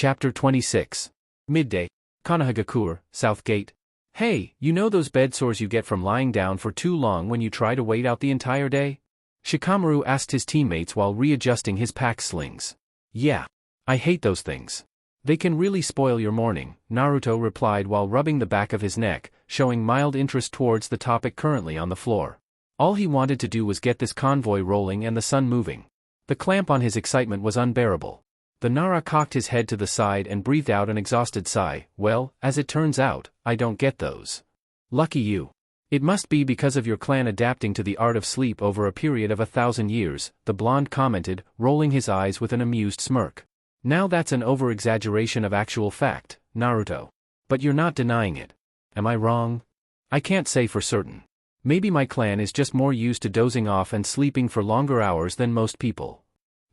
Chapter 26. Midday. Konohagakure, South Gate. Hey, you know those bed sores you get from lying down for too long when you try to wait out the entire day? Shikamaru asked his teammates while readjusting his pack slings. Yeah. I hate those things. They can really spoil your morning, Naruto replied while rubbing the back of his neck, showing mild interest towards the topic currently on the floor. All he wanted to do was get this convoy rolling and the sun moving. The clamp on his excitement was unbearable. The Nara cocked his head to the side and breathed out an exhausted sigh. Well, as it turns out, I don't get those. Lucky you. It must be because of your clan adapting to the art of sleep over a period of 1,000 years, the blonde commented, rolling his eyes with an amused smirk. Now that's an over-exaggeration of actual fact, Naruto. But you're not denying it. Am I wrong? I can't say for certain. Maybe my clan is just more used to dozing off and sleeping for longer hours than most people.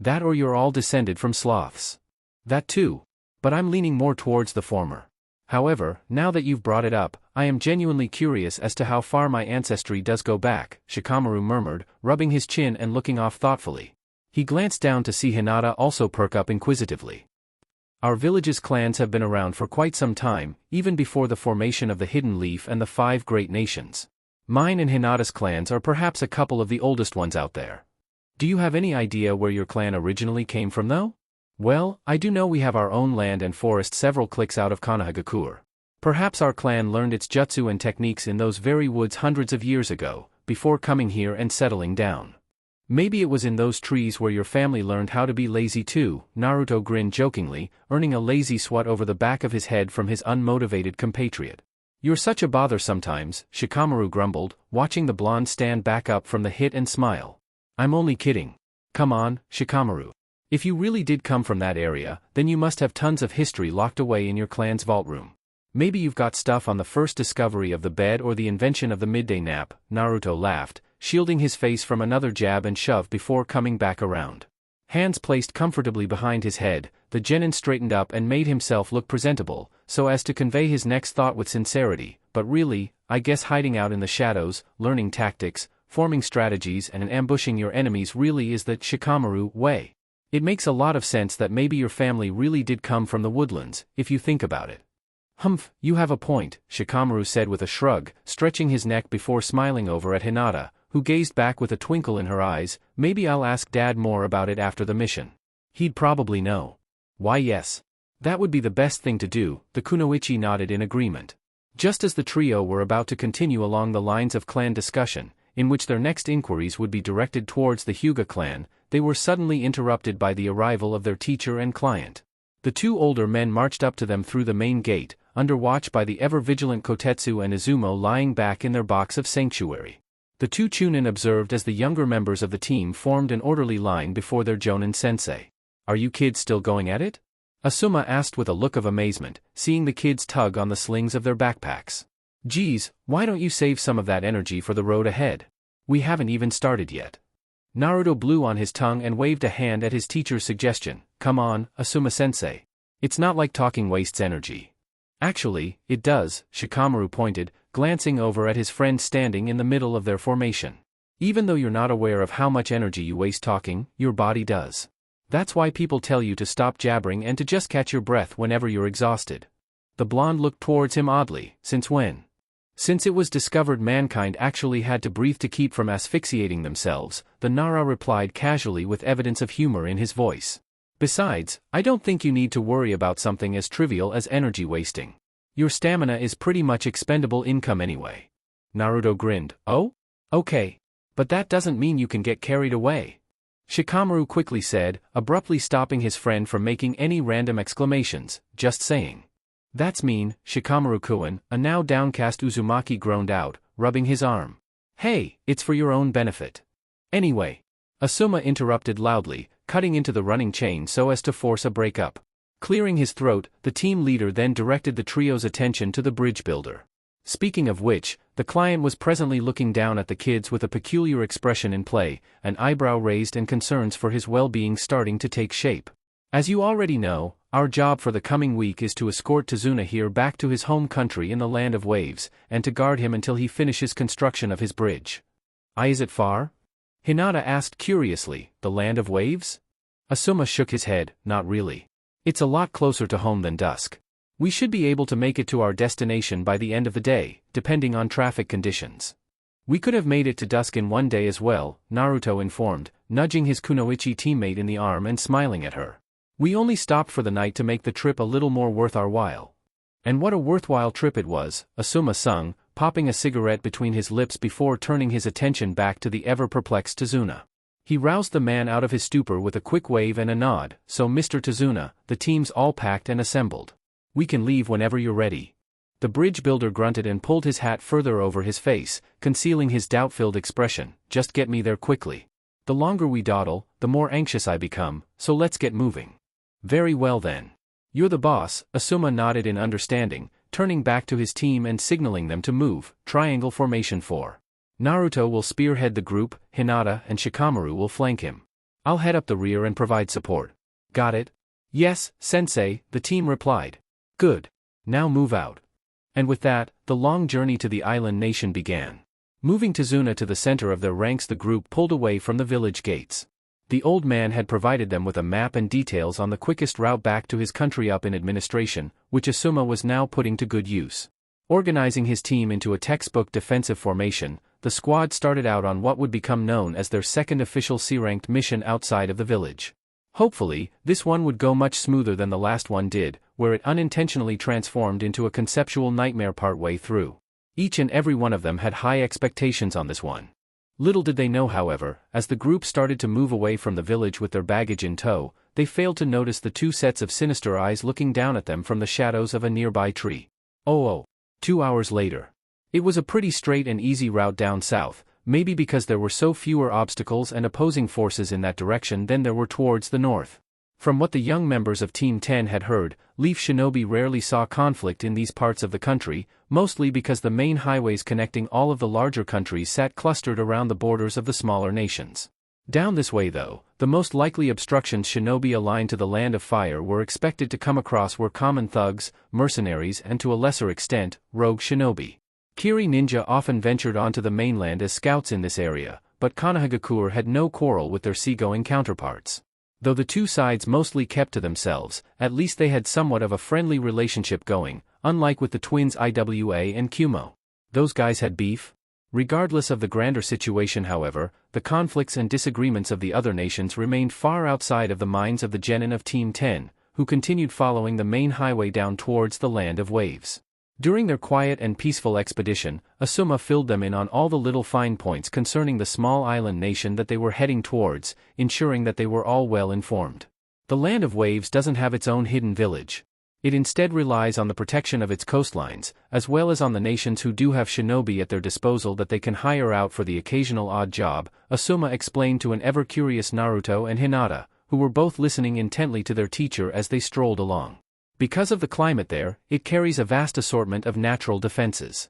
That or you're all descended from sloths. That too. But I'm leaning more towards the former. However, now that you've brought it up, I am genuinely curious as to how far my ancestry does go back, Shikamaru murmured, rubbing his chin and looking off thoughtfully. He glanced down to see Hinata also perk up inquisitively. Our village's clans have been around for quite some time, even before the formation of the Hidden Leaf and the 5 great nations. Mine and Hinata's clans are perhaps a couple of the oldest ones out there. Do you have any idea where your clan originally came from though? Well, I do know we have our own land and forest several clicks out of Konohagakure. Perhaps our clan learned its jutsu and techniques in those very woods hundreds of years ago, before coming here and settling down. Maybe it was in those trees where your family learned how to be lazy too, Naruto grinned jokingly, earning a lazy swat over the back of his head from his unmotivated compatriot. You're such a bother sometimes, Shikamaru grumbled, watching the blonde stand back up from the hit and smile. I'm only kidding. Come on, Shikamaru. If you really did come from that area, then you must have tons of history locked away in your clan's vault room. Maybe you've got stuff on the first discovery of the bed or the invention of the midday nap, Naruto laughed, shielding his face from another jab and shove before coming back around. Hands placed comfortably behind his head, the genin straightened up and made himself look presentable, so as to convey his next thought with sincerity, but really, I guess hiding out in the shadows, learning tactics, forming strategies and ambushing your enemies really is the Shikamaru way. It makes a lot of sense that maybe your family really did come from the woodlands, if you think about it. Humph, you have a point, Shikamaru said with a shrug, stretching his neck before smiling over at Hinata, who gazed back with a twinkle in her eyes. Maybe I'll ask Dad more about it after the mission. He'd probably know. Why yes. That would be the best thing to do, the kunoichi nodded in agreement. Just as the trio were about to continue along the lines of clan discussion, in which their next inquiries would be directed towards the Hyuga clan, they were suddenly interrupted by the arrival of their teacher and client. The 2 older men marched up to them through the main gate, under watch by the ever-vigilant Kotetsu and Izumo lying back in their box of sanctuary. The 2 Chunin observed as the younger members of the team formed an orderly line before their Jonin sensei. Are you kids still going at it? Asuma asked with a look of amazement, seeing the kids tug on the slings of their backpacks. Geez, why don't you save some of that energy for the road ahead? We haven't even started yet. Naruto blew on his tongue and waved a hand at his teacher's suggestion. Come on, Asuma-sensei. It's not like talking wastes energy. Actually, it does, Shikamaru pointed, glancing over at his friend standing in the middle of their formation. Even though you're not aware of how much energy you waste talking, your body does. That's why people tell you to stop jabbering and to just catch your breath whenever you're exhausted. The blonde looked towards him oddly. Since when? Since it was discovered mankind actually had to breathe to keep from asphyxiating themselves, the Nara replied casually with evidence of humor in his voice. Besides, I don't think you need to worry about something as trivial as energy wasting. Your stamina is pretty much expendable income anyway. Naruto grinned. Oh? Okay. But that doesn't mean you can get carried away. Shikamaru quickly said, abruptly stopping his friend from making any random exclamations, just saying. That's mean, Shikamaru-kun, a now downcast Uzumaki groaned out, rubbing his arm. Hey, it's for your own benefit. Anyway. Asuma interrupted loudly, cutting into the running chain so as to force a break-up. Clearing his throat, the team leader then directed the trio's attention to the bridge builder. Speaking of which, the client was presently looking down at the kids with a peculiar expression in play, an eyebrow raised and concerns for his well-being starting to take shape. As you already know, our job for the coming week is to escort Tazuna here back to his home country in the Land of Waves, and to guard him until he finishes construction of his bridge. Is it far? Hinata asked curiously, the Land of Waves? Asuma shook his head, not really. It's a lot closer to home than dusk. We should be able to make it to our destination by the end of the day, depending on traffic conditions. We could have made it to dusk in one day as well, Naruto informed, nudging his kunoichi teammate in the arm and smiling at her. We only stopped for the night to make the trip a little more worth our while. And what a worthwhile trip it was, Asuma sung, popping a cigarette between his lips before turning his attention back to the ever-perplexed Tazuna. He roused the man out of his stupor with a quick wave and a nod. So Mr. Tazuna, the team's all packed and assembled. We can leave whenever you're ready. The bridge builder grunted and pulled his hat further over his face, concealing his doubt-filled expression. Just get me there quickly. The longer we dawdle, the more anxious I become, so let's get moving. Very well then. You're the boss, Asuma nodded in understanding, turning back to his team and signaling them to move. Triangle formation 4. Naruto will spearhead the group, Hinata and Shikamaru will flank him. I'll head up the rear and provide support. Got it? Yes, sensei, the team replied. Good. Now move out. And with that, the long journey to the island nation began. Moving Tazuna to the center of their ranks, the group pulled away from the village gates. The old man had provided them with a map and details on the quickest route back to his country up in administration, which Asuma was now putting to good use. Organizing his team into a textbook defensive formation, the squad started out on what would become known as their second official C-ranked mission outside of the village. Hopefully, this one would go much smoother than the last one did, where it unintentionally transformed into a conceptual nightmare partway through. Each and every one of them had high expectations on this one. Little did they know, however, as the group started to move away from the village with their baggage in tow, they failed to notice the two sets of sinister eyes looking down at them from the shadows of a nearby tree. 2 hours later. It was a pretty straight and easy route down south, maybe because there were so fewer obstacles and opposing forces in that direction than there were towards the north. From what the young members of Team 10 had heard, Leaf Shinobi rarely saw conflict in these parts of the country, mostly because the main highways connecting all of the larger countries sat clustered around the borders of the smaller nations. Down this way though, the most likely obstructions Shinobi aligned to the Land of Fire were expected to come across were common thugs, mercenaries and to a lesser extent, rogue shinobi. Kiri ninja often ventured onto the mainland as scouts in this area, but Konohagakure had no quarrel with their seagoing counterparts. Though the two sides mostly kept to themselves, at least they had somewhat of a friendly relationship going, unlike with the twins Iwa and Kumo. Those guys had beef? Regardless of the grander situation, however, the conflicts and disagreements of the other nations remained far outside of the minds of the genin of Team 10, who continued following the main highway down towards the Land of Waves. During their quiet and peaceful expedition, Asuma filled them in on all the little fine points concerning the small island nation that they were heading towards, ensuring that they were all well informed. The Land of Waves doesn't have its own hidden village. It instead relies on the protection of its coastlines, as well as on the nations who do have shinobi at their disposal that they can hire out for the occasional odd job, Asuma explained to an ever-curious Naruto and Hinata, who were both listening intently to their teacher as they strolled along. Because of the climate there, it carries a vast assortment of natural defenses.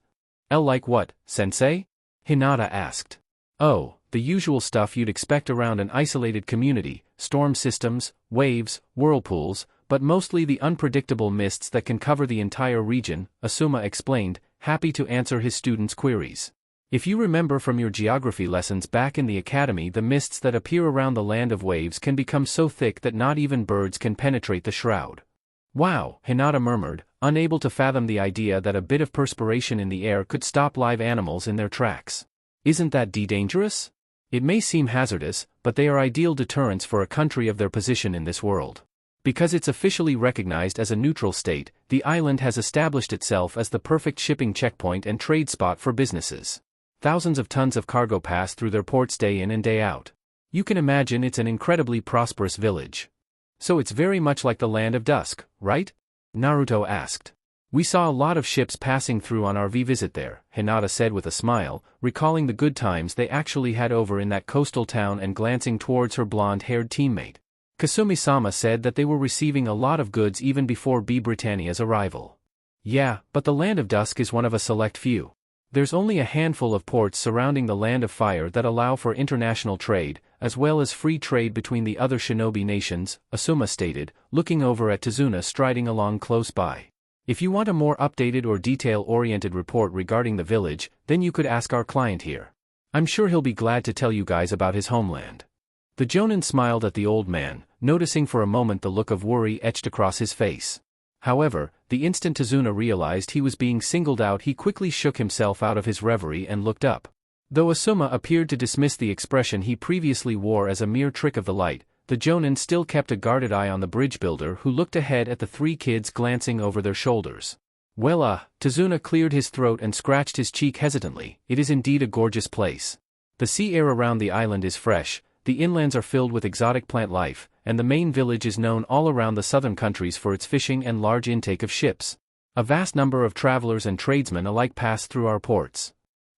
Like what, sensei? Hinata asked. Oh, the usual stuff you'd expect around an isolated community, storm systems, waves, whirlpools, but mostly the unpredictable mists that can cover the entire region, Asuma explained, happy to answer his students' queries. If you remember from your geography lessons back in the academy, the mists that appear around the Land of Waves can become so thick that not even birds can penetrate the shroud. Wow, Hinata murmured, unable to fathom the idea that a bit of perspiration in the air could stop live animals in their tracks. Isn't that dangerous? It may seem hazardous, but they are ideal deterrents for a country of their position in this world. Because it's officially recognized as a neutral state, the island has established itself as the perfect shipping checkpoint and trade spot for businesses. Thousands of tons of cargo pass through their ports day in and day out. You can imagine it's an incredibly prosperous village. So it's very much like the Land of Dusk, right? Naruto asked. We saw a lot of ships passing through on our visit there, Hinata said with a smile, recalling the good times they actually had over in that coastal town and glancing towards her blonde-haired teammate. Kasumi-sama said that they were receiving a lot of goods even before B. Britannia's arrival. Yeah, but the Land of Dusk is one of a select few. There's only a handful of ports surrounding the Land of Fire that allow for international trade, as well as free trade between the other shinobi nations, Asuma stated, looking over at Tazuna striding along close by. If you want a more updated or detail-oriented report regarding the village, then you could ask our client here. I'm sure he'll be glad to tell you guys about his homeland. The Jonin smiled at the old man, noticing for a moment the look of worry etched across his face. However, the instant Tazuna realized he was being singled out, he quickly shook himself out of his reverie and looked up. Though Asuma appeared to dismiss the expression he previously wore as a mere trick of the light, the Jonin still kept a guarded eye on the bridge builder, who looked ahead at the three kids glancing over their shoulders. Well, Tazuna cleared his throat and scratched his cheek hesitantly. It is indeed a gorgeous place. The sea air around the island is fresh, the inlands are filled with exotic plant life, and the main village is known all around the southern countries for its fishing and large intake of ships. A vast number of travelers and tradesmen alike pass through our ports.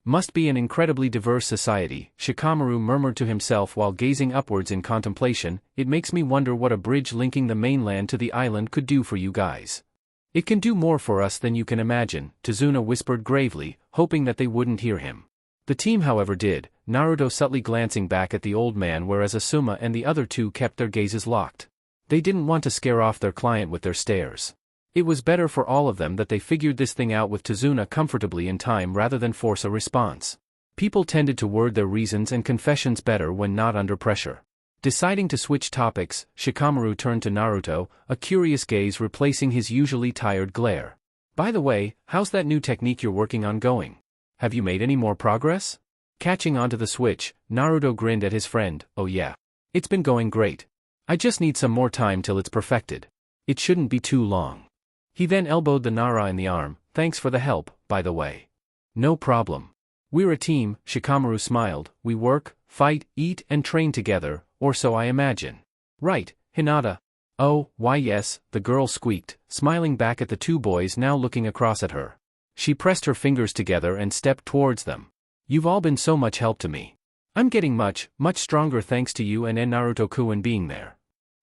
Must be an incredibly diverse society, Shikamaru murmured to himself while gazing upwards in contemplation. It makes me wonder what a bridge linking the mainland to the island could do for you guys. It can do more for us than you can imagine, Tazuna whispered gravely, hoping that they wouldn't hear him. The team however did, Naruto subtly glancing back at the old man, whereas Asuma and the other two kept their gazes locked. They didn't want to scare off their client with their stares. It was better for all of them that they figured this thing out with Tazuna comfortably in time rather than force a response. People tended to word their reasons and confessions better when not under pressure. Deciding to switch topics, Shikamaru turned to Naruto, a curious gaze replacing his usually tired glare. By the way, how's that new technique you're working on going? Have you made any more progress? Catching onto the switch, Naruto grinned at his friend. Oh yeah. It's been going great. I just need some more time till it's perfected. It shouldn't be too long. He then elbowed the Nara in the arm. Thanks for the help, by the way. No problem. We're a team, Shikamaru smiled. We work, fight, eat and train together, or so I imagine. Right, Hinata. Oh, why yes, the girl squeaked, smiling back at the two boys now looking across at her. She pressed her fingers together and stepped towards them. You've all been so much help to me. I'm getting much stronger thanks to you and Naruto-kun being there.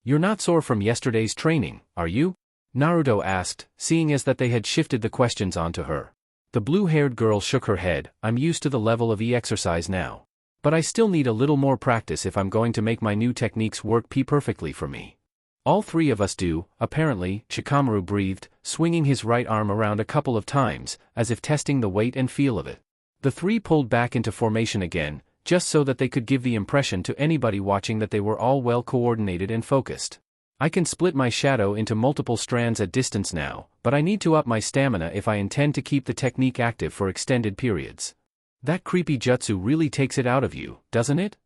You're not sore from yesterday's training, are you? Naruto asked, seeing as that they had shifted the questions onto her. The blue-haired girl shook her head. I'm used to the level of exercise now. But I still need a little more practice if I'm going to make my new techniques work perfectly for me. All three of us do, apparently, Shikamaru breathed, swinging his right arm around a couple of times, as if testing the weight and feel of it. The three pulled back into formation again, just so that they could give the impression to anybody watching that they were all well coordinated and focused. I can split my shadow into multiple strands at distance now, but I need to up my stamina if I intend to keep the technique active for extended periods. That creepy jutsu really takes it out of you, doesn't it?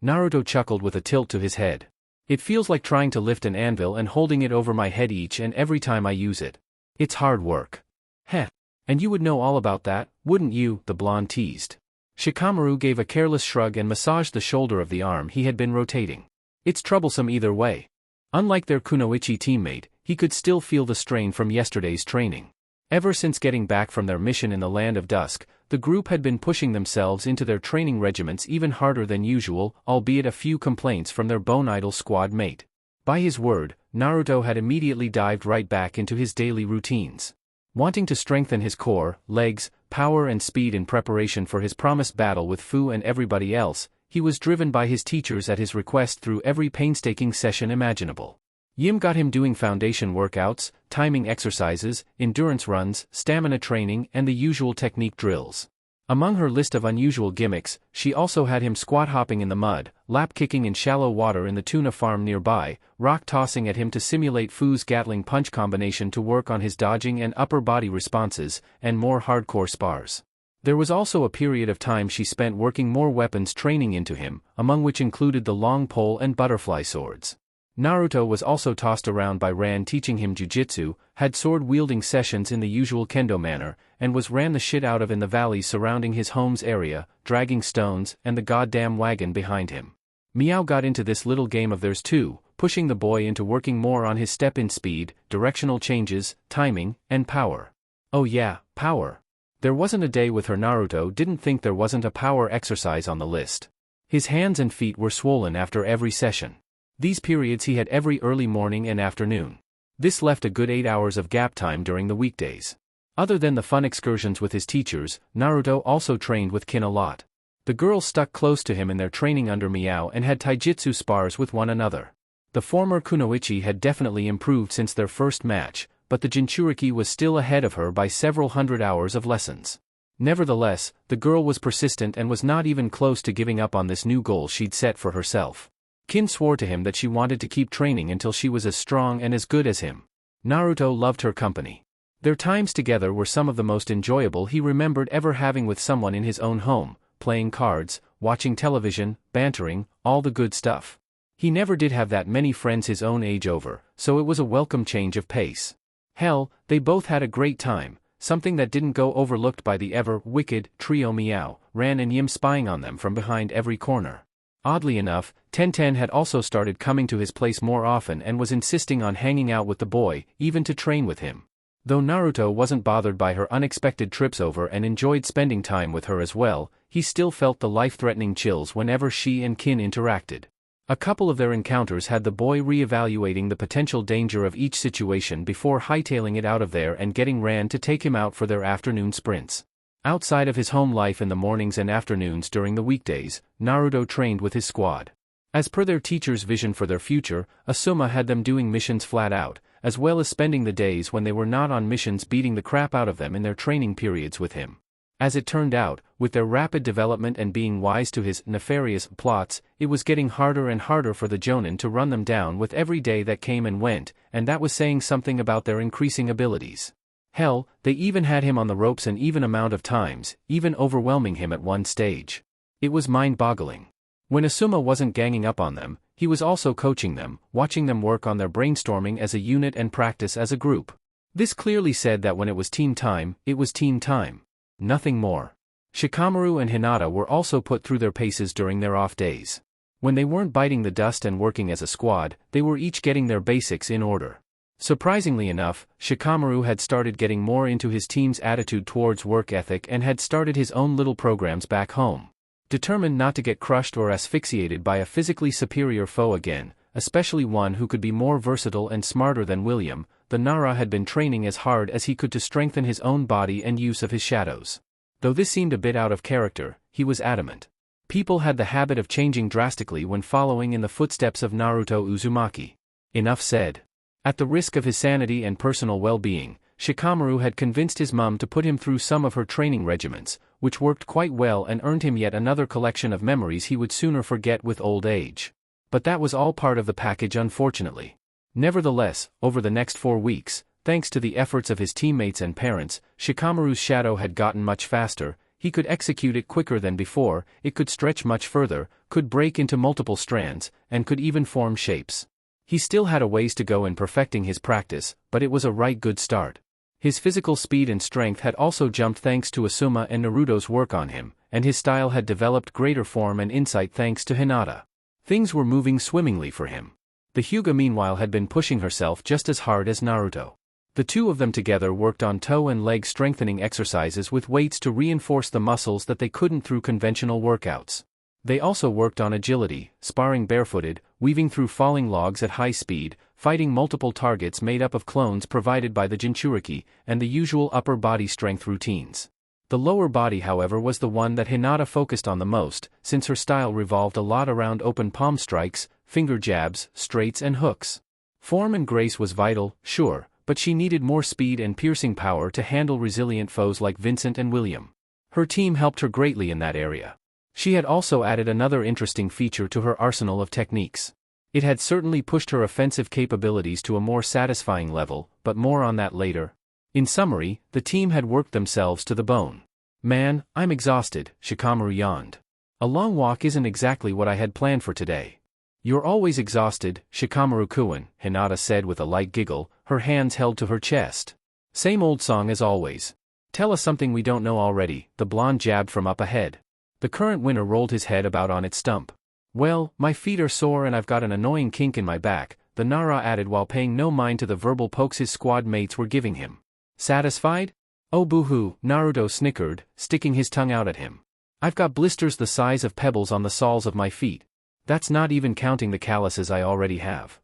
Naruto chuckled with a tilt to his head. It feels like trying to lift an anvil and holding it over my head each and every time I use it. It's hard work. Heh. And you would know all about that, wouldn't you? The blonde teased. Shikamaru gave a careless shrug and massaged the shoulder of the arm he had been rotating. It's troublesome either way. Unlike their kunoichi teammate, he could still feel the strain from yesterday's training. Ever since getting back from their mission in the Land of Dusk, the group had been pushing themselves into their training regiments even harder than usual, albeit a few complaints from their bone idol squad mate. By his word, Naruto had immediately dived right back into his daily routines. Wanting to strengthen his core, legs, power and speed in preparation for his promised battle with Fu and everybody else, he was driven by his teachers at his request through every painstaking session imaginable. Yim got him doing foundation workouts, timing exercises, endurance runs, stamina training, and the usual technique drills. Among her list of unusual gimmicks, she also had him squat hopping in the mud, lap kicking in shallow water in the tuna farm nearby, rock tossing at him to simulate Fu's Gatling punch combination to work on his dodging and upper body responses, and more hardcore spars. There was also a period of time she spent working more weapons training into him, among which included the long pole and butterfly swords. Naruto was also tossed around by Ran teaching him jujitsu, had sword-wielding sessions in the usual kendo manner, and was ran the shit out of in the valleys surrounding his home's area, dragging stones and the goddamn wagon behind him. Miao got into this little game of theirs too, pushing the boy into working more on his step-in speed, directional changes, timing, and power. Oh yeah, power. There wasn't a day with her Naruto didn't think there wasn't a power exercise on the list. His hands and feet were swollen after every session. These periods he had every early morning and afternoon. This left a good 8 hours of gap time during the weekdays. Other than the fun excursions with his teachers, Naruto also trained with Kin a lot. The girls stuck close to him in their training under Miao and had taijutsu spars with one another. The former kunoichi had definitely improved since their first match, but the jinchuriki was still ahead of her by several hundred hours of lessons. Nevertheless, the girl was persistent and was not even close to giving up on this new goal she'd set for herself. Kin swore to him that she wanted to keep training until she was as strong and as good as him. Naruto loved her company. Their times together were some of the most enjoyable he remembered ever having with someone in his own home, playing cards, watching television, bantering, all the good stuff. He never did have that many friends his own age over, so it was a welcome change of pace. Hell, they both had a great time, something that didn't go overlooked by the ever-wicked trio Meow, Ran and Yim spying on them from behind every corner. Oddly enough, Tenten had also started coming to his place more often and was insisting on hanging out with the boy, even to train with him. Though Naruto wasn't bothered by her unexpected trips over and enjoyed spending time with her as well, he still felt the life-threatening chills whenever she and Kin interacted. A couple of their encounters had the boy re-evaluating the potential danger of each situation before hightailing it out of there and getting Ran to take him out for their afternoon sprints. Outside of his home life in the mornings and afternoons during the weekdays, Naruto trained with his squad. As per their teacher's vision for their future, Asuma had them doing missions flat out, as well as spending the days when they were not on missions beating the crap out of them in their training periods with him. As it turned out, with their rapid development and being wise to his nefarious plots, it was getting harder and harder for the Jonin to run them down with every day that came and went, and that was saying something about their increasing abilities. Hell, they even had him on the ropes an even amount of times, even overwhelming him at one stage. It was mind-boggling. When Asuma wasn't ganging up on them, he was also coaching them, watching them work on their brainstorming as a unit and practice as a group. This clearly said that when it was team time, it was team time. Nothing more. Shikamaru and Hinata were also put through their paces during their off days. When they weren't biting the dust and working as a squad, they were each getting their basics in order. Surprisingly enough, Shikamaru had started getting more into his team's attitude towards work ethic and had started his own little programs back home. Determined not to get crushed or asphyxiated by a physically superior foe again, especially one who could be more versatile and smarter than William, the Nara had been training as hard as he could to strengthen his own body and use of his shadows. Though this seemed a bit out of character, he was adamant. People had the habit of changing drastically when following in the footsteps of Naruto Uzumaki. Enough said. At the risk of his sanity and personal well-being, Shikamaru had convinced his mum to put him through some of her training regimens, which worked quite well and earned him yet another collection of memories he would sooner forget with old age. But that was all part of the package, unfortunately. Nevertheless, over the next 4 weeks, thanks to the efforts of his teammates and parents, Shikamaru's shadow had gotten much faster, he could execute it quicker than before, it could stretch much further, could break into multiple strands, and could even form shapes. He still had a ways to go in perfecting his practice, but it was a right good start. His physical speed and strength had also jumped thanks to Asuma and Naruto's work on him, and his style had developed greater form and insight thanks to Hinata. Things were moving swimmingly for him. The Hyuga meanwhile had been pushing herself just as hard as Naruto. The two of them together worked on toe and leg strengthening exercises with weights to reinforce the muscles that they couldn't through conventional workouts. They also worked on agility, sparring barefooted, weaving through falling logs at high speed, fighting multiple targets made up of clones provided by the jinchuriki, and the usual upper body strength routines. The lower body, however, was the one that Hinata focused on the most, since her style revolved a lot around open palm strikes, finger jabs, straights and hooks. Form and grace was vital, sure, but she needed more speed and piercing power to handle resilient foes like Vincent and William. Her team helped her greatly in that area. She had also added another interesting feature to her arsenal of techniques. It had certainly pushed her offensive capabilities to a more satisfying level, but more on that later. In summary, the team had worked themselves to the bone. Man, I'm exhausted, Shikamaru yawned. A long walk isn't exactly what I had planned for today. You're always exhausted, Shikamaru-kun, Hinata said with a light giggle, her hands held to her chest. Same old song as always. Tell us something we don't know already, the blonde jabbed from up ahead. The current winner rolled his head about on its stump. Well, my feet are sore and I've got an annoying kink in my back, the Nara added while paying no mind to the verbal pokes his squad mates were giving him. Satisfied? Oh boo-hoo, Naruto snickered, sticking his tongue out at him. I've got blisters the size of pebbles on the soles of my feet. That's not even counting the calluses I already have.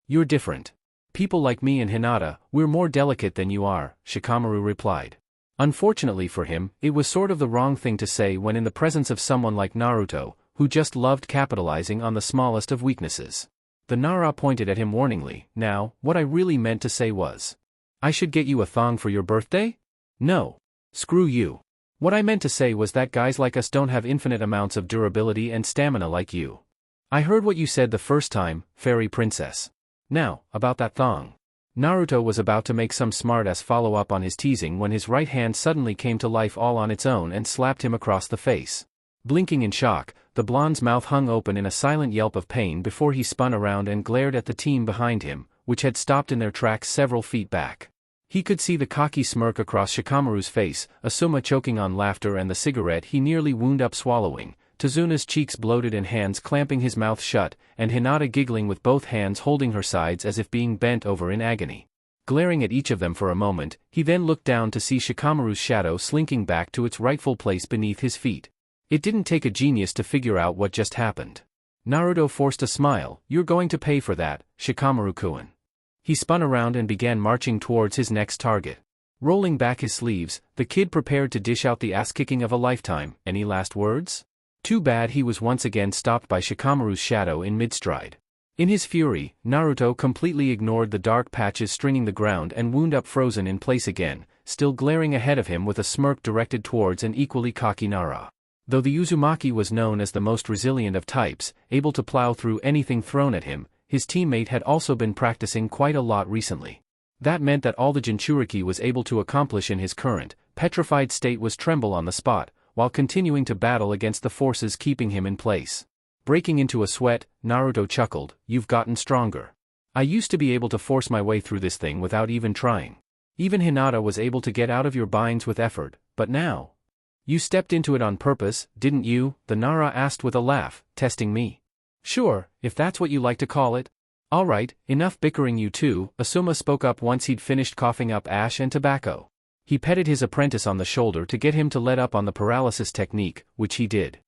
You're different. People like me and Hinata, we're more delicate than you are, Shikamaru replied. Unfortunately for him, it was sort of the wrong thing to say when in the presence of someone like Naruto, who just loved capitalizing on the smallest of weaknesses. The Nara pointed at him warningly. Now, what I really meant to say was, I should get you a thong for your birthday? No. Screw you. What I meant to say was that guys like us don't have infinite amounts of durability and stamina like you. I heard what you said the first time, fairy princess. Now, about that thong. Naruto was about to make some smartass follow-up on his teasing when his right hand suddenly came to life all on its own and slapped him across the face. Blinking in shock, the blonde's mouth hung open in a silent yelp of pain before he spun around and glared at the team behind him, which had stopped in their tracks several feet back. He could see the cocky smirk across Shikamaru's face, Asuma choking on laughter and the cigarette he nearly wound up swallowing, Tazuna's cheeks bloated and hands clamping his mouth shut, and Hinata giggling with both hands holding her sides as if being bent over in agony. Glaring at each of them for a moment, he then looked down to see Shikamaru's shadow slinking back to its rightful place beneath his feet. It didn't take a genius to figure out what just happened. Naruto forced a smile. "You're going to pay for that, Shikamaru-kun." He spun around and began marching towards his next target. Rolling back his sleeves, the kid prepared to dish out the ass-kicking of a lifetime. Any last words? Too bad he was once again stopped by Shikamaru's shadow in mid-stride. In his fury, Naruto completely ignored the dark patches stringing the ground and wound up frozen in place again, still glaring ahead of him with a smirk directed towards an equally cocky Nara. Though the Uzumaki was known as the most resilient of types, able to plow through anything thrown at him, his teammate had also been practicing quite a lot recently. That meant that all the jinchuriki was able to accomplish in his current, petrified state was tremble on the spot, while continuing to battle against the forces keeping him in place. Breaking into a sweat, Naruto chuckled, "You've gotten stronger. I used to be able to force my way through this thing without even trying. Even Hinata was able to get out of your binds with effort, but now... You stepped into it on purpose, didn't you?" the Nara asked with a laugh, testing me. "Sure, if that's what you like to call it. Alright, enough bickering you two," Asuma spoke up once he'd finished coughing up ash and tobacco. He petted his apprentice on the shoulder to get him to let up on the paralysis technique, which he did.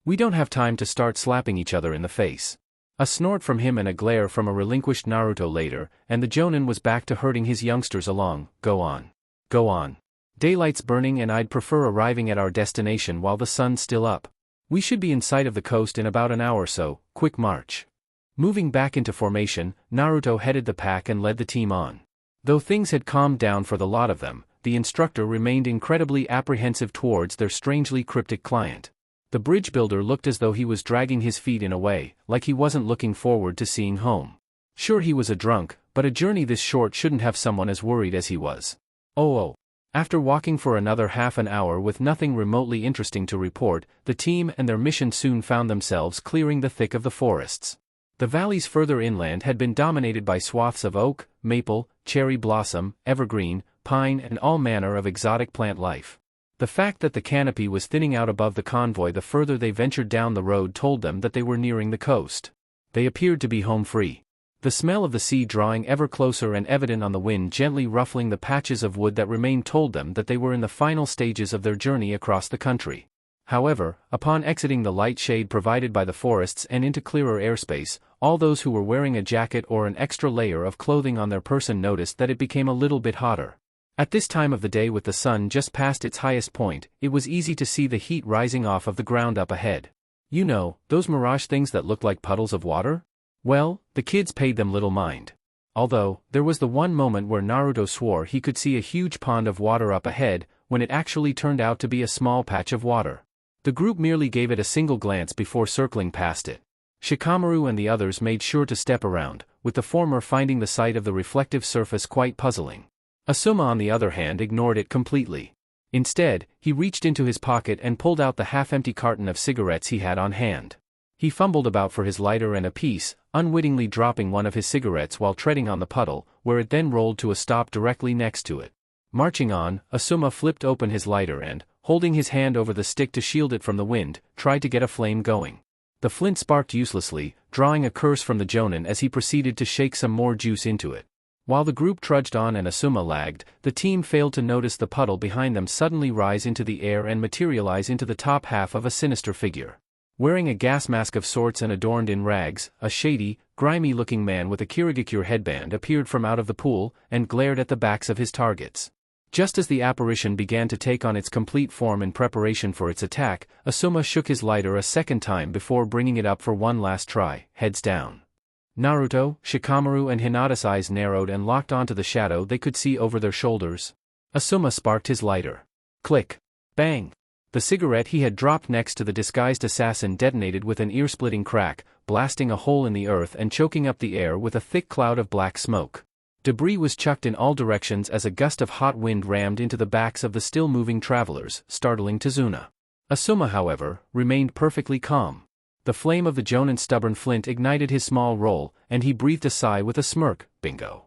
"We don't have time to start slapping each other in the face." A snort from him and a glare from a relinquished Naruto later, and the Jonin was back to herding his youngsters along. "Go on. Go on. Daylight's burning and I'd prefer arriving at our destination while the sun's still up. We should be in sight of the coast in about an hour or so. Quick march." Moving back into formation, Naruto headed the pack and led the team on. Though things had calmed down for the lot of them, the instructor remained incredibly apprehensive towards their strangely cryptic client. The bridge builder looked as though he was dragging his feet in a way, like he wasn't looking forward to seeing home. Sure, he was a drunk, but a journey this short shouldn't have someone as worried as he was. Oh. After walking for another half an hour with nothing remotely interesting to report, the team and their mission soon found themselves clearing the thick of the forests. The valleys further inland had been dominated by swaths of oak, maple, cherry blossom, evergreen, pine and all manner of exotic plant life. The fact that the canopy was thinning out above the convoy the further they ventured down the road told them that they were nearing the coast. They appeared to be home free. The smell of the sea drawing ever closer and evident on the wind gently ruffling the patches of wood that remained told them that they were in the final stages of their journey across the country. However, upon exiting the light shade provided by the forests and into clearer airspace, all those who were wearing a jacket or an extra layer of clothing on their person noticed that it became a little bit hotter. At this time of the day with the sun just past its highest point, it was easy to see the heat rising off of the ground up ahead. You know, those mirage things that look like puddles of water? Well, the kids paid them little mind. Although, there was the one moment where Naruto swore he could see a huge pond of water up ahead, when it actually turned out to be a small patch of water. The group merely gave it a single glance before circling past it. Shikamaru and the others made sure to step around, with the former finding the sight of the reflective surface quite puzzling. Asuma on the other hand ignored it completely. Instead, he reached into his pocket and pulled out the half-empty carton of cigarettes he had on hand. He fumbled about for his lighter and a piece, unwittingly dropping one of his cigarettes while treading on the puddle, where it then rolled to a stop directly next to it. Marching on, Asuma flipped open his lighter and, holding his hand over the stick to shield it from the wind, tried to get a flame going. The flint sparked uselessly, drawing a curse from the Jonin as he proceeded to shake some more juice into it. While the group trudged on and Asuma lagged, the team failed to notice the puddle behind them suddenly rise into the air and materialize into the top half of a sinister figure. Wearing a gas mask of sorts and adorned in rags, a shady, grimy-looking man with a kirigakure headband appeared from out of the pool and glared at the backs of his targets. Just as the apparition began to take on its complete form in preparation for its attack, Asuma shook his lighter a second time before bringing it up for one last try, heads down. Naruto, Shikamaru and Hinata's eyes narrowed and locked onto the shadow they could see over their shoulders. Asuma sparked his lighter. Click. Bang. The cigarette he had dropped next to the disguised assassin detonated with an ear-splitting crack, blasting a hole in the earth and choking up the air with a thick cloud of black smoke. Debris was chucked in all directions as a gust of hot wind rammed into the backs of the still-moving travelers, startling Tazuna. Asuma, however, remained perfectly calm. The flame of the Jonin's stubborn flint ignited his small roll, and he breathed a sigh with a smirk. Bingo.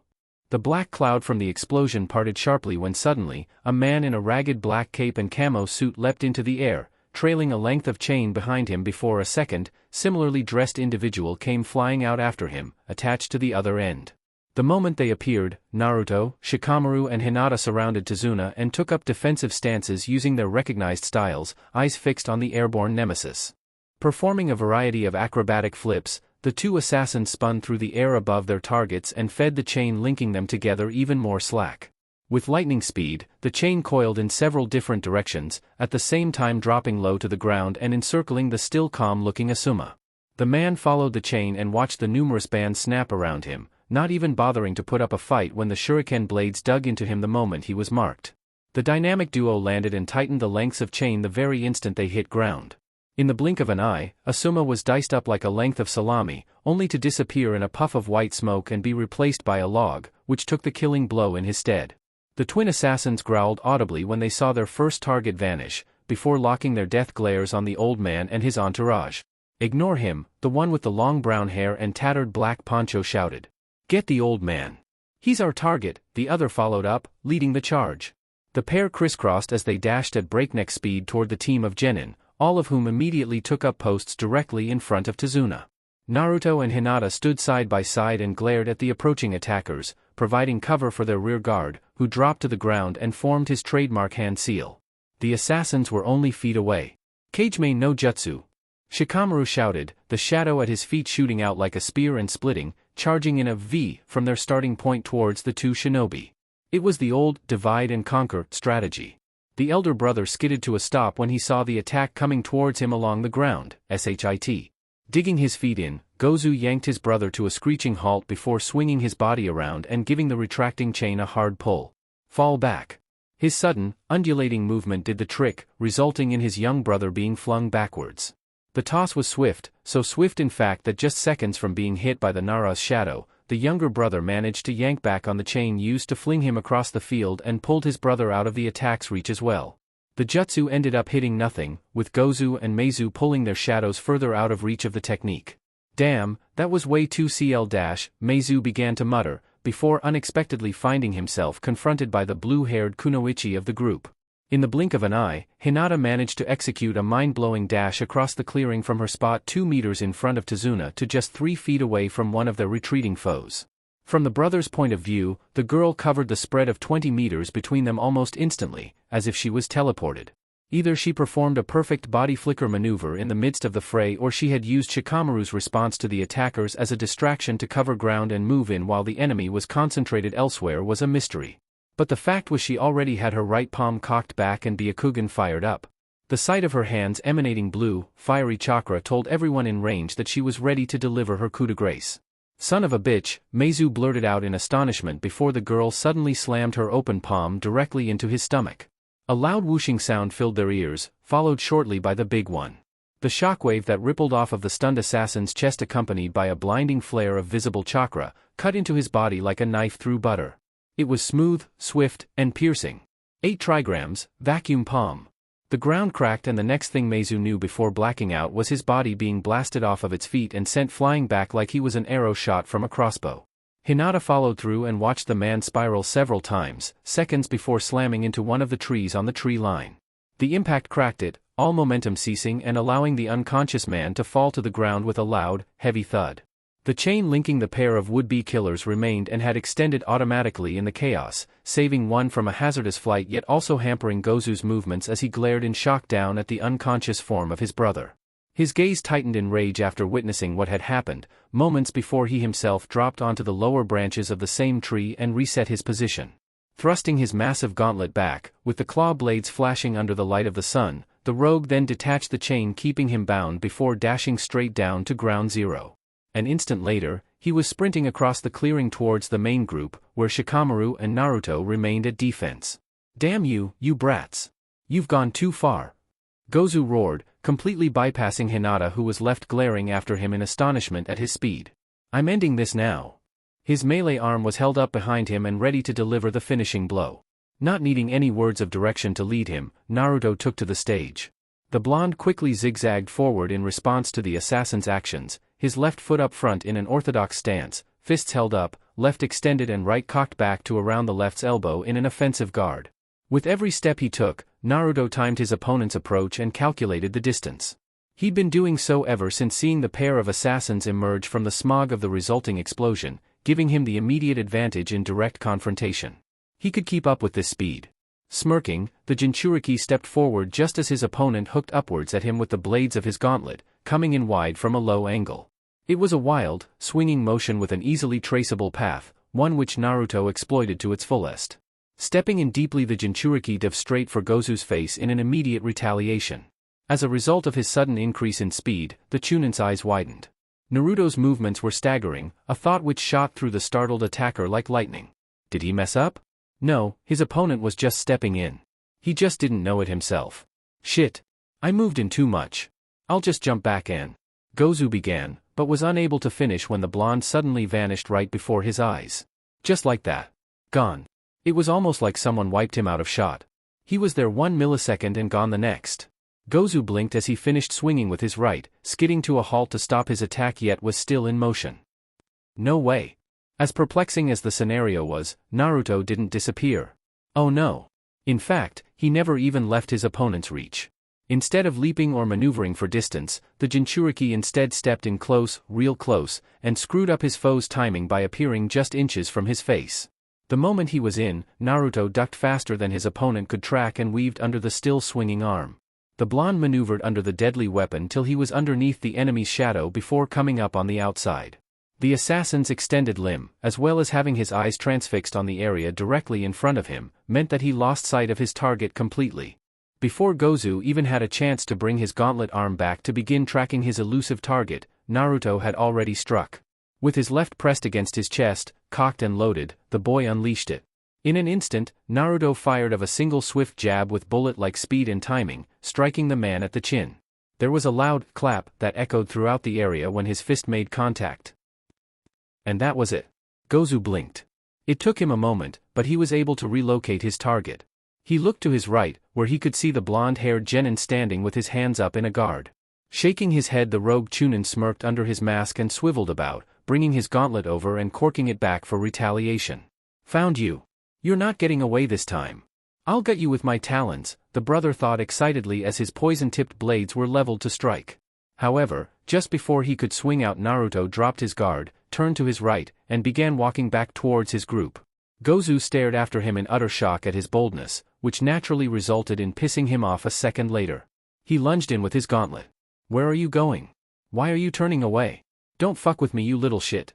The black cloud from the explosion parted sharply when suddenly, a man in a ragged black cape and camo suit leapt into the air, trailing a length of chain behind him before a second, similarly dressed individual came flying out after him, attached to the other end. The moment they appeared, Naruto, Shikamaru and Hinata surrounded Tazuna and took up defensive stances using their recognized styles, eyes fixed on the airborne nemesis. Performing a variety of acrobatic flips, the two assassins spun through the air above their targets and fed the chain linking them together even more slack. With lightning speed, the chain coiled in several different directions, at the same time dropping low to the ground and encircling the still calm-looking Asuma. The man followed the chain and watched the numerous bands snap around him, not even bothering to put up a fight when the shuriken blades dug into him the moment he was marked. The dynamic duo landed and tightened the lengths of chain the very instant they hit ground. In the blink of an eye, Asuma was diced up like a length of salami, only to disappear in a puff of white smoke and be replaced by a log, which took the killing blow in his stead. The twin assassins growled audibly when they saw their first target vanish, before locking their death glares on the old man and his entourage. "Ignore him," the one with the long brown hair and tattered black poncho shouted. "Get the old man. He's our target," the other followed up, leading the charge. The pair crisscrossed as they dashed at breakneck speed toward the team of genin, all of whom immediately took up posts directly in front of Tazuna. Naruto and Hinata stood side by side and glared at the approaching attackers, providing cover for their rear guard, who dropped to the ground and formed his trademark hand seal. The assassins were only feet away. "Kageme no Jutsu!" Shikamaru shouted, the shadow at his feet shooting out like a spear and splitting, charging in a V from their starting point towards the two shinobi. It was the old divide-and-conquer strategy. The elder brother skidded to a stop when he saw the attack coming towards him along the ground, shit. Digging his feet in, Gozu yanked his brother to a screeching halt before swinging his body around and giving the retracting chain a hard pull. "Fall back." His sudden, undulating movement did the trick, resulting in his young brother being flung backwards. The toss was swift, so swift in fact that just seconds from being hit by the Nara's shadow, the younger brother managed to yank back on the chain used to fling him across the field and pulled his brother out of the attack's reach as well. The jutsu ended up hitting nothing, with Gozu and Meizu pulling their shadows further out of reach of the technique. "Damn, that was way too cl-" Meizu began to mutter, before unexpectedly finding himself confronted by the blue-haired kunoichi of the group. In the blink of an eye, Hinata managed to execute a mind-blowing dash across the clearing from her spot 2 meters in front of Tazuna to just 3 feet away from one of their retreating foes. From the brothers' point of view, the girl covered the spread of 20 meters between them almost instantly, as if she was teleported. Either she performed a perfect body flicker maneuver in the midst of the fray or she had used Shikamaru's response to the attackers as a distraction to cover ground and move in while the enemy was concentrated elsewhere was a mystery. But the fact was she already had her right palm cocked back and Byakugan fired up. The sight of her hands emanating blue, fiery chakra told everyone in range that she was ready to deliver her coup de grace. "Son of a bitch," Meizu blurted out in astonishment before the girl suddenly slammed her open palm directly into his stomach. A loud whooshing sound filled their ears, followed shortly by the big one. The shockwave that rippled off of the stunned assassin's chest accompanied by a blinding flare of visible chakra, cut into his body like a knife through butter. It was smooth, swift, and piercing. 8 trigrams, vacuum palm. The ground cracked and the next thing Meizu knew before blacking out was his body being blasted off of its feet and sent flying back like he was an arrow shot from a crossbow. Hinata followed through and watched the man spiral several times, seconds before slamming into one of the trees on the tree line. The impact cracked it, all momentum ceasing and allowing the unconscious man to fall to the ground with a loud, heavy thud. The chain linking the pair of would-be killers remained and had extended automatically in the chaos, saving one from a hazardous flight yet also hampering Gozu's movements as he glared in shock down at the unconscious form of his brother. His gaze tightened in rage after witnessing what had happened, moments before he himself dropped onto the lower branches of the same tree and reset his position. Thrusting his massive gauntlet back, with the claw blades flashing under the light of the sun, the rogue then detached the chain keeping him bound before dashing straight down to ground zero. An instant later, he was sprinting across the clearing towards the main group, where Shikamaru and Naruto remained at defense. "Damn you, you brats. You've gone too far." Gozu roared, completely bypassing Hinata, who was left glaring after him in astonishment at his speed. I'm ending this now. His melee arm was held up behind him and ready to deliver the finishing blow. Not needing any words of direction to lead him, Naruto took to the stage. The blonde quickly zigzagged forward in response to the assassin's actions, his left foot up front in an orthodox stance, fists held up, left extended and right cocked back to around the left's elbow in an offensive guard. With every step he took, Naruto timed his opponent's approach and calculated the distance. He'd been doing so ever since seeing the pair of assassins emerge from the smog of the resulting explosion, giving him the immediate advantage in direct confrontation. He could keep up with this speed. Smirking, the jinchuriki stepped forward just as his opponent hooked upwards at him with the blades of his gauntlet, coming in wide from a low angle. It was a wild, swinging motion with an easily traceable path, one which Naruto exploited to its fullest. Stepping in deeply, the jinchuriki dove straight for Gozu's face in an immediate retaliation. As a result of his sudden increase in speed, the Chunin's eyes widened. Naruto's movements were staggering, a thought which shot through the startled attacker like lightning. Did he mess up? No, his opponent was just stepping in. He just didn't know it himself. Shit. I moved in too much. I'll just jump back in. Gozu began, but was unable to finish when the blonde suddenly vanished right before his eyes. Just like that. Gone. It was almost like someone wiped him out of shot. He was there 1 millisecond and gone the next. Gozu blinked as he finished swinging with his right, skidding to a halt to stop his attack, yet was still in motion. No way. As perplexing as the scenario was, Naruto didn't disappear. Oh no. In fact, he never even left his opponent's reach. Instead of leaping or maneuvering for distance, the jinchuriki instead stepped in close, real close, and screwed up his foe's timing by appearing just inches from his face. The moment he was in, Naruto ducked faster than his opponent could track and weaved under the still swinging arm. The blonde maneuvered under the deadly weapon till he was underneath the enemy's shadow before coming up on the outside. The assassin's extended limb, as well as having his eyes transfixed on the area directly in front of him, meant that he lost sight of his target completely. Before Gozu even had a chance to bring his gauntlet arm back to begin tracking his elusive target, Naruto had already struck. With his left pressed against his chest, cocked and loaded, the boy unleashed it. In an instant, Naruto fired of a single swift jab with bullet-like speed and timing, striking the man at the chin. There was a loud clap that echoed throughout the area when his fist made contact. And that was it. Gozu blinked. It took him a moment, but he was able to relocate his target. He looked to his right, where he could see the blonde-haired genin standing with his hands up in a guard. Shaking his head, the rogue Chunin smirked under his mask and swiveled about, bringing his gauntlet over and corking it back for retaliation. Found you. You're not getting away this time. I'll gut you with my talons, the brother thought excitedly as his poison-tipped blades were leveled to strike. However, just before he could swing out, Naruto dropped his guard, turned to his right, and began walking back towards his group. Gozu stared after him in utter shock at his boldness, which naturally resulted in pissing him off a second later. He lunged in with his gauntlet. Where are you going? Why are you turning away? Don't fuck with me, you little shit.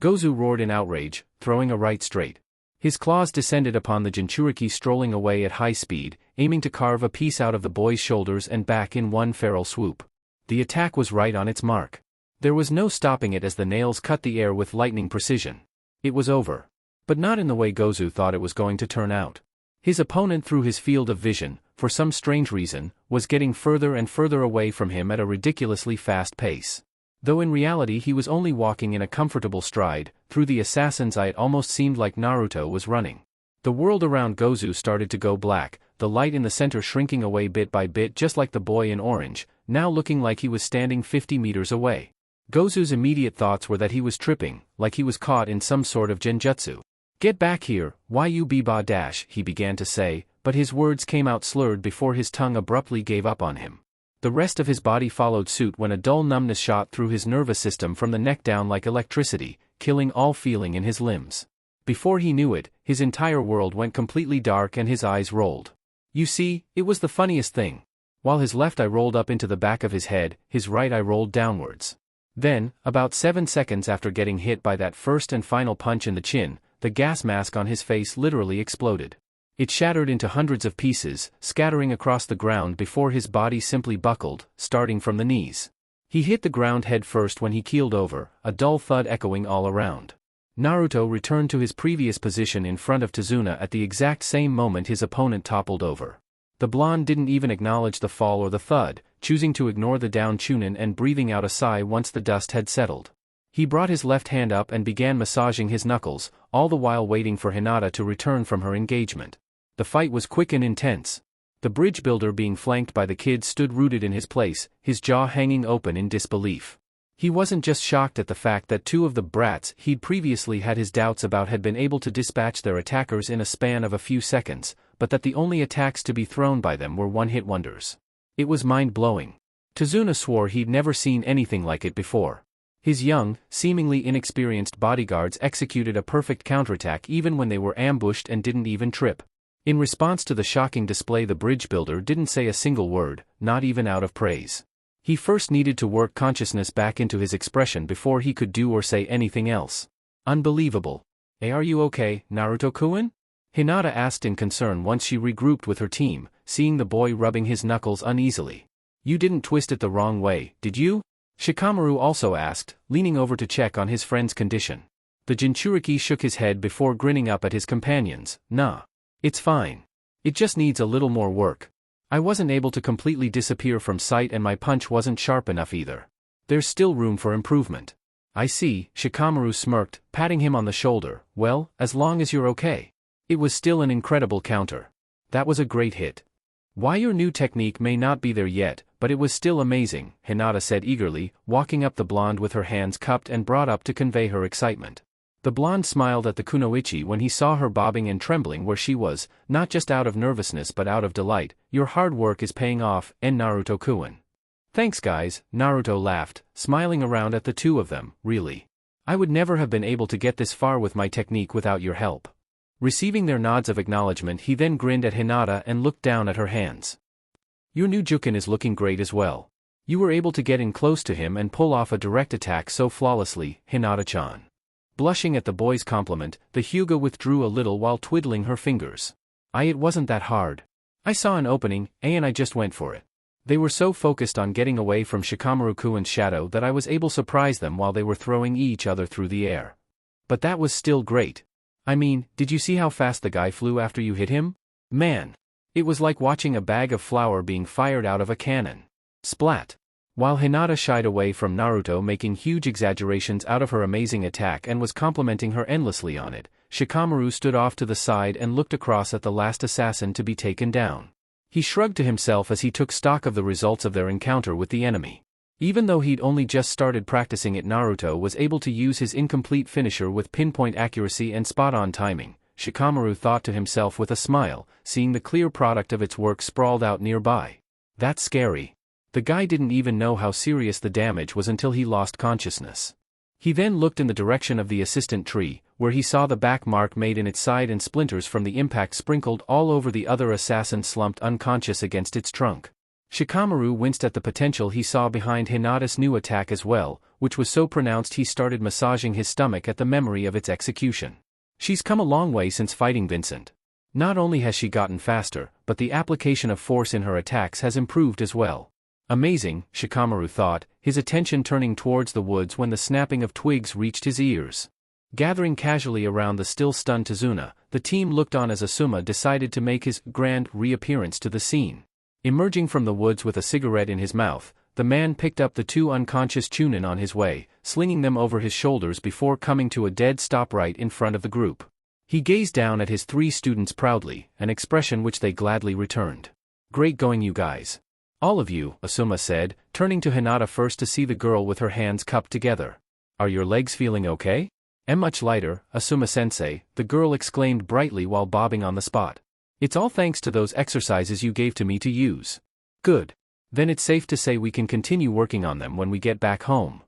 Gozu roared in outrage, throwing a right straight. His claws descended upon the jinchuriki, strolling away at high speed, aiming to carve a piece out of the boy's shoulders and back in one feral swoop. The attack was right on its mark. There was no stopping it as the nails cut the air with lightning precision. It was over. But not in the way Gozu thought it was going to turn out. His opponent, through his field of vision, for some strange reason, was getting further and further away from him at a ridiculously fast pace. Though in reality he was only walking in a comfortable stride, through the assassin's eye it almost seemed like Naruto was running. The world around Gozu started to go black, the light in the center shrinking away bit by bit, just like the boy in orange, now looking like he was standing 50 meters away. Gozu's immediate thoughts were that he was tripping, like he was caught in some sort of genjutsu. Get back here, Yubiba he began to say, but his words came out slurred before his tongue abruptly gave up on him. The rest of his body followed suit when a dull numbness shot through his nervous system from the neck down like electricity, killing all feeling in his limbs. Before he knew it, his entire world went completely dark and his eyes rolled. You see, it was the funniest thing. While his left eye rolled up into the back of his head, his right eye rolled downwards. Then, about 7 seconds after getting hit by that first and final punch in the chin, the gas mask on his face literally exploded. It shattered into hundreds of pieces, scattering across the ground before his body simply buckled, starting from the knees. He hit the ground head first when he keeled over, a dull thud echoing all around. Naruto returned to his previous position in front of Tazuna at the exact same moment his opponent toppled over. The blonde didn't even acknowledge the fall or the thud, choosing to ignore the down chunin and breathing out a sigh once the dust had settled. He brought his left hand up and began massaging his knuckles, all the while waiting for Hinata to return from her engagement. The fight was quick and intense. The bridge builder being flanked by the kids stood rooted in his place, his jaw hanging open in disbelief. He wasn't just shocked at the fact that two of the brats he'd previously had his doubts about had been able to dispatch their attackers in a span of a few seconds, but that the only attacks to be thrown by them were one-hit wonders. It was mind-blowing. Tazuna swore he'd never seen anything like it before. His young, seemingly inexperienced bodyguards executed a perfect counterattack even when they were ambushed and didn't even trip. In response to the shocking display, the bridge builder didn't say a single word, not even out of praise. He first needed to work consciousness back into his expression before he could do or say anything else. Unbelievable. Hey, are you okay, Naruto-kun? Hinata asked in concern once she regrouped with her team, seeing the boy rubbing his knuckles uneasily. You didn't twist it the wrong way, did you? Shikamaru also asked, leaning over to check on his friend's condition. The Jinchuriki shook his head before grinning up at his companions. Nah. It's fine. It just needs a little more work. I wasn't able to completely disappear from sight and my punch wasn't sharp enough either. There's still room for improvement. I see, Shikamaru smirked, patting him on the shoulder. Well, as long as you're okay. It was still an incredible counter. That was a great hit. Why your new technique may not be there yet, but it was still amazing, Hinata said eagerly, walking up the blonde with her hands cupped and brought up to convey her excitement. The blonde smiled at the kunoichi when he saw her bobbing and trembling where she was, not just out of nervousness but out of delight. Your hard work is paying off, Naruto-kun. Thanks guys, Naruto laughed, smiling around at the two of them. Really. I would never have been able to get this far with my technique without your help. Receiving their nods of acknowledgement, he then grinned at Hinata and looked down at her hands. Your new Jukin is looking great as well. You were able to get in close to him and pull off a direct attack so flawlessly, Hinata-chan. Blushing at the boy's compliment, the Hyuga withdrew a little while twiddling her fingers. It wasn't that hard. I saw an opening, and I just went for it. They were so focused on getting away from Shikamaru-kun's shadow that I was able to surprise them while they were throwing each other through the air. But that was still great. I mean, did you see how fast the guy flew after you hit him? Man. It was like watching a bag of flour being fired out of a cannon. Splat. While Hinata shied away from Naruto making huge exaggerations out of her amazing attack and was complimenting her endlessly on it, Shikamaru stood off to the side and looked across at the last assassin to be taken down. He shrugged to himself as he took stock of the results of their encounter with the enemy. Even though he'd only just started practicing it, Naruto was able to use his incomplete finisher with pinpoint accuracy and spot-on timing. Shikamaru thought to himself with a smile, seeing the clear product of its work sprawled out nearby. That's scary. The guy didn't even know how serious the damage was until he lost consciousness. He then looked in the direction of the assistant tree, where he saw the back mark made in its side and splinters from the impact sprinkled all over the other assassin slumped unconscious against its trunk. Shikamaru winced at the potential he saw behind Hinata's new attack as well, which was so pronounced he started massaging his stomach at the memory of its execution. She's come a long way since fighting Vincent. Not only has she gotten faster, but the application of force in her attacks has improved as well. Amazing, Shikamaru thought, his attention turning towards the woods when the snapping of twigs reached his ears. Gathering casually around the still stunned Tazuna, the team looked on as Asuma decided to make his grand reappearance to the scene. Emerging from the woods with a cigarette in his mouth, the man picked up the two unconscious Chunin on his way, slinging them over his shoulders before coming to a dead stop right in front of the group. He gazed down at his three students proudly, an expression which they gladly returned. Great going you guys. All of you, Asuma said, turning to Hinata first to see the girl with her hands cupped together. Are your legs feeling okay? Much lighter, Asuma-sensei, the girl exclaimed brightly while bobbing on the spot. It's all thanks to those exercises you gave to me to use. Good. Then it's safe to say we can continue working on them when we get back home.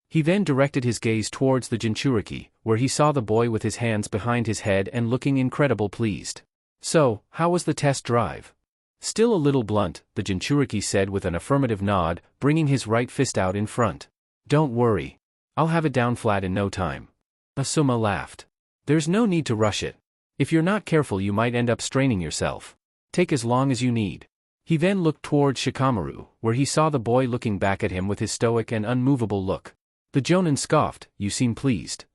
He then directed his gaze towards the jinchuriki, where he saw the boy with his hands behind his head and looking incredible pleased. So, how was the test drive? Still a little blunt, the jinchuriki said with an affirmative nod, bringing his right fist out in front. Don't worry. I'll have it down flat in no time. Asuma laughed. There's no need to rush it. If you're not careful you might end up straining yourself. Take as long as you need. He then looked towards Shikamaru, where he saw the boy looking back at him with his stoic and unmovable look. The Jonin scoffed, you seem pleased.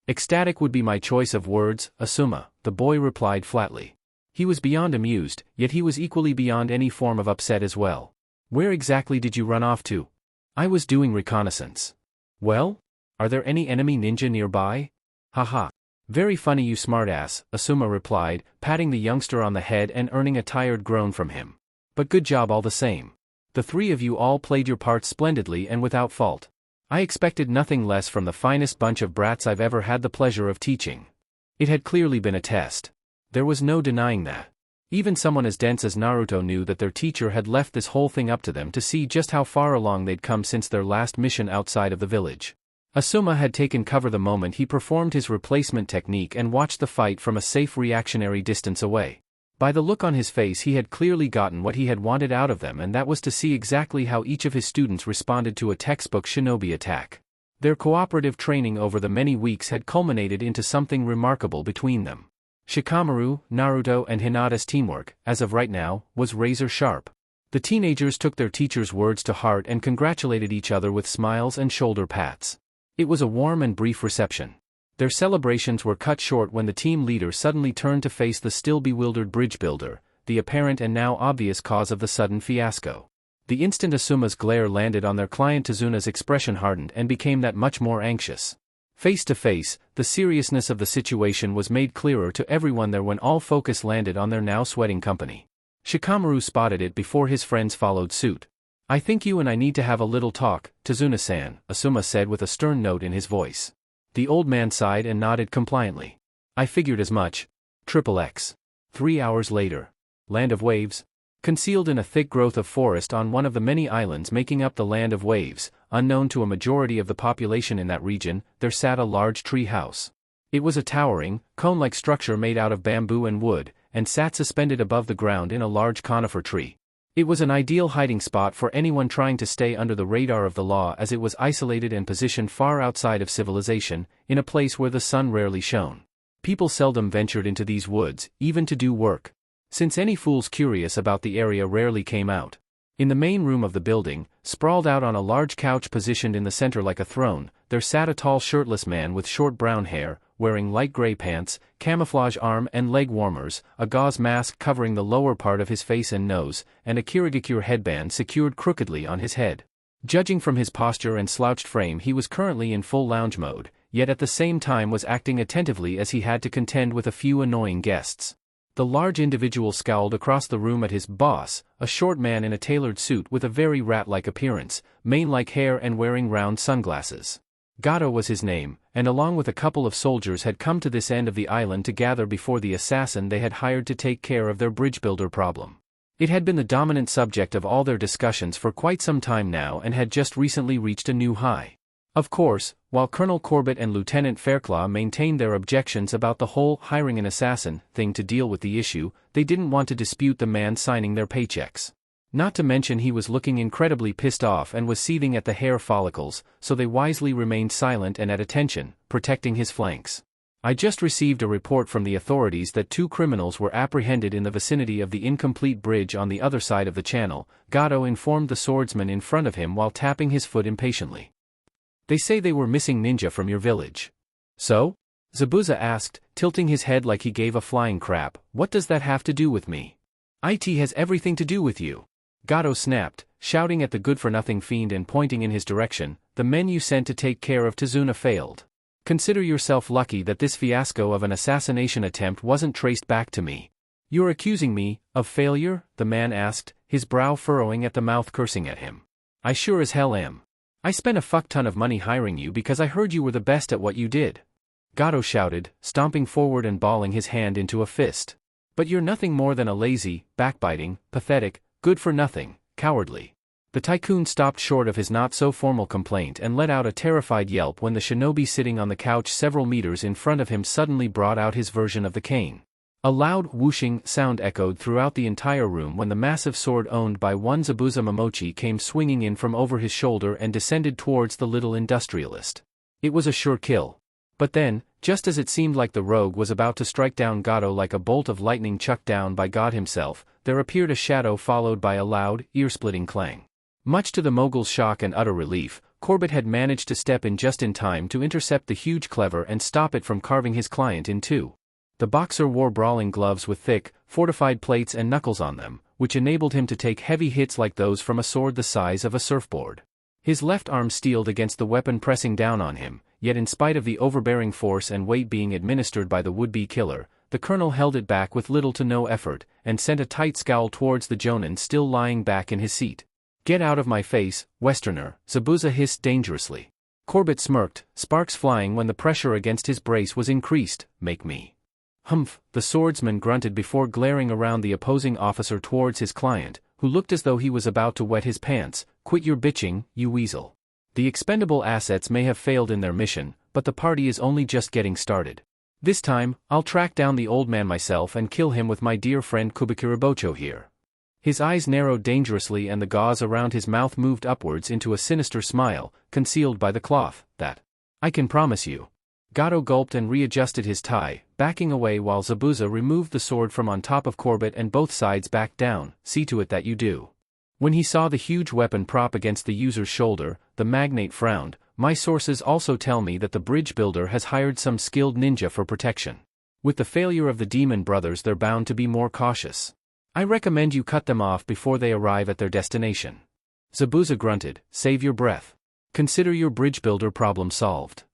Ecstatic would be my choice of words, Asuma, the boy replied flatly. He was beyond amused, yet he was equally beyond any form of upset as well. Where exactly did you run off to? I was doing reconnaissance. Well? Are there any enemy ninja nearby? Haha. Very funny, you smartass, Asuma replied, patting the youngster on the head and earning a tired groan from him. But good job all the same. The three of you all played your parts splendidly and without fault. I expected nothing less from the finest bunch of brats I've ever had the pleasure of teaching. It had clearly been a test. There was no denying that. Even someone as dense as Naruto knew that their teacher had left this whole thing up to them to see just how far along they'd come since their last mission outside of the village. Asuma had taken cover the moment he performed his replacement technique and watched the fight from a safe reactionary distance away. By the look on his face, he had clearly gotten what he had wanted out of them, and that was to see exactly how each of his students responded to a textbook shinobi attack. Their cooperative training over the many weeks had culminated into something remarkable between them. Shikamaru, Naruto and Hinata's teamwork, as of right now, was razor sharp. The teenagers took their teacher's words to heart and congratulated each other with smiles and shoulder pats. It was a warm and brief reception. Their celebrations were cut short when the team leader suddenly turned to face the still bewildered bridge builder, the apparent and now obvious cause of the sudden fiasco. The instant Asuma's glare landed on their client, Tezuna's expression hardened and became that much more anxious. Face to face, the seriousness of the situation was made clearer to everyone there when all focus landed on their now sweating company. Shikamaru spotted it before his friends followed suit. I think you and I need to have a little talk, Tezuna-san, Asuma said with a stern note in his voice. The old man sighed and nodded compliantly. I figured as much. XXX. 3 hours later. Land of Waves. Concealed in a thick growth of forest on one of the many islands making up the Land of Waves, unknown to a majority of the population in that region, there sat a large tree house. It was a towering, cone-like structure made out of bamboo and wood, and sat suspended above the ground in a large conifer tree. It was an ideal hiding spot for anyone trying to stay under the radar of the law, as it was isolated and positioned far outside of civilization, in a place where the sun rarely shone. People seldom ventured into these woods, even to do work, since any fools curious about the area rarely came out. In the main room of the building, sprawled out on a large couch positioned in the center like a throne, there sat a tall shirtless man with short brown hair, wearing light gray pants, camouflage arm and leg warmers, a gauze mask covering the lower part of his face and nose, and a kirigakure headband secured crookedly on his head. Judging from his posture and slouched frame, he was currently in full lounge mode, yet at the same time was acting attentively as he had to contend with a few annoying guests. The large individual scowled across the room at his boss, a short man in a tailored suit with a very rat-like appearance, mane-like hair and wearing round sunglasses. Gato was his name, and along with a couple of soldiers had come to this end of the island to gather before the assassin they had hired to take care of their bridge builder problem. It had been the dominant subject of all their discussions for quite some time now and had just recently reached a new high. Of course, while Colonel Corbett and Lieutenant Fairclaw maintained their objections about the whole hiring an assassin thing to deal with the issue, they didn't want to dispute the man signing their paychecks. Not to mention he was looking incredibly pissed off and was seething at the hair follicles, so they wisely remained silent and at attention, protecting his flanks. I just received a report from the authorities that 2 criminals were apprehended in the vicinity of the incomplete bridge on the other side of the channel, Gato informed the swordsman in front of him while tapping his foot impatiently. They say they were missing ninja from your village. So? Zabuza asked, tilting his head like he gave a flying crap. What does that have to do with me? It has everything to do with you. Gato snapped, shouting at the good-for-nothing fiend and pointing in his direction. The men you sent to take care of Tezuna failed. Consider yourself lucky that this fiasco of an assassination attempt wasn't traced back to me. You're accusing me of failure? The man asked, his brow furrowing at the mouth, cursing at him. I sure as hell am. I spent a fuck ton of money hiring you because I heard you were the best at what you did. Gato shouted, stomping forward and balling his hand into a fist. But you're nothing more than a lazy, backbiting, pathetic, good-for-nothing, cowardly. The tycoon stopped short of his not-so-formal complaint and let out a terrified yelp when the shinobi sitting on the couch several meters in front of him suddenly brought out his version of the cane. A loud, whooshing sound echoed throughout the entire room when the massive sword owned by one Zabuza Momochi came swinging in from over his shoulder and descended towards the little industrialist. It was a sure kill. But then, just as it seemed like the rogue was about to strike down Gato like a bolt of lightning chucked down by God himself, there appeared a shadow followed by a loud, ear-splitting clang. Much to the mogul's shock and utter relief, Corbett had managed to step in just in time to intercept the huge cleaver and stop it from carving his client in two. The boxer wore brawling gloves with thick, fortified plates and knuckles on them, which enabled him to take heavy hits like those from a sword the size of a surfboard. His left arm steeled against the weapon pressing down on him, yet in spite of the overbearing force and weight being administered by the would-be killer, the colonel held it back with little to no effort, and sent a tight scowl towards the jonin still lying back in his seat. "Get out of my face, Westerner," Zabuza hissed dangerously. Corbett smirked, sparks flying when the pressure against his brace was increased. "Make me." "Humph," the swordsman grunted before glaring around the opposing officer towards his client, who looked as though he was about to wet his pants. "Quit your bitching, you weasel. The expendable assets may have failed in their mission, but the party is only just getting started. This time, I'll track down the old man myself and kill him with my dear friend Kubikirabocho here." His eyes narrowed dangerously and the gauze around his mouth moved upwards into a sinister smile, concealed by the cloth. "That I can promise you." Gato gulped and readjusted his tie, backing away while Zabuza removed the sword from on top of Corbett and both sides backed down. "See to it that you do." When he saw the huge weapon prop against the user's shoulder, the magnate frowned. "My sources also tell me that the bridge builder has hired some skilled ninja for protection. With the failure of the Demon Brothers, they're bound to be more cautious. I recommend you cut them off before they arrive at their destination." Zabuza grunted. "Save your breath. Consider your bridge builder problem solved.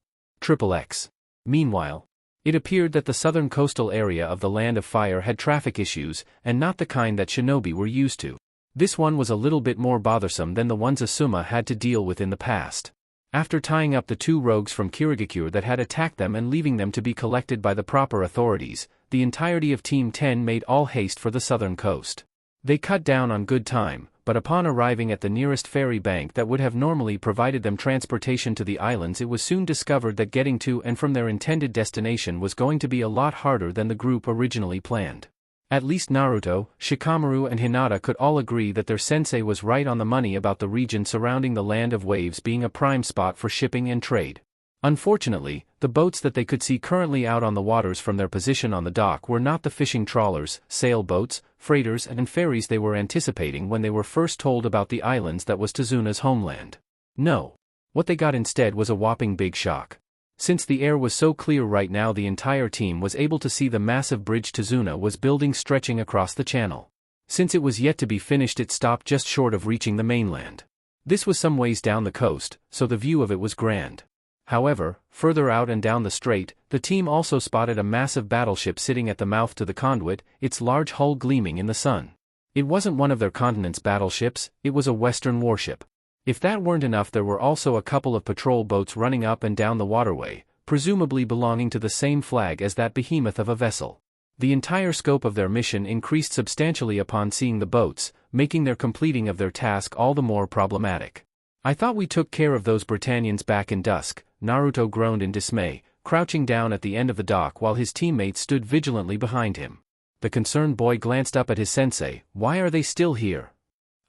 XXX. Meanwhile, it appeared that the southern coastal area of the Land of Fire had traffic issues, and not the kind that shinobi were used to. This one was a little bit more bothersome than the ones Asuma had to deal with in the past. After tying up the two rogues from Kirigakure that had attacked them and leaving them to be collected by the proper authorities, the entirety of Team 10 made all haste for the southern coast. They cut down on good time, but upon arriving at the nearest ferry bank that would have normally provided them transportation to the islands, it was soon discovered that getting to and from their intended destination was going to be a lot harder than the group originally planned. At least Naruto, Shikamaru and Hinata could all agree that their sensei was right on the money about the region surrounding the Land of Waves being a prime spot for shipping and trade. Unfortunately, the boats that they could see currently out on the waters from their position on the dock were not the fishing trawlers, sailboats, freighters and ferries they were anticipating when they were first told about the islands that was Tazuna's homeland. No. What they got instead was a whopping big shock. Since the air was so clear right now, the entire team was able to see the massive bridge Tazuna was building stretching across the channel. Since it was yet to be finished, it stopped just short of reaching the mainland. This was some ways down the coast, so the view of it was grand. However, further out and down the strait, the team also spotted a massive battleship sitting at the mouth to the conduit, its large hull gleaming in the sun. It wasn't one of their continent's battleships, it was a Western warship. If that weren't enough, there were also a couple of patrol boats running up and down the waterway, presumably belonging to the same flag as that behemoth of a vessel. The entire scope of their mission increased substantially upon seeing the boats, making their completing of their task all the more problematic. "I thought we took care of those Britannians back in dusk," Naruto groaned in dismay, crouching down at the end of the dock while his teammates stood vigilantly behind him. The concerned boy glanced up at his sensei. "Why are they still here?"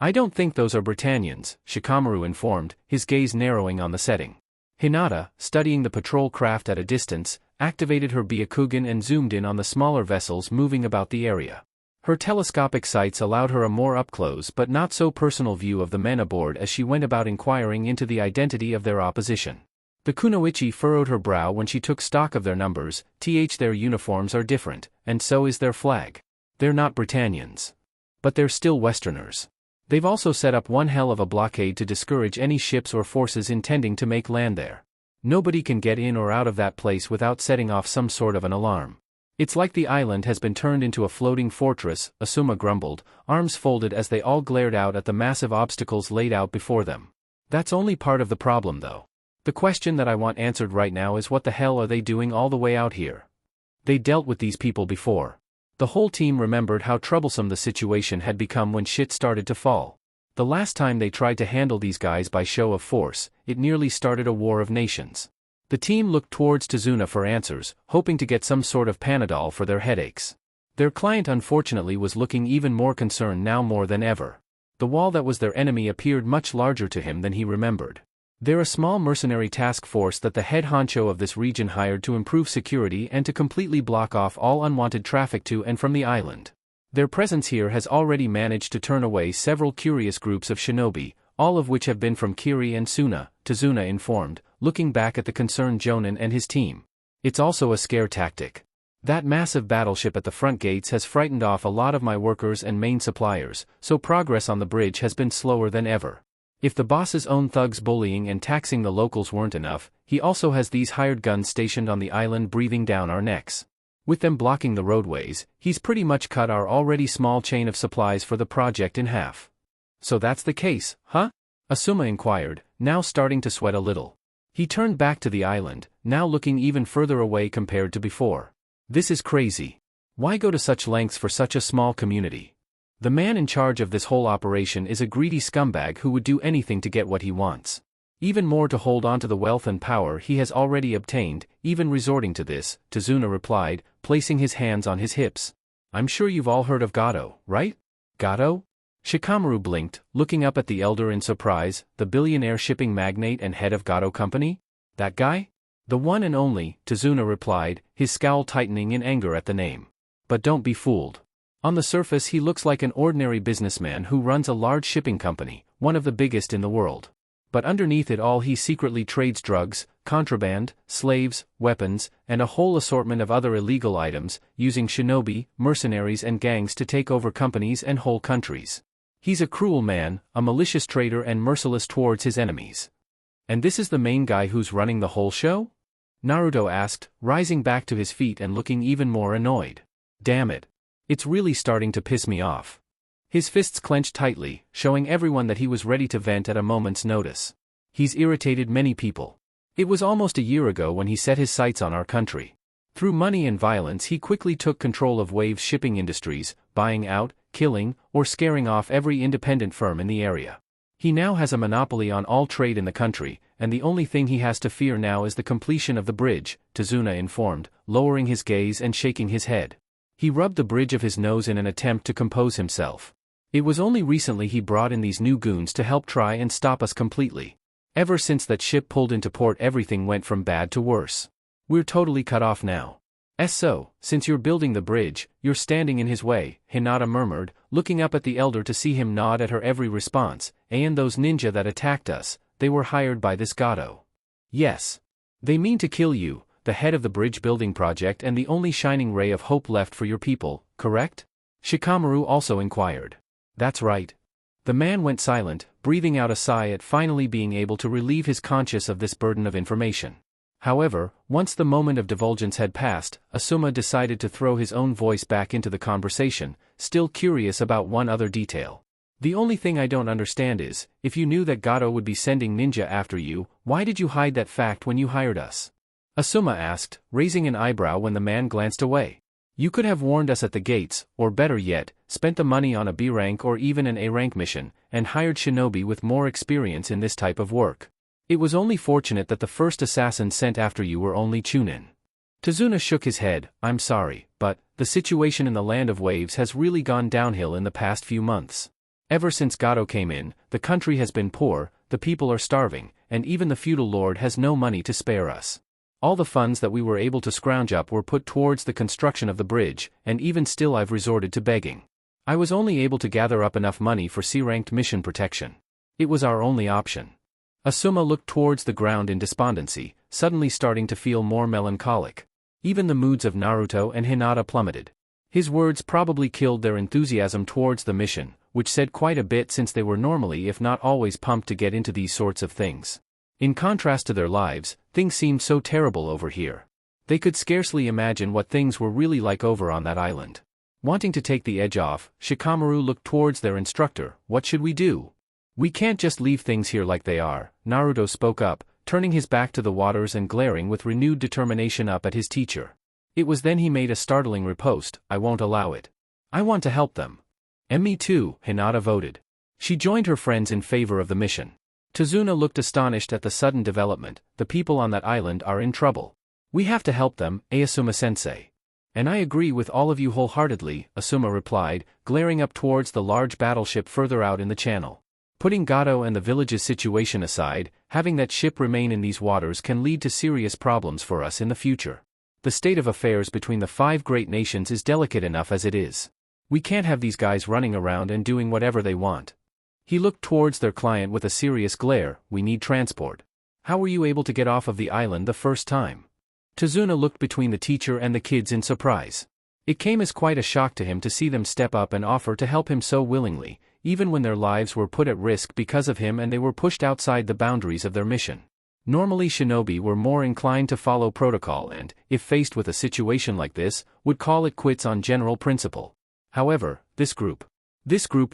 "I don't think those are Britannians," Shikamaru informed, his gaze narrowing on the setting. Hinata, studying the patrol craft at a distance, activated her Byakugan and zoomed in on the smaller vessels moving about the area. Her telescopic sights allowed her a more up-close but not so personal view of the men aboard as she went about inquiring into the identity of their opposition. The kunoichi furrowed her brow when she took stock of their numbers. Their uniforms are different, and so is their flag. They're not Britannians. But they're still Westerners. They've also set up one hell of a blockade to discourage any ships or forces intending to make land there. Nobody can get in or out of that place without setting off some sort of an alarm. It's like the island has been turned into a floating fortress, Asuma grumbled, arms folded as they all glared out at the massive obstacles laid out before them. That's only part of the problem though. The question that I want answered right now is, what the hell are they doing all the way out here? They dealt with these people before. The whole team remembered how troublesome the situation had become when shit started to fall. The last time they tried to handle these guys by show of force, it nearly started a war of nations. The team looked towards Tazuna for answers, hoping to get some sort of Panadol for their headaches. Their client unfortunately was looking even more concerned now more than ever. The wall that was their enemy appeared much larger to him than he remembered. They're a small mercenary task force that the head honcho of this region hired to improve security and to completely block off all unwanted traffic to and from the island. Their presence here has already managed to turn away several curious groups of shinobi, all of which have been from Kiri and Suna, Tazuna informed, looking back at the concerned Jonin and his team. It's also a scare tactic. That massive battleship at the front gates has frightened off a lot of my workers and main suppliers, so progress on the bridge has been slower than ever. If the boss's own thugs bullying and taxing the locals weren't enough, he also has these hired guns stationed on the island breathing down our necks. With them blocking the roadways, he's pretty much cut our already small chain of supplies for the project in half. So that's the case, huh? Asuma inquired, now starting to sweat a little. He turned back to the island, now looking even further away compared to before. This is crazy. Why go to such lengths for such a small community? The man in charge of this whole operation is a greedy scumbag who would do anything to get what he wants. Even more to hold on to the wealth and power he has already obtained, even resorting to this, Tazuna replied, placing his hands on his hips. I'm sure you've all heard of Gato, right? Gato? Shikamaru blinked, looking up at the elder in surprise, the billionaire shipping magnate and head of Gato Company? That guy? The one and only, Tazuna replied, his scowl tightening in anger at the name. But don't be fooled. On the surface he looks like an ordinary businessman who runs a large shipping company, one of the biggest in the world. But underneath it all he secretly trades drugs, contraband, slaves, weapons, and a whole assortment of other illegal items, using shinobi, mercenaries and gangs to take over companies and whole countries. He's a cruel man, a malicious traitor and merciless towards his enemies. And this is the main guy who's running the whole show? Naruto asked, rising back to his feet and looking even more annoyed. Damn it. It's really starting to piss me off. His fists clenched tightly, showing everyone that he was ready to vent at a moment's notice. He's irritated many people. It was almost a year ago when he set his sights on our country. Through money and violence he quickly took control of Wave's shipping industries, buying out, killing, or scaring off every independent firm in the area. He now has a monopoly on all trade in the country, and the only thing he has to fear now is the completion of the bridge, Tazuna informed, lowering his gaze and shaking his head. He rubbed the bridge of his nose in an attempt to compose himself. It was only recently he brought in these new goons to help try and stop us completely. Ever since that ship pulled into port everything went from bad to worse. We're totally cut off now. So, since you're building the bridge, you're standing in his way, Hinata murmured, looking up at the elder to see him nod at her every response. And those ninja that attacked us, they were hired by this Gato. Yes. They mean to kill you, the head of the bridge building project and the only shining ray of hope left for your people, correct? Shikamaru also inquired. That's right. The man went silent, breathing out a sigh at finally being able to relieve his conscience of this burden of information. However, once the moment of divulgence had passed, Asuma decided to throw his own voice back into the conversation, still curious about one other detail. The only thing I don't understand is, if you knew that Gato would be sending ninja after you, why did you hide that fact when you hired us? Asuma asked, raising an eyebrow when the man glanced away. You could have warned us at the gates, or better yet, spent the money on a B rank or even an A rank mission, and hired shinobi with more experience in this type of work. It was only fortunate that the first assassins sent after you were only Chunin. Tazuna shook his head. I'm sorry, but the situation in the Land of Waves has really gone downhill in the past few months. Ever since Gato came in, the country has been poor, the people are starving, and even the feudal lord has no money to spare us. All the funds that we were able to scrounge up were put towards the construction of the bridge, and even still I've resorted to begging. I was only able to gather up enough money for C-ranked mission protection. It was our only option. Asuma looked towards the ground in despondency, suddenly starting to feel more melancholic. Even the moods of Naruto and Hinata plummeted. His words probably killed their enthusiasm towards the mission, which said quite a bit since they were normally if not always pumped to get into these sorts of things. In contrast to their lives, things seemed so terrible over here. They could scarcely imagine what things were really like over on that island. Wanting to take the edge off, Shikamaru looked towards their instructor. What should we do? We can't just leave things here like they are, Naruto spoke up, turning his back to the waters and glaring with renewed determination up at his teacher. It was then he made a startling riposte. I won't allow it. I want to help them. And me too, Hinata voted. She joined her friends in favor of the mission. Tazuna looked astonished at the sudden development. The people on that island are in trouble. We have to help them, Asuma-sensei. And I agree with all of you wholeheartedly, Asuma replied, glaring up towards the large battleship further out in the channel. Putting Gato and the village's situation aside, having that ship remain in these waters can lead to serious problems for us in the future. The state of affairs between the 5 great nations is delicate enough as it is. We can't have these guys running around and doing whatever they want. He looked towards their client with a serious glare. We need transport. How were you able to get off of the island the first time? Tazuna looked between the teacher and the kids in surprise. It came as quite a shock to him to see them step up and offer to help him so willingly, even when their lives were put at risk because of him and they were pushed outside the boundaries of their mission. Normally shinobi were more inclined to follow protocol and, if faced with a situation like this, would call it quits on general principle. However, this group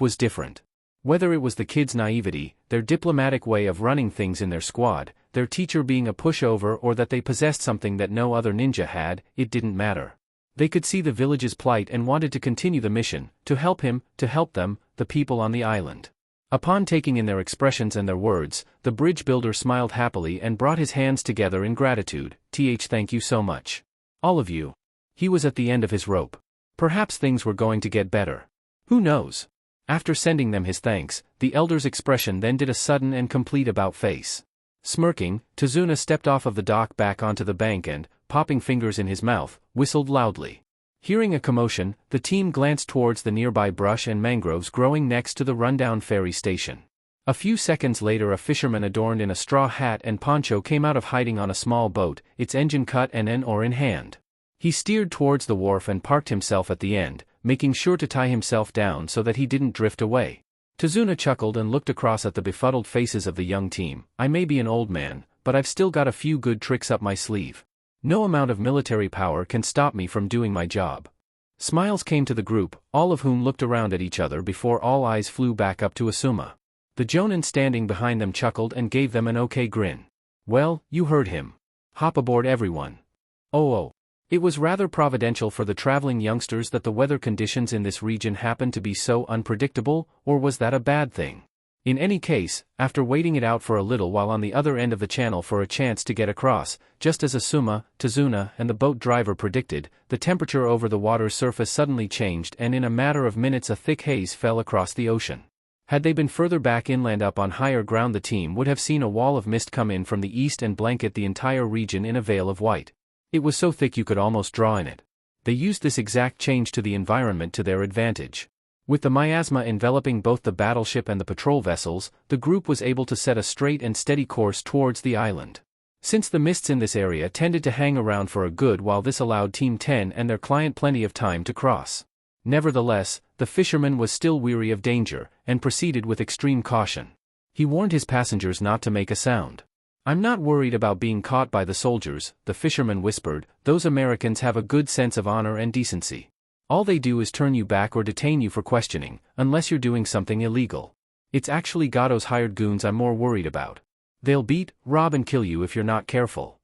was different. Whether it was the kids' naivety, their diplomatic way of running things in their squad, their teacher being a pushover, or that they possessed something that no other ninja had, it didn't matter. They could see the village's plight and wanted to continue the mission, to help him, to help them, the people on the island. Upon taking in their expressions and their words, the bridge builder smiled happily and brought his hands together in gratitude. Thank you so much. All of you. He was at the end of his rope. Perhaps things were going to get better. Who knows? After sending them his thanks, the elder's expression then did a sudden and complete about-face. Smirking, Tazuna stepped off of the dock back onto the bank and, popping fingers in his mouth, whistled loudly. Hearing a commotion, the team glanced towards the nearby brush and mangroves growing next to the rundown ferry station. A few seconds later, a fisherman adorned in a straw hat and poncho came out of hiding on a small boat, its engine cut and an oar in hand. He steered towards the wharf and parked himself at the end, making sure to tie himself down so that he didn't drift away. Tazuna chuckled and looked across at the befuddled faces of the young team. I may be an old man, but I've still got a few good tricks up my sleeve. No amount of military power can stop me from doing my job. Smiles came to the group, all of whom looked around at each other before all eyes flew back up to Asuma. The jonin standing behind them chuckled and gave them an okay grin. Well, you heard him. Hop aboard everyone. Oh. It was rather providential for the traveling youngsters that the weather conditions in this region happened to be so unpredictable, or was that a bad thing? In any case, after waiting it out for a little while on the other end of the channel for a chance to get across, just as Asuma, Tazuna, and the boat driver predicted, the temperature over the water's surface suddenly changed and in a matter of minutes a thick haze fell across the ocean. Had they been further back inland up on higher ground, the team would have seen a wall of mist come in from the east and blanket the entire region in a veil of white. It was so thick you could almost draw in it. They used this exact change to the environment to their advantage. With the miasma enveloping both the battleship and the patrol vessels, the group was able to set a straight and steady course towards the island. Since the mists in this area tended to hang around for a good while, this allowed Team 10 and their client plenty of time to cross. Nevertheless, the fisherman was still weary of danger, and proceeded with extreme caution. He warned his passengers not to make a sound. I'm not worried about being caught by the soldiers, the fisherman whispered. Those Americans have a good sense of honor and decency. All they do is turn you back or detain you for questioning, unless you're doing something illegal. It's actually Gato's hired goons I'm more worried about. They'll beat, rob and kill you if you're not careful.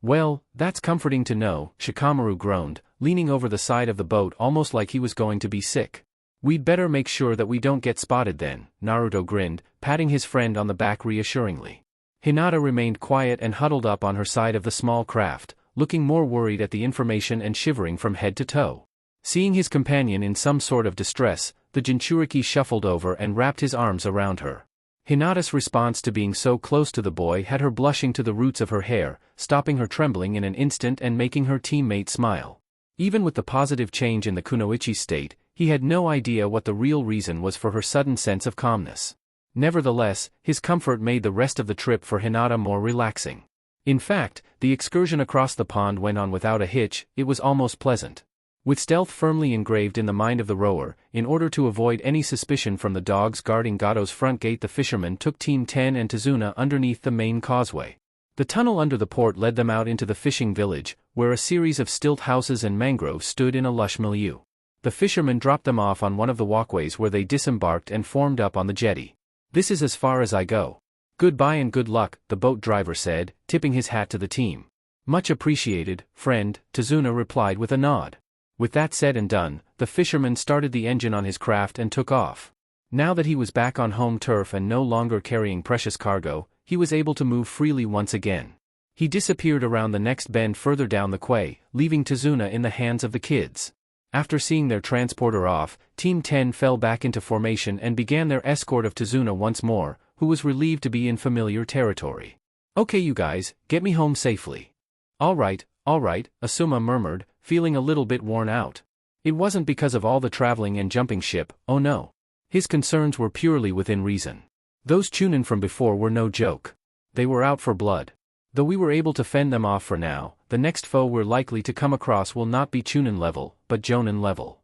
Well, that's comforting to know, Shikamaru groaned, leaning over the side of the boat almost like he was going to be sick. We'd better make sure that we don't get spotted then, Naruto grinned, patting his friend on the back reassuringly. Hinata remained quiet and huddled up on her side of the small craft, looking more worried at the information and shivering from head to toe. Seeing his companion in some sort of distress, the jinchuriki shuffled over and wrapped his arms around her. Hinata's response to being so close to the boy had her blushing to the roots of her hair, stopping her trembling in an instant and making her teammate smile. Even with the positive change in the kunoichi's state, he had no idea what the real reason was for her sudden sense of calmness. Nevertheless, his comfort made the rest of the trip for Hinata more relaxing. In fact, the excursion across the pond went on without a hitch. It was almost pleasant. With stealth firmly engraved in the mind of the rower, in order to avoid any suspicion from the dogs guarding Gato's front gate, the fishermen took Team 10 and Tazuna underneath the main causeway. The tunnel under the port led them out into the fishing village, where a series of stilt houses and mangroves stood in a lush milieu. The fishermen dropped them off on one of the walkways where they disembarked and formed up on the jetty. This is as far as I go. Goodbye and good luck, the boat driver said, tipping his hat to the team. Much appreciated, friend, Tazuna replied with a nod. With that said and done, the fisherman started the engine on his craft and took off. Now that he was back on home turf and no longer carrying precious cargo, he was able to move freely once again. He disappeared around the next bend further down the quay, leaving Tazuna in the hands of the kids. After seeing their transporter off, Team 10 fell back into formation and began their escort of Tazuna once more, who was relieved to be in familiar territory. Okay you guys, get me home safely. All right, Asuma murmured, feeling a little bit worn out. It wasn't because of all the traveling and jumping ship, oh no. His concerns were purely within reason. Those chunin from before were no joke. They were out for blood. Though we were able to fend them off for now, the next foe we're likely to come across will not be Chunin level, but Jonin level.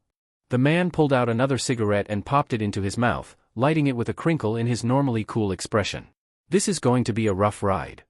The man pulled out another cigarette and popped it into his mouth, lighting it with a crinkle in his normally cool expression. This is going to be a rough ride.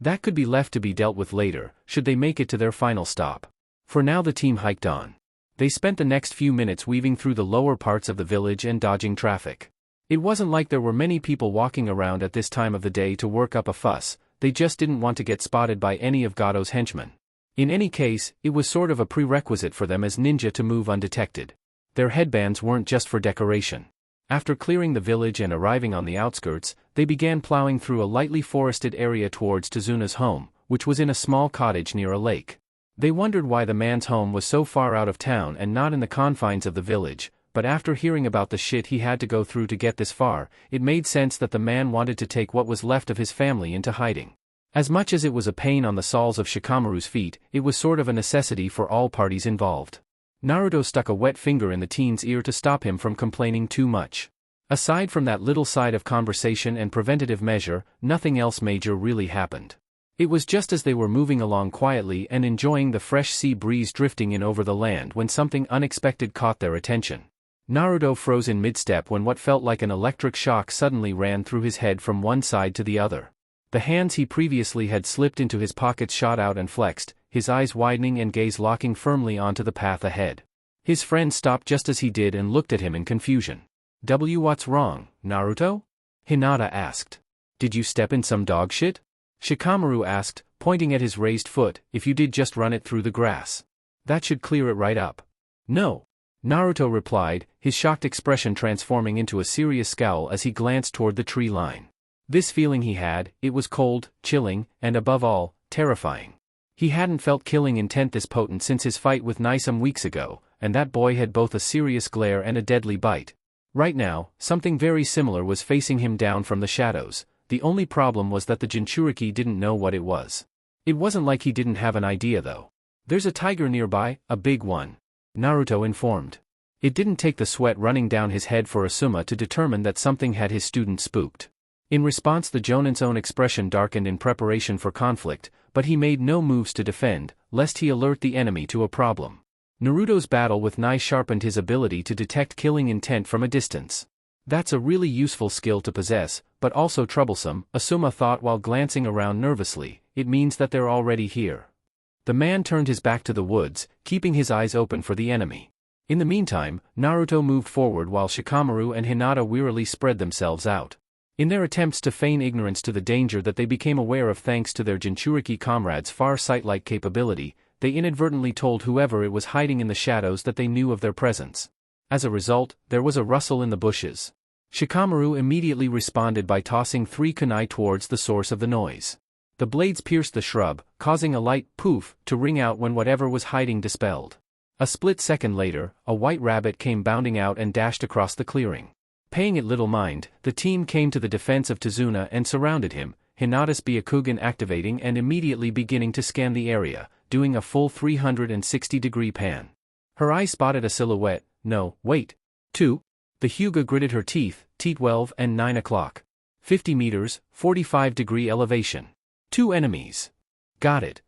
That could be left to be dealt with later, should they make it to their final stop. For now the team hiked on. They spent the next few minutes weaving through the lower parts of the village and dodging traffic. It wasn't like there were many people walking around at this time of the day to work up a fuss, they just didn't want to get spotted by any of Gato's henchmen. In any case, it was sort of a prerequisite for them as ninja to move undetected. Their headbands weren't just for decoration. After clearing the village and arriving on the outskirts, they began plowing through a lightly forested area towards Tezuna's home, which was in a small cottage near a lake. They wondered why the man's home was so far out of town and not in the confines of the village, but after hearing about the shit he had to go through to get this far, it made sense that the man wanted to take what was left of his family into hiding. As much as it was a pain on the soles of Shikamaru's feet, it was sort of a necessity for all parties involved. Naruto stuck a wet finger in the teen's ear to stop him from complaining too much. Aside from that little side of conversation and preventative measure, nothing else major really happened. It was just as they were moving along quietly and enjoying the fresh sea breeze drifting in over the land when something unexpected caught their attention. Naruto froze in mid-step when what felt like an electric shock suddenly ran through his head from one side to the other. The hands he previously had slipped into his pockets shot out and flexed, his eyes widening and gaze locking firmly onto the path ahead. His friend stopped just as he did and looked at him in confusion. What's wrong, Naruto? Hinata asked. Did you step in some dog shit? Shikamaru asked, pointing at his raised foot. If you did, just run it through the grass. That should clear it right up. No. Naruto replied, his shocked expression transforming into a serious scowl as he glanced toward the tree line. This feeling he had, it was cold, chilling, and above all, terrifying. He hadn't felt killing intent this potent since his fight with Nai some weeks ago, and that boy had both a serious glare and a deadly bite. Right now, something very similar was facing him down from the shadows. The only problem was that the jinchuriki didn't know what it was. It wasn't like he didn't have an idea though. There's a tiger nearby, a big one. Naruto informed. It didn't take the sweat running down his head for Asuma to determine that something had his student spooked. In response, the Jonin's own expression darkened in preparation for conflict, but he made no moves to defend, lest he alert the enemy to a problem. Naruto's battle with Nai sharpened his ability to detect killing intent from a distance. That's a really useful skill to possess, but also troublesome, Asuma thought while glancing around nervously. It means that they're already here. The man turned his back to the woods, keeping his eyes open for the enemy. In the meantime, Naruto moved forward while Shikamaru and Hinata wearily spread themselves out. In their attempts to feign ignorance to the danger that they became aware of thanks to their jinchuriki comrades' far sight-like capability, they inadvertently told whoever it was hiding in the shadows that they knew of their presence. As a result, there was a rustle in the bushes. Shikamaru immediately responded by tossing 3 kunai towards the source of the noise. The blades pierced the shrub, causing a light poof to ring out when whatever was hiding dispelled. A split second later, a white rabbit came bounding out and dashed across the clearing. Paying it little mind, the team came to the defense of Tezuna and surrounded him, Hinata's Byakugan activating and immediately beginning to scan the area, doing a full 360-degree pan. Her eye spotted a silhouette. No, wait. 2. The Hyuga gritted her teeth, T12 and 9 o'clock. 50 meters, 45-degree elevation. 2 enemies. Got it.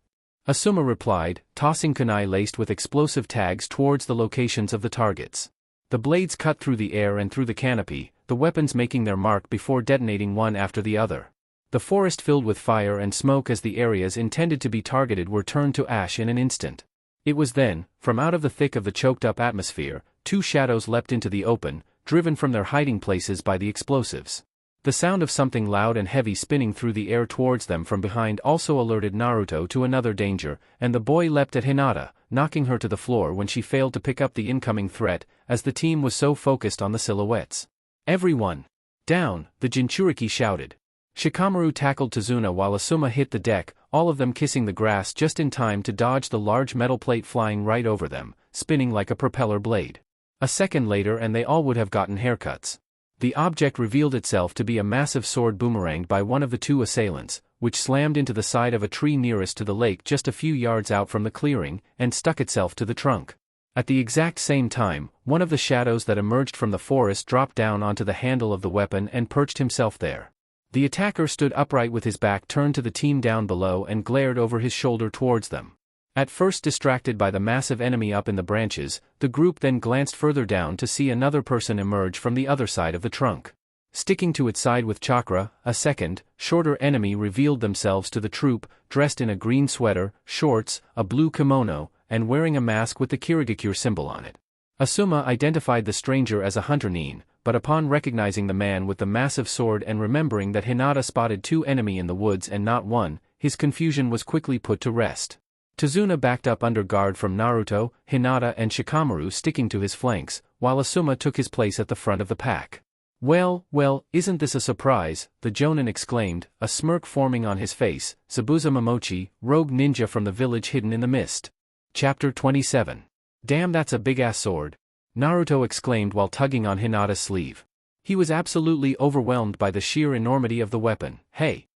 Asuma replied, tossing kunai laced with explosive tags towards the locations of the targets. The blades cut through the air and through the canopy, the weapons making their mark before detonating one after the other. The forest filled with fire and smoke as the areas intended to be targeted were turned to ash in an instant. It was then, from out of the thick of the choked-up atmosphere, 2 shadows leapt into the open, driven from their hiding places by the explosives. The sound of something loud and heavy spinning through the air towards them from behind also alerted Naruto to another danger, and the boy leapt at Hinata, knocking her to the floor when she failed to pick up the incoming threat, as the team was so focused on the silhouettes. Everyone! Down, the jinchuriki shouted. Shikamaru tackled Tezuna while Asuma hit the deck, all of them kissing the grass just in time to dodge the large metal plate flying right over them, spinning like a propeller blade. A second later and they all would have gotten haircuts. The object revealed itself to be a massive sword boomeranged by one of the 2 assailants, which slammed into the side of a tree nearest to the lake just a few yards out from the clearing, and stuck itself to the trunk. At the exact same time, one of the shadows that emerged from the forest dropped down onto the handle of the weapon and perched himself there. The attacker stood upright with his back turned to the team down below and glared over his shoulder towards them. At first distracted by the massive enemy up in the branches, the group then glanced further down to see another person emerge from the other side of the trunk. Sticking to its side with chakra, a second, shorter enemy revealed themselves to the troop, dressed in a green sweater, shorts, a blue kimono, and wearing a mask with the Kirigakure symbol on it. Asuma identified the stranger as a hunter nin, but upon recognizing the man with the massive sword and remembering that Hinata spotted two enemy in the woods and not one, his confusion was quickly put to rest. Tazuna backed up under guard from Naruto, Hinata and Shikamaru sticking to his flanks, while Asuma took his place at the front of the pack. Well, isn't this a surprise?" the Jonin exclaimed, a smirk forming on his face. Zabuza Momochi, rogue ninja from the village hidden in the mist. Chapter 27. Damn, that's a big-ass sword. Naruto exclaimed while tugging on Hinata's sleeve. He was absolutely overwhelmed by the sheer enormity of the weapon. Hey,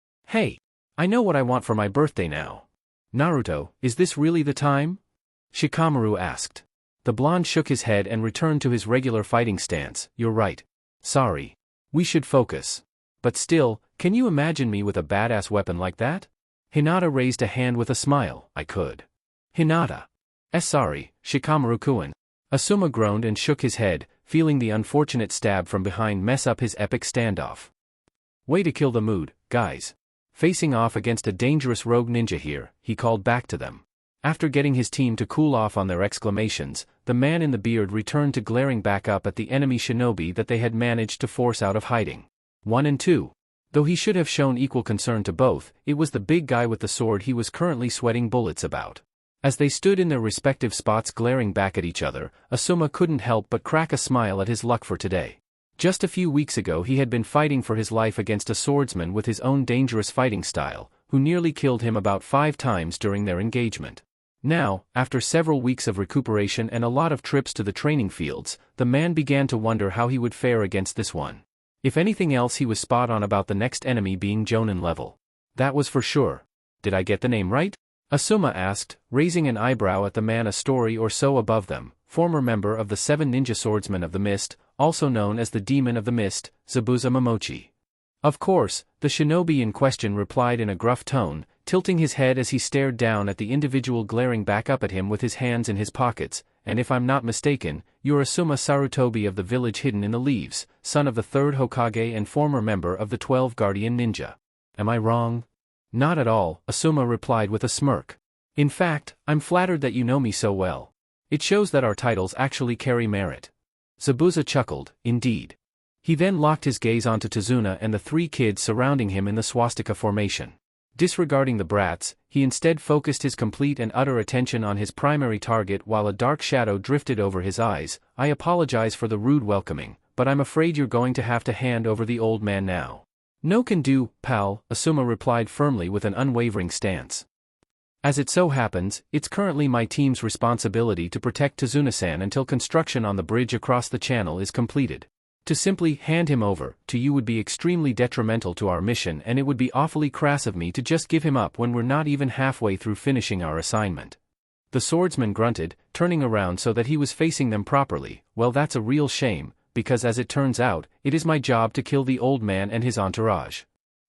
I know what I want for my birthday now. Naruto, is this really the time? Shikamaru asked. The blonde shook his head and returned to his regular fighting stance. You're right. Sorry. We should focus. But still, can you imagine me with a badass weapon like that? Hinata raised a hand with a smile. I could. Hinata. Sorry, Shikamaru-kun. Asuma groaned and shook his head, feeling the unfortunate stab from behind mess up his epic standoff. Way to kill the mood, guys. Facing off against a dangerous rogue ninja here, he called back to them. After getting his team to cool off on their exclamations, the man in the beard returned to glaring back up at the enemy shinobi that they had managed to force out of hiding. 1 and 2. Though he should have shown equal concern to both, it was the big guy with the sword he was currently sweating bullets about. As they stood in their respective spots glaring back at each other, Asuma couldn't help but crack a smile at his luck for today. Just a few weeks ago he had been fighting for his life against a swordsman with his own dangerous fighting style, who nearly killed him about 5 times during their engagement. Now, after several weeks of recuperation and a lot of trips to the training fields, the man began to wonder how he would fare against this one. If anything else, he was spot on about the next enemy being Jonin level. That was for sure. Did I get the name right? Asuma asked, raising an eyebrow at the man a story or so above them, former member of the 7 Ninja Swordsmen of the Mist, also known as the Demon of the Mist, Zabuza Momochi. Of course, the shinobi in question replied in a gruff tone, tilting his head as he stared down at the individual glaring back up at him with his hands in his pockets. And if I'm not mistaken, you're Asuma Sarutobi of the village hidden in the leaves, son of the 3rd Hokage and former member of the 12 Guardian Ninja. Am I wrong? Not at all, Asuma replied with a smirk. In fact, I'm flattered that you know me so well. It shows that our titles actually carry merit. Zabuza chuckled, indeed. He then locked his gaze onto Tazuna and the 3 kids surrounding him in the swastika formation. Disregarding the brats, he instead focused his complete and utter attention on his primary target while a dark shadow drifted over his eyes. I apologize for the rude welcoming, but I'm afraid you're going to have to hand over the old man now. No can do, pal, Asuma replied firmly with an unwavering stance. As it so happens, it's currently my team's responsibility to protect Tazuna-san until construction on the bridge across the channel is completed. To simply hand him over to you would be extremely detrimental to our mission, and it would be awfully crass of me to just give him up when we're not even halfway through finishing our assignment. The swordsman grunted, turning around so that he was facing them properly. Well, that's a real shame, because as it turns out, it is my job to kill the old man and his entourage.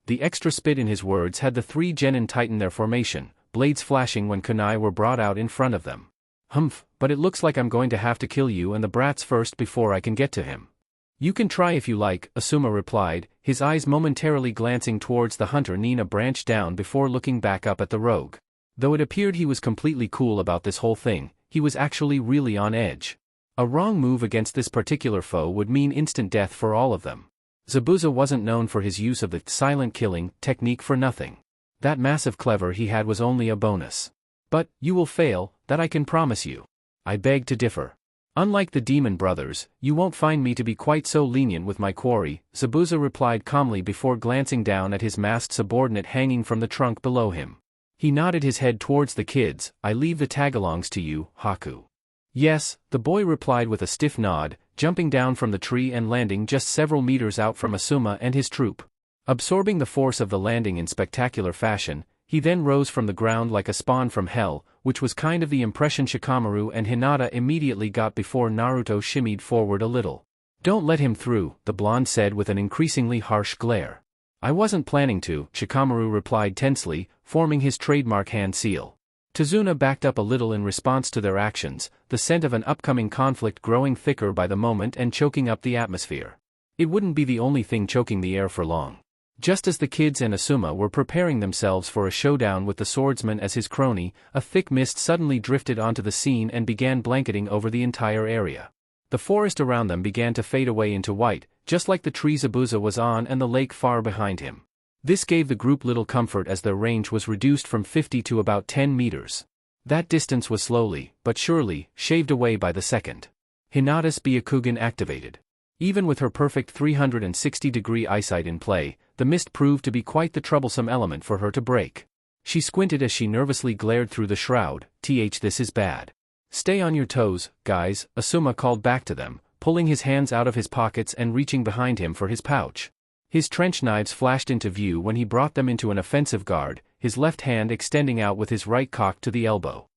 The extra spit in his words had the 3 genin tighten their formation, blades flashing when kunai were brought out in front of them. Humph, but it looks like I'm going to have to kill you and the brats first before I can get to him. You can try if you like, Asuma replied, his eyes momentarily glancing towards the hunter nin a branch down before looking back up at the rogue. Though it appeared he was completely cool about this whole thing, he was actually really on edge. A wrong move against this particular foe would mean instant death for all of them. Zabuza wasn't known for his use of the silent killing technique for nothing. That massive clever he had was only a bonus. But, you will fail, that I can promise you. I beg to differ. Unlike the demon brothers, you won't find me to be quite so lenient with my quarry, Zabuza replied calmly before glancing down at his masked subordinate hanging from the trunk below him. He nodded his head towards the kids. I leave the tagalongs to you, Haku. Yes, the boy replied with a stiff nod, jumping down from the tree and landing just several meters out from Asuma and his troop. Absorbing the force of the landing in spectacular fashion, he then rose from the ground like a spawn from hell, which was kind of the impression Shikamaru and Hinata immediately got before Naruto shimmied forward a little. Don't let him through, the blonde said with an increasingly harsh glare. I wasn't planning to, Shikamaru replied tensely, forming his trademark hand seal. Tazuna backed up a little in response to their actions, the scent of an upcoming conflict growing thicker by the moment and choking up the atmosphere. It wouldn't be the only thing choking the air for long. Just as the kids and Asuma were preparing themselves for a showdown with the swordsman as his crony, a thick mist suddenly drifted onto the scene and began blanketing over the entire area. The forest around them began to fade away into white, just like the tree Zabuza was on and the lake far behind him. This gave the group little comfort as their range was reduced from 50 to about 10 meters. That distance was slowly, but surely, shaved away by the second. Hinata's Byakugan activated. Even with her perfect 360-degree eyesight in play, the mist proved to be quite the troublesome element for her to break. She squinted as she nervously glared through the shroud. This is bad. Stay on your toes, guys, Asuma called back to them, pulling his hands out of his pockets and reaching behind him for his pouch. His trench knives flashed into view when he brought them into an offensive guard, his left hand extending out with his right cocked to the elbow.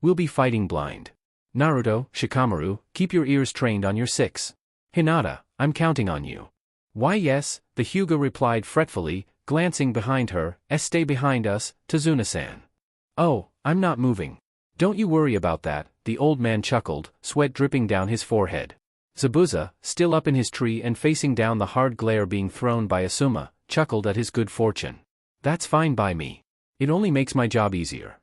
We'll be fighting blind. Naruto, Shikamaru, keep your ears trained on your six. Hinata, I'm counting on you. Why yes, the Hyuga replied fretfully, glancing behind her, stay behind us, Tazuna-san. Oh, I'm not moving. Don't you worry about that, the old man chuckled, sweat dripping down his forehead. Zabuza, still up in his tree and facing down the hard glare being thrown by Asuma, chuckled at his good fortune. That's fine by me. It only makes my job easier.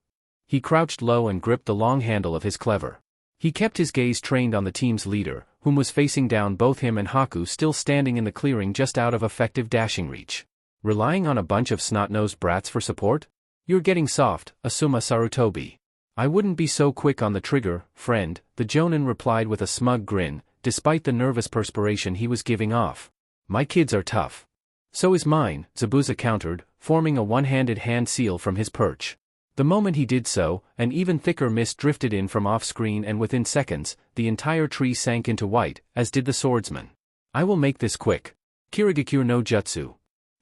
He crouched low and gripped the long handle of his cleaver. He kept his gaze trained on the team's leader, whom was facing down both him and Haku still standing in the clearing just out of effective dashing reach. Relying on a bunch of snot-nosed brats for support? You're getting soft, Asuma Sarutobi. I wouldn't be so quick on the trigger, friend, the Jonin replied with a smug grin, despite the nervous perspiration he was giving off. My kids are tough. So is mine, Zabuza countered, forming a one-handed hand seal from his perch. The moment he did so, an even thicker mist drifted in from off-screen and within seconds, the entire tree sank into white, as did the swordsman. I will make this quick. Kirigakure no Jutsu.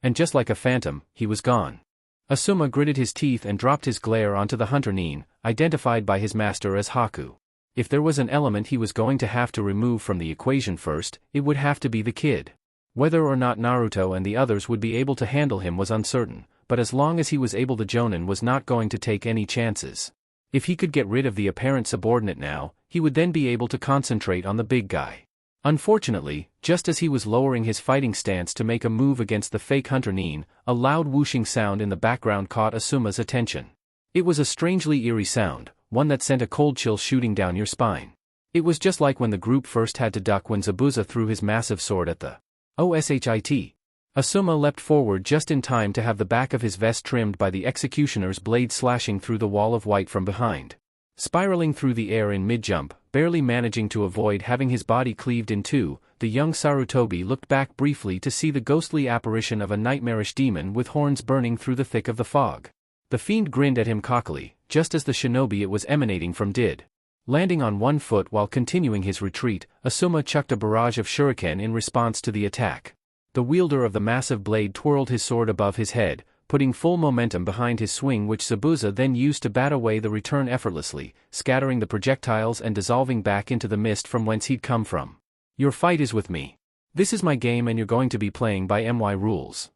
And just like a phantom, he was gone. Asuma gritted his teeth and dropped his glare onto the hunter Nin, identified by his master as Haku. If there was an element he was going to have to remove from the equation first, it would have to be the kid. Whether or not Naruto and the others would be able to handle him was uncertain, but as long as he was able, the Jonin was not going to take any chances. If he could get rid of the apparent subordinate now, he would then be able to concentrate on the big guy. Unfortunately, just as he was lowering his fighting stance to make a move against the fake hunter Nin, a loud whooshing sound in the background caught Asuma's attention. It was a strangely eerie sound, one that sent a cold chill shooting down your spine. It was just like when the group first had to duck when Zabuza threw his massive sword at the OSHIT. Asuma leapt forward just in time to have the back of his vest trimmed by the executioner's blade slashing through the wall of white from behind. Spiraling through the air in mid-jump, barely managing to avoid having his body cleaved in two, the young Sarutobi looked back briefly to see the ghostly apparition of a nightmarish demon with horns burning through the thick of the fog. The fiend grinned at him cockily, just as the shinobi it was emanating from did. Landing on one foot while continuing his retreat, Asuma chucked a barrage of shuriken in response to the attack. The wielder of the massive blade twirled his sword above his head, putting full momentum behind his swing, which Zabuza then used to bat away the return effortlessly, scattering the projectiles and dissolving back into the mist from whence he'd come from. Your fight is with me. This is my game and you're going to be playing by my rules.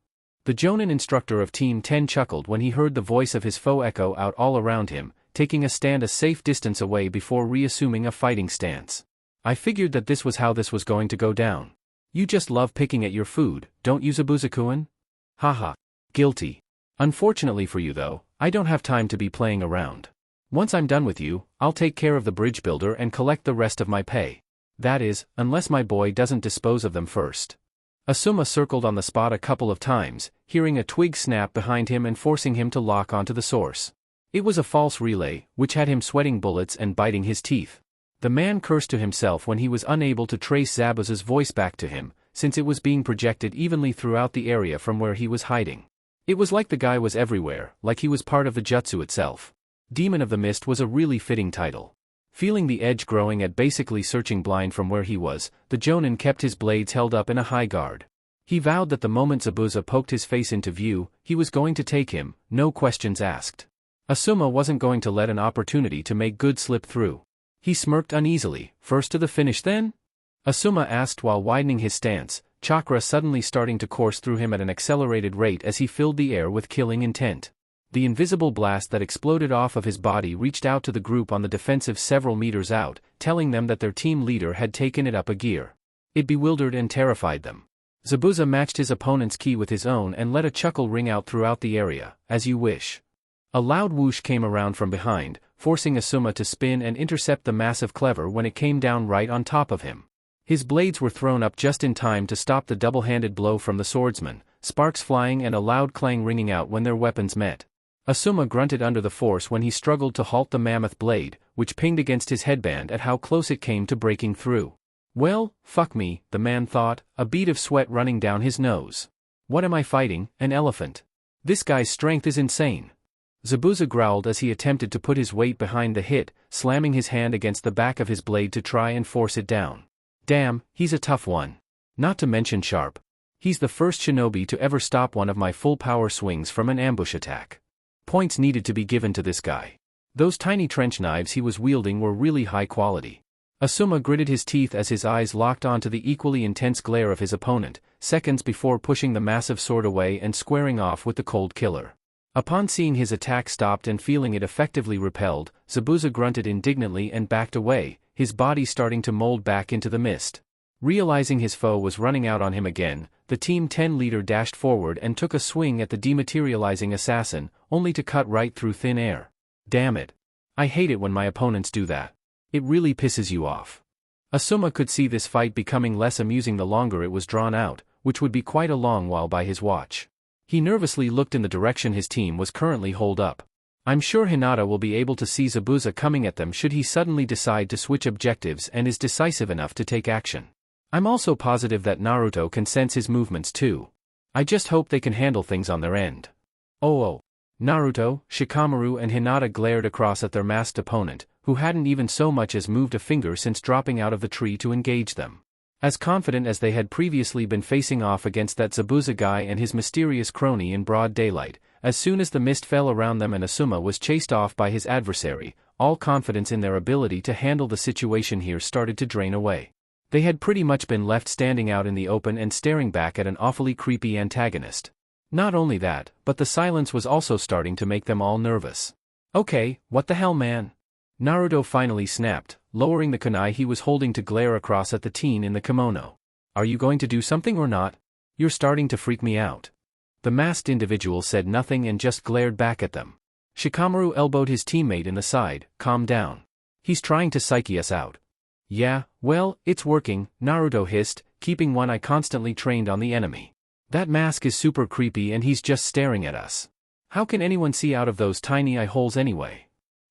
The Jonin instructor of Team 10 chuckled when he heard the voice of his foe echo out all around him, taking a stand a safe distance away before reassuming a fighting stance. I figured that this was how this was going to go down. You just love picking at your food, don't you, Zabuza-kun? Haha. Guilty. Unfortunately for you though, I don't have time to be playing around. Once I'm done with you, I'll take care of the bridge builder and collect the rest of my pay. That is, unless my boy doesn't dispose of them first. Asuma circled on the spot a couple of times, hearing a twig snap behind him and forcing him to lock onto the source. It was a false relay, which had him sweating bullets and biting his teeth. The man cursed to himself when he was unable to trace Zabuza's voice back to him, since it was being projected evenly throughout the area from where he was hiding. It was like the guy was everywhere, like he was part of the jutsu itself. Demon of the Mist was a really fitting title. Feeling the edge growing at basically searching blind from where he was, the Jonin kept his blades held up in a high guard. He vowed that the moment Zabuza poked his face into view, he was going to take him, no questions asked. Asuma wasn't going to let an opportunity to make good slip through. He smirked uneasily. First to the finish then? Asuma asked while widening his stance, chakra suddenly starting to course through him at an accelerated rate as he filled the air with killing intent. The invisible blast that exploded off of his body reached out to the group on the defensive several meters out, telling them that their team leader had taken it up a gear. It bewildered and terrified them. Zabuza matched his opponent's ki with his own and let a chuckle ring out throughout the area, as you wish. A loud whoosh came around from behind, forcing Asuma to spin and intercept the massive cleaver when it came down right on top of him. His blades were thrown up just in time to stop the double-handed blow from the swordsman, sparks flying and a loud clang ringing out when their weapons met. Asuma grunted under the force when he struggled to halt the mammoth blade, which pinged against his headband at how close it came to breaking through. Well, fuck me, the man thought, a bead of sweat running down his nose. What am I fighting, an elephant? This guy's strength is insane. Zabuza growled as he attempted to put his weight behind the hit, slamming his hand against the back of his blade to try and force it down. Damn, he's a tough one. Not to mention sharp. He's the first shinobi to ever stop one of my full power swings from an ambush attack. Points needed to be given to this guy. Those tiny trench knives he was wielding were really high quality. Asuma gritted his teeth as his eyes locked onto the equally intense glare of his opponent, seconds before pushing the massive sword away and squaring off with the cold killer. Upon seeing his attack stopped and feeling it effectively repelled, Zabuza grunted indignantly and backed away, his body starting to mold back into the mist. Realizing his foe was running out on him again, the Team 10 leader dashed forward and took a swing at the dematerializing assassin, only to cut right through thin air. Damn it. I hate it when my opponents do that. It really pisses you off. Asuma could see this fight becoming less amusing the longer it was drawn out, which would be quite a long while by his watch. He nervously looked in the direction his team was currently holed up. I'm sure Hinata will be able to see Zabuza coming at them should he suddenly decide to switch objectives and is decisive enough to take action. I'm also positive that Naruto can sense his movements too. I just hope they can handle things on their end. Oh. Naruto, Shikamaru and Hinata glared across at their masked opponent, who hadn't even so much as moved a finger since dropping out of the tree to engage them. As confident as they had previously been facing off against that Zabuza guy and his mysterious crony in broad daylight, as soon as the mist fell around them and Asuma was chased off by his adversary, all confidence in their ability to handle the situation here started to drain away. They had pretty much been left standing out in the open and staring back at an awfully creepy antagonist. Not only that, but the silence was also starting to make them all nervous. Okay, what the hell, man? Naruto finally snapped, lowering the kunai he was holding to glare across at the teen in the kimono. Are you going to do something or not? You're starting to freak me out. The masked individual said nothing and just glared back at them. Shikamaru elbowed his teammate in the side. Calm down. He's trying to psyche us out. Yeah, well, it's working, Naruto hissed, keeping one eye constantly trained on the enemy. That mask is super creepy and he's just staring at us. How can anyone see out of those tiny eye holes anyway?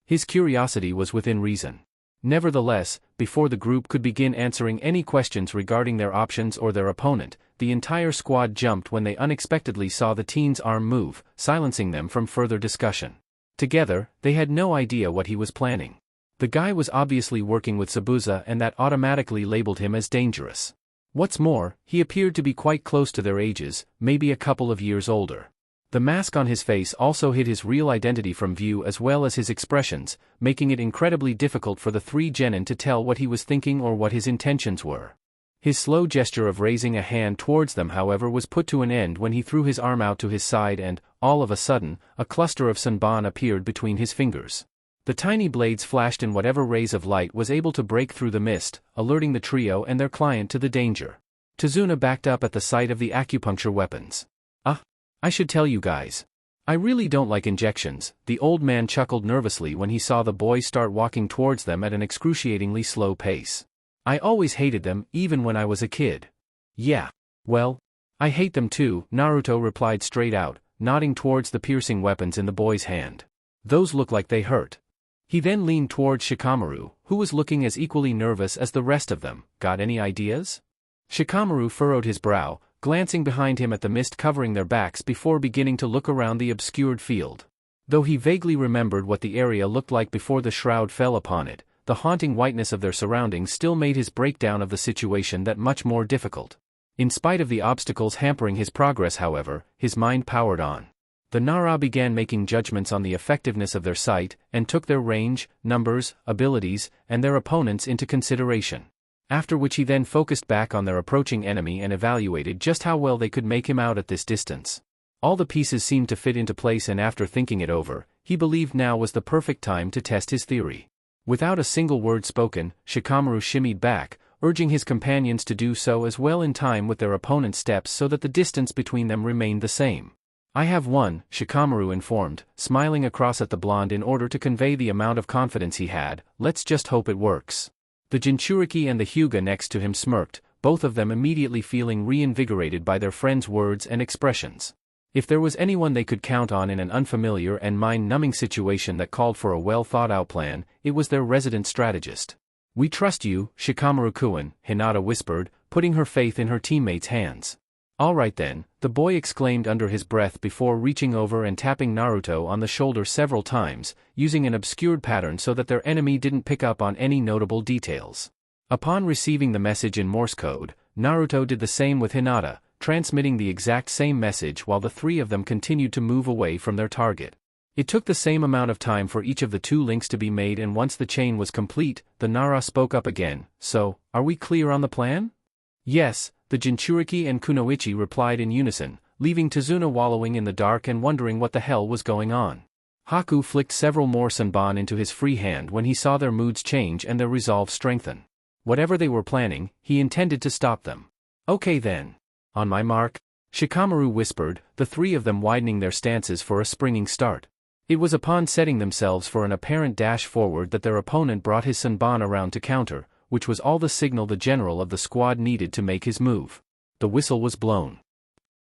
His curiosity was within reason. Nevertheless, before the group could begin answering any questions regarding their options or their opponent, the entire squad jumped when they unexpectedly saw the teen's arm move, silencing them from further discussion. Together, they had no idea what he was planning. The guy was obviously working with Zabuza and that automatically labeled him as dangerous. What's more, he appeared to be quite close to their ages, maybe a couple of years older. The mask on his face also hid his real identity from view as well as his expressions, making it incredibly difficult for the three genin to tell what he was thinking or what his intentions were. His slow gesture of raising a hand towards them, however, was put to an end when he threw his arm out to his side and, all of a sudden, a cluster of sanban appeared between his fingers. The tiny blades flashed in whatever rays of light was able to break through the mist, alerting the trio and their client to the danger. Tazuna backed up at the sight of the acupuncture weapons. I should tell you guys. I really don't like injections, the old man chuckled nervously when he saw the boys start walking towards them at an excruciatingly slow pace. I always hated them, even when I was a kid. Yeah. Well, I hate them too, Naruto replied straight out, nodding towards the piercing weapons in the boy's hand. Those look like they hurt. He then leaned towards Shikamaru, who was looking as equally nervous as the rest of them. Got any ideas? Shikamaru furrowed his brow, glancing behind him at the mist covering their backs before beginning to look around the obscured field. Though he vaguely remembered what the area looked like before the shroud fell upon it, the haunting whiteness of their surroundings still made his breakdown of the situation that much more difficult. In spite of the obstacles hampering his progress, however, his mind powered on. The Nara began making judgments on the effectiveness of their sight, and took their range, numbers, abilities, and their opponents into consideration. After which he then focused back on their approaching enemy and evaluated just how well they could make him out at this distance. All the pieces seemed to fit into place, and after thinking it over, he believed now was the perfect time to test his theory. Without a single word spoken, Shikamaru shimmied back, urging his companions to do so as well in time with their opponent's steps so that the distance between them remained the same. "I have one," Shikamaru informed, smiling across at the blonde in order to convey the amount of confidence he had. "Let's just hope it works." The Jinchuriki and the Hyuga next to him smirked, both of them immediately feeling reinvigorated by their friend's words and expressions. If there was anyone they could count on in an unfamiliar and mind-numbing situation that called for a well-thought-out plan, it was their resident strategist. "We trust you, Shikamaru-kun," Hinata whispered, putting her faith in her teammates' hands. "All right then," the boy exclaimed under his breath before reaching over and tapping Naruto on the shoulder several times, using an obscured pattern so that their enemy didn't pick up on any notable details. Upon receiving the message in Morse code, Naruto did the same with Hinata, transmitting the exact same message while the three of them continued to move away from their target. It took the same amount of time for each of the two links to be made, and once the chain was complete, the Nara spoke up again. "So, are we clear on the plan?" "Yes," the Jinchuriki and Kunoichi replied in unison, leaving Tazuna wallowing in the dark and wondering what the hell was going on. Haku flicked several more sanban into his free hand when he saw their moods change and their resolve strengthen. Whatever they were planning, he intended to stop them. "Okay then. On my mark," Shikamaru whispered, the three of them widening their stances for a springing start. It was upon setting themselves for an apparent dash forward that their opponent brought his sanban around to counter, which was all the signal the general of the squad needed to make his move. The whistle was blown.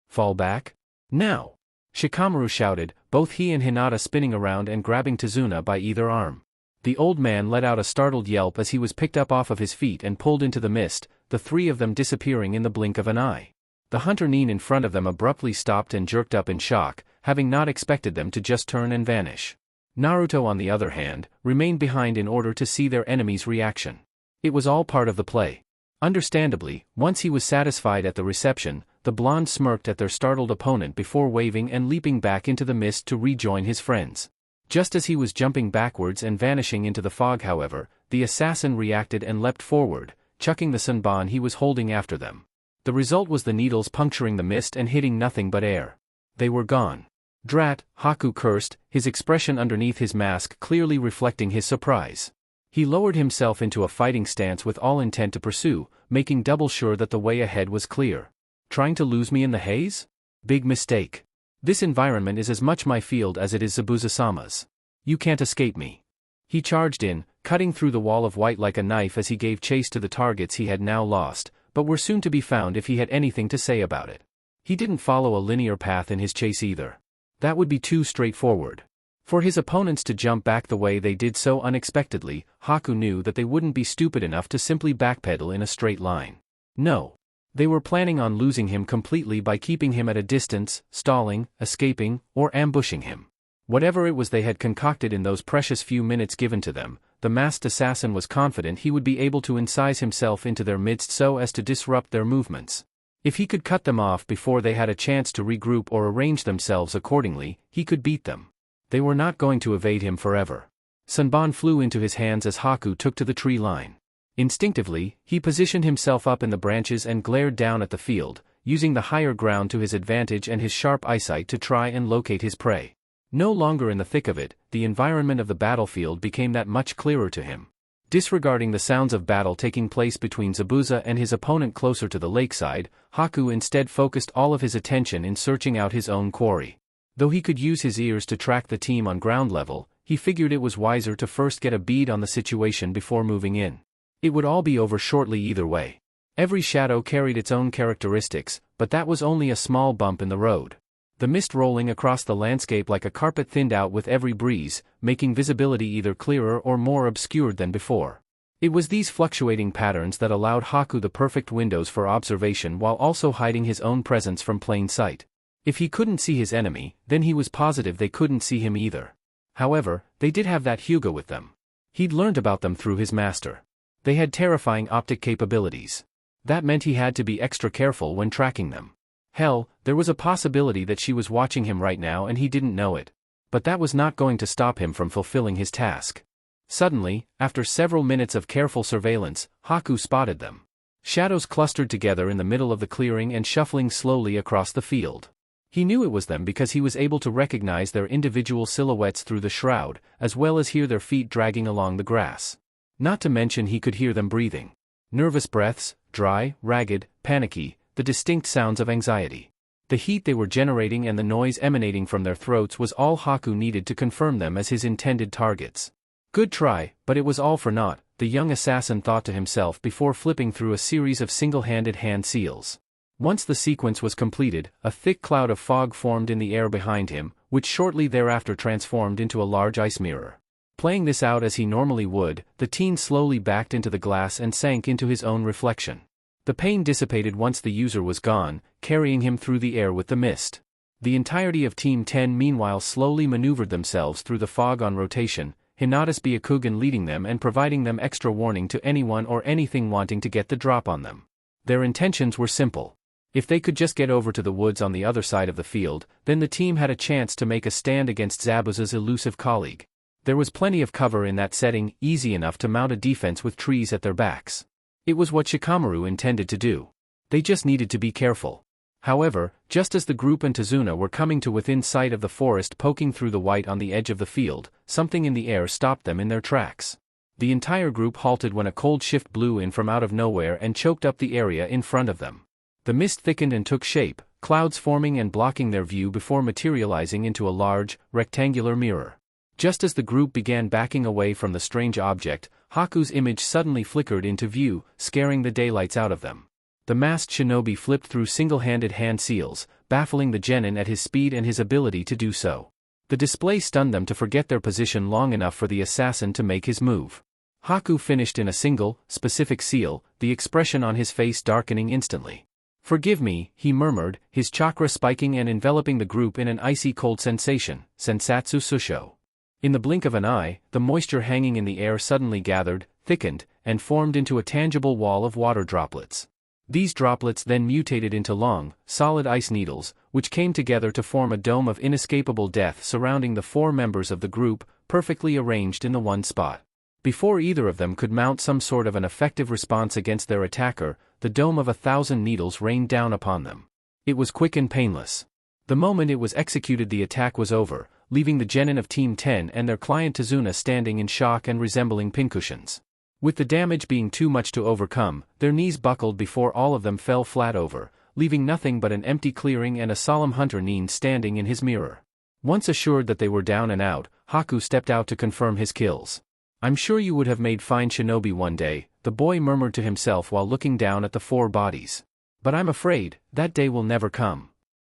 "Fall back? Now!" Shikamaru shouted, both he and Hinata spinning around and grabbing Tazuna by either arm. The old man let out a startled yelp as he was picked up off of his feet and pulled into the mist, the three of them disappearing in the blink of an eye. The hunter Nin in front of them abruptly stopped and jerked up in shock, having not expected them to just turn and vanish. Naruto, on the other hand, remained behind in order to see their enemy's reaction. It was all part of the play. Understandably, once he was satisfied at the reception, the blonde smirked at their startled opponent before waving and leaping back into the mist to rejoin his friends. Just as he was jumping backwards and vanishing into the fog, however, the assassin reacted and leapt forward, chucking the sanban he was holding after them. The result was the needles puncturing the mist and hitting nothing but air. They were gone. "Drat," Haku cursed, his expression underneath his mask clearly reflecting his surprise. He lowered himself into a fighting stance with all intent to pursue, making double sure that the way ahead was clear. "Trying to lose me in the haze? Big mistake. This environment is as much my field as it is Zabuza-sama's. You can't escape me." He charged in, cutting through the wall of white like a knife as he gave chase to the targets he had now lost, but were soon to be found if he had anything to say about it. He didn't follow a linear path in his chase either. That would be too straightforward. For his opponents to jump back the way they did so unexpectedly, Haku knew that they wouldn't be stupid enough to simply backpedal in a straight line. No. They were planning on losing him completely by keeping him at a distance, stalling, escaping, or ambushing him. Whatever it was they had concocted in those precious few minutes given to them, the masked assassin was confident he would be able to incise himself into their midst so as to disrupt their movements. If he could cut them off before they had a chance to regroup or arrange themselves accordingly, he could beat them. They were not going to evade him forever. Sanban flew into his hands as Haku took to the tree line. Instinctively, he positioned himself up in the branches and glared down at the field, using the higher ground to his advantage and his sharp eyesight to try and locate his prey. No longer in the thick of it, the environment of the battlefield became that much clearer to him. Disregarding the sounds of battle taking place between Zabuza and his opponent closer to the lakeside, Haku instead focused all of his attention in searching out his own quarry. Though he could use his ears to track the team on ground level, he figured it was wiser to first get a bead on the situation before moving in. It would all be over shortly either way. Every shadow carried its own characteristics, but that was only a small bump in the road. The mist rolling across the landscape like a carpet thinned out with every breeze, making visibility either clearer or more obscured than before. It was these fluctuating patterns that allowed Haku the perfect windows for observation while also hiding his own presence from plain sight. If he couldn't see his enemy, then he was positive they couldn't see him either. However, they did have that Hyuga with them. He'd learned about them through his master. They had terrifying optic capabilities. That meant he had to be extra careful when tracking them. Hell, there was a possibility that she was watching him right now and he didn't know it. But that was not going to stop him from fulfilling his task. Suddenly, after several minutes of careful surveillance, Haku spotted them. Shadows clustered together in the middle of the clearing and shuffling slowly across the field. He knew it was them because he was able to recognize their individual silhouettes through the shroud, as well as hear their feet dragging along the grass. Not to mention he could hear them breathing. Nervous breaths, dry, ragged, panicky, the distinct sounds of anxiety. The heat they were generating and the noise emanating from their throats was all Haku needed to confirm them as his intended targets. Good try, but it was all for naught, the young assassin thought to himself before flipping through a series of single-handed hand seals. Once the sequence was completed, a thick cloud of fog formed in the air behind him, which shortly thereafter transformed into a large ice mirror. Playing this out as he normally would, the teen slowly backed into the glass and sank into his own reflection. The pain dissipated once the user was gone, carrying him through the air with the mist. The entirety of Team 10 meanwhile slowly maneuvered themselves through the fog on rotation, Hinata's Byakugan leading them and providing them extra warning to anyone or anything wanting to get the drop on them. Their intentions were simple. If they could just get over to the woods on the other side of the field, then the team had a chance to make a stand against Zabuza's elusive colleague. There was plenty of cover in that setting, easy enough to mount a defense with trees at their backs. It was what Shikamaru intended to do. They just needed to be careful. However, just as the group and Tazuna were coming to within sight of the forest poking through the white on the edge of the field, something in the air stopped them in their tracks. The entire group halted when a cold shift blew in from out of nowhere and choked up the area in front of them. The mist thickened and took shape, clouds forming and blocking their view before materializing into a large, rectangular mirror. Just as the group began backing away from the strange object, Haku's image suddenly flickered into view, scaring the daylights out of them. The masked shinobi flipped through single-handed hand seals, baffling the genin at his speed and his ability to do so. The display stunned them to forget their position long enough for the assassin to make his move. Haku finished in a single, specific seal, the expression on his face darkening instantly. "Forgive me," he murmured, his chakra spiking and enveloping the group in an icy cold sensation, Sensatsu Susho. In the blink of an eye, the moisture hanging in the air suddenly gathered, thickened, and formed into a tangible wall of water droplets. These droplets then mutated into long, solid ice needles, which came together to form a dome of inescapable death surrounding the 4 members of the group, perfectly arranged in the one spot. Before either of them could mount some sort of an effective response against their attacker, the dome of 1,000 needles rained down upon them. It was quick and painless. The moment it was executed, the attack was over, leaving the genin of Team 10 and their client Tazuna standing in shock and resembling pincushions. With the damage being too much to overcome, their knees buckled before all of them fell flat over, leaving nothing but an empty clearing and a solemn hunter Nin standing in his mirror. Once assured that they were down and out, Haku stepped out to confirm his kills. "I'm sure you would have made fine shinobi one day," the boy murmured to himself while looking down at the 4 bodies. "But I'm afraid, that day will never come."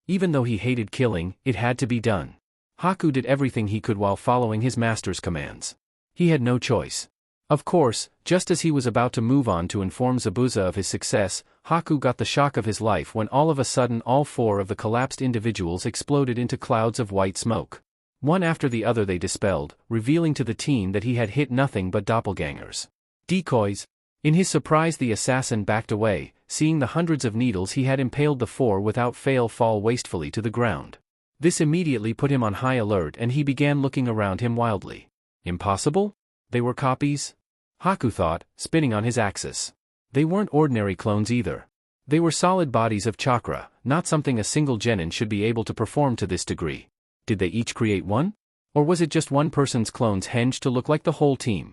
Even though he hated killing, it had to be done. Haku did everything he could while following his master's commands. He had no choice. Of course, just as he was about to move on to inform Zabuza of his success, Haku got the shock of his life when all of a sudden all 4 of the collapsed individuals exploded into clouds of white smoke. One after the other they dispelled, revealing to the teen that he had hit nothing but doppelgangers. Decoys. In his surprise, the assassin backed away, seeing the hundreds of needles he had impaled the 4 without fail fall wastefully to the ground. This immediately put him on high alert and he began looking around him wildly. Impossible? They were copies? Haku thought, spinning on his axis. They weren't ordinary clones either. They were solid bodies of chakra, not something a single genin should be able to perform to this degree. Did they each create one? Or was it just one person's clones hinged to look like the whole team?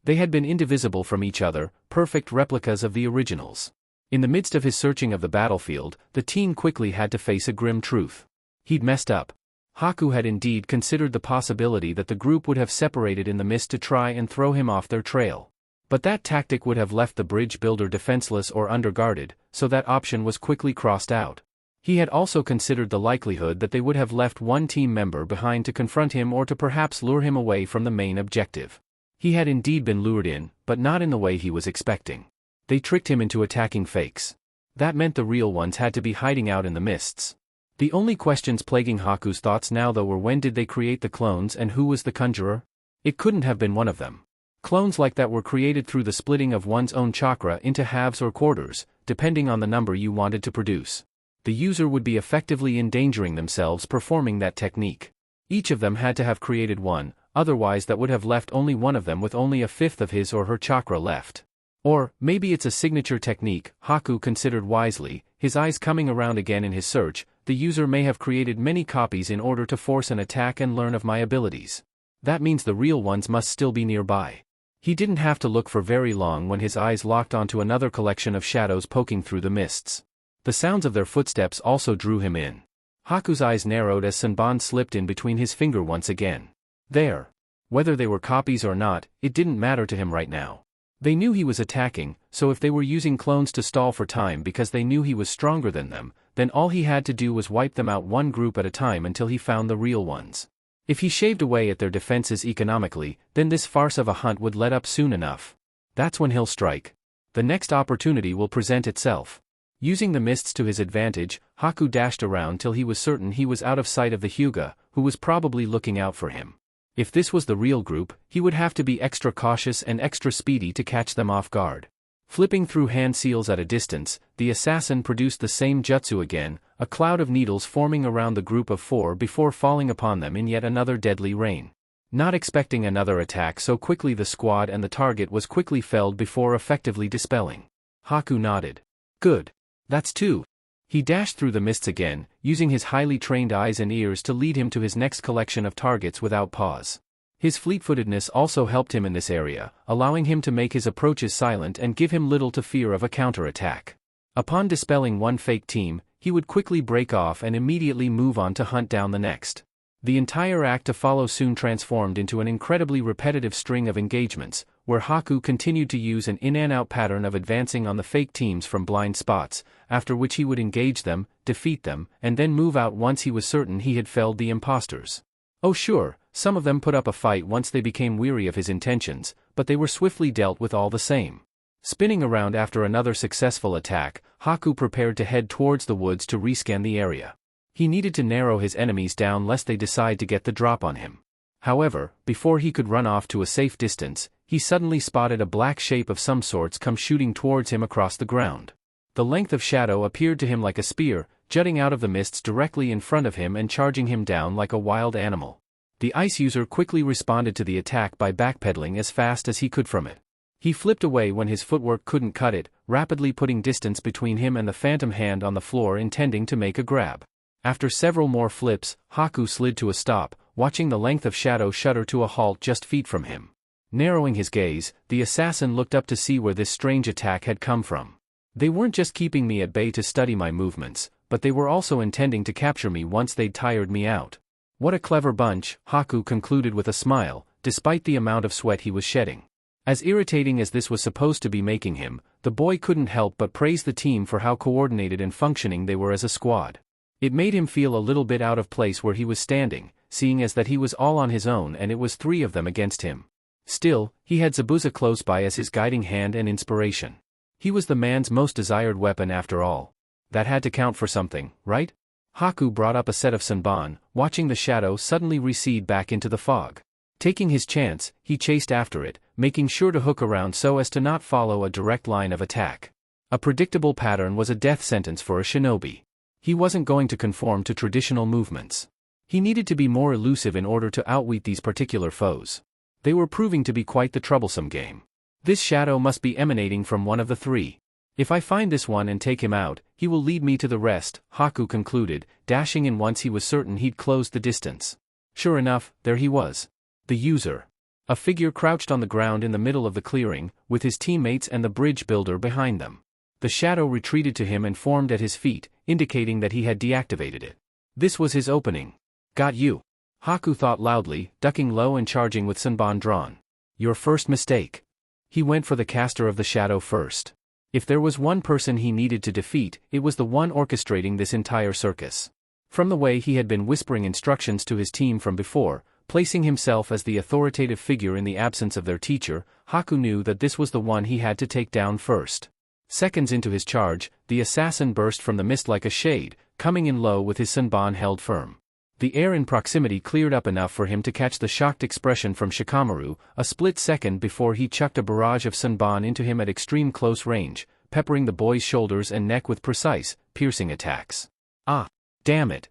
They had been indivisible from each other, perfect replicas of the originals. In the midst of his searching of the battlefield, the teen quickly had to face a grim truth. He'd messed up. Haku had indeed considered the possibility that the group would have separated in the mist to try and throw him off their trail. But that tactic would have left the bridge builder defenseless or underguarded, so that option was quickly crossed out. He had also considered the likelihood that they would have left one team member behind to confront him or to perhaps lure him away from the main objective. He had indeed been lured in, but not in the way he was expecting. They tricked him into attacking fakes. That meant the real ones had to be hiding out in the mists. The only questions plaguing Haku's thoughts now though were when did they create the clones and who was the conjurer? It couldn't have been one of them. Clones like that were created through the splitting of one's own chakra into halves or quarters, depending on the number you wanted to produce. The user would be effectively endangering themselves performing that technique. Each of them had to have created one, Otherwise that would have left only one of them with only a fifth of his or her chakra left. Or, maybe it's a signature technique, Haku considered wisely, his eyes coming around again in his search. The user may have created many copies in order to force an attack and learn of my abilities. That means the real ones must still be nearby. He didn't have to look for very long when his eyes locked onto another collection of shadows poking through the mists. The sounds of their footsteps also drew him in. Haku's eyes narrowed as Senbon slipped in between his finger once again. There. Whether they were copies or not, it didn't matter to him right now. They knew he was attacking, so if they were using clones to stall for time because they knew he was stronger than them, then all he had to do was wipe them out one group at a time until he found the real ones. If he shaved away at their defenses economically, then this farce of a hunt would let up soon enough. That's when he'll strike. The next opportunity will present itself. Using the mists to his advantage, Haku dashed around till he was certain he was out of sight of the Hyuga, who was probably looking out for him. If this was the real group, he would have to be extra cautious and extra speedy to catch them off guard. Flipping through hand seals at a distance, the assassin produced the same jutsu again, a cloud of needles forming around the group of 4 before falling upon them in yet another deadly rain. Not expecting another attack so quickly, the squad and the target was quickly felled before effectively dispelling. Haku nodded. Good. That's 2. He dashed through the mists again, using his highly trained eyes and ears to lead him to his next collection of targets without pause. His fleet-footedness also helped him in this area, allowing him to make his approaches silent and give him little to fear of a counterattack. Upon dispelling one fake team, he would quickly break off and immediately move on to hunt down the next. The entire act to follow soon transformed into an incredibly repetitive string of engagements, where Haku continued to use an in-and-out pattern of advancing on the fake teams from blind spots, after which he would engage them, defeat them, and then move out once he was certain he had felled the imposters. Oh sure, some of them put up a fight once they became weary of his intentions, but they were swiftly dealt with all the same. Spinning around after another successful attack, Haku prepared to head towards the woods to rescan the area. He needed to narrow his enemies down lest they decide to get the drop on him. However, before he could run off to a safe distance, he suddenly spotted a black shape of some sorts come shooting towards him across the ground. The length of shadow appeared to him like a spear, jutting out of the mists directly in front of him and charging him down like a wild animal. The ice user quickly responded to the attack by backpedaling as fast as he could from it. He flipped away when his footwork couldn't cut it, rapidly putting distance between him and the phantom hand on the floor, intending to make a grab. After several more flips, Haku slid to a stop, watching the length of shadow shudder to a halt just feet from him. Narrowing his gaze, the assassin looked up to see where this strange attack had come from. They weren't just keeping me at bay to study my movements, but they were also intending to capture me once they'd tired me out. What a clever bunch, Haku concluded with a smile, despite the amount of sweat he was shedding. As irritating as this was supposed to be making him, the boy couldn't help but praise the team for how coordinated and functioning they were as a squad. It made him feel a little bit out of place where he was standing, seeing as that he was all on his own and it was 3 of them against him. Still, he had Zabuza close by as his guiding hand and inspiration. He was the man's most desired weapon after all. That had to count for something, right? Haku brought up a set of Senbon, watching the shadow suddenly recede back into the fog. Taking his chance, he chased after it, making sure to hook around so as to not follow a direct line of attack. A predictable pattern was a death sentence for a shinobi. He wasn't going to conform to traditional movements. He needed to be more elusive in order to outwit these particular foes. They were proving to be quite the troublesome game. This shadow must be emanating from one of the 3. If I find this one and take him out, he will lead me to the rest, Haku concluded, dashing in once he was certain he'd closed the distance. Sure enough, there he was. The user. A figure crouched on the ground in the middle of the clearing, with his teammates and the bridge builder behind them. The shadow retreated to him and formed at his feet, indicating that he had deactivated it. This was his opening. Got you. Haku thought loudly, ducking low and charging with Senbon drawn. Your first mistake. He went for the caster of the shadow first. If there was one person he needed to defeat, it was the one orchestrating this entire circus. From the way he had been whispering instructions to his team from before, placing himself as the authoritative figure in the absence of their teacher, Haku knew that this was the one he had to take down first. Seconds into his charge, the assassin burst from the mist like a shade, coming in low with his Senbon held firm. The air in proximity cleared up enough for him to catch the shocked expression from Shikamaru, a split second before he chucked a barrage of Senbon into him at extreme close range, peppering the boy's shoulders and neck with precise, piercing attacks. Ah! Damn it!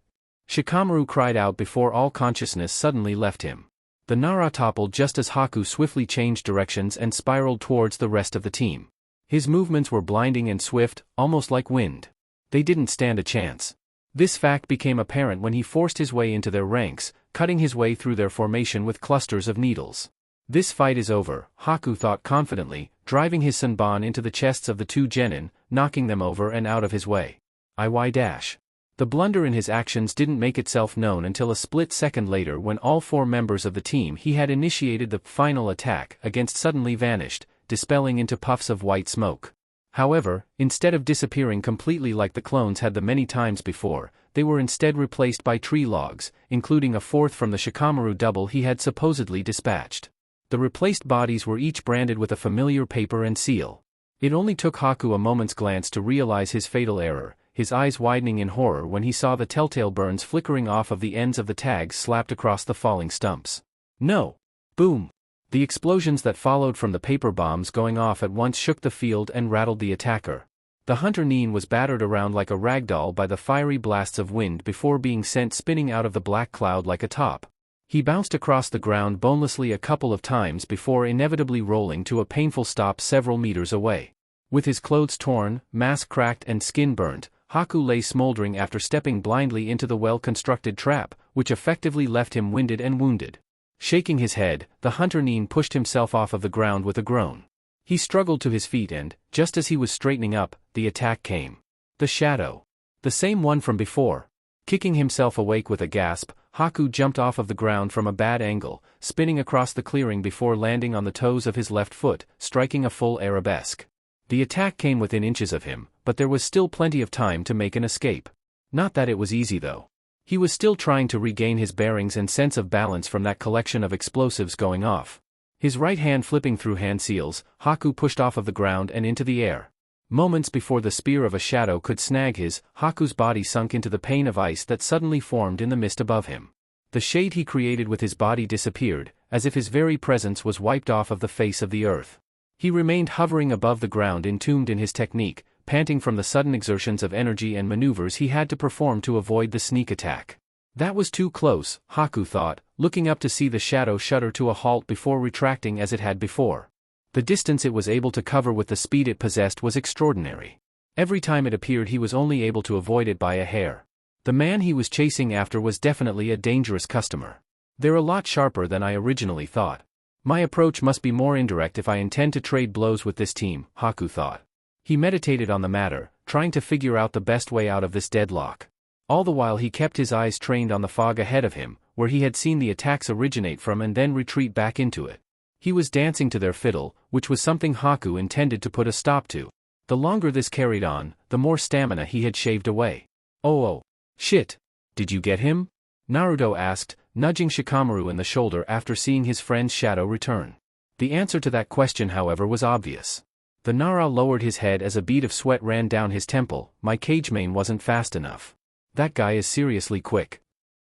Shikamaru cried out before all consciousness suddenly left him. The Nara toppled just as Haku swiftly changed directions and spiraled towards the rest of the team. His movements were blinding and swift, almost like wind. They didn't stand a chance. This fact became apparent when he forced his way into their ranks, cutting his way through their formation with clusters of needles. This fight is over, Haku thought confidently, driving his Senbon into the chests of the two genin, knocking them over and out of his way. IY-. The blunder in his actions didn't make itself known until a split second later when all four members of the team he had initiated the final attack against suddenly vanished, dispelling into puffs of white smoke. However, instead of disappearing completely like the clones had the many times before, they were instead replaced by tree logs, including a fourth from the Shikamaru double he had supposedly dispatched. The replaced bodies were each branded with a familiar paper and seal. It only took Haku a moment's glance to realize his fatal error, his eyes widening in horror when he saw the telltale burns flickering off of the ends of the tags slapped across the falling stumps. No! Boom! The explosions that followed from the paper bombs going off at once shook the field and rattled the attacker. The hunter Nin was battered around like a ragdoll by the fiery blasts of wind before being sent spinning out of the black cloud like a top. He bounced across the ground bonelessly a couple of times before inevitably rolling to a painful stop several meters away. With his clothes torn, mask cracked and skin burnt, Haku lay smoldering after stepping blindly into the well-constructed trap, which effectively left him winded and wounded. Shaking his head, the hunter Nin pushed himself off of the ground with a groan. He struggled to his feet and, just as he was straightening up, the attack came. The shadow. The same one from before. Kicking himself awake with a gasp, Haku jumped off of the ground from a bad angle, spinning across the clearing before landing on the toes of his left foot, striking a full arabesque. The attack came within inches of him, but there was still plenty of time to make an escape. Not that it was easy though. He was still trying to regain his bearings and sense of balance from that collection of explosives going off. His right hand flipping through hand seals, Haku pushed off of the ground and into the air. Moments before the spear of a shadow could snag Haku's body sunk into the pane of ice that suddenly formed in the mist above him. The shade he created with his body disappeared, as if his very presence was wiped off of the face of the earth. He remained hovering above the ground entombed in his technique, panting from the sudden exertions of energy and maneuvers he had to perform to avoid the sneak attack. That was too close, Haku thought, looking up to see the shadow shudder to a halt before retracting as it had before. The distance it was able to cover with the speed it possessed was extraordinary. Every time it appeared he was only able to avoid it by a hair. The man he was chasing after was definitely a dangerous customer. They're a lot sharper than I originally thought. My approach must be more indirect if I intend to trade blows with this team, Haku thought. He meditated on the matter, trying to figure out the best way out of this deadlock. All the while he kept his eyes trained on the fog ahead of him, where he had seen the attacks originate from and then retreat back into it. He was dancing to their fiddle, which was something Haku intended to put a stop to. The longer this carried on, the more stamina he had shaved away. Oh, shit. Did you get him? Naruto asked, nudging Shikamaru in the shoulder after seeing his friend's shadow return. The answer to that question, however, was obvious. The Nara lowered his head as a bead of sweat ran down his temple. My cage main wasn't fast enough. That guy is seriously quick.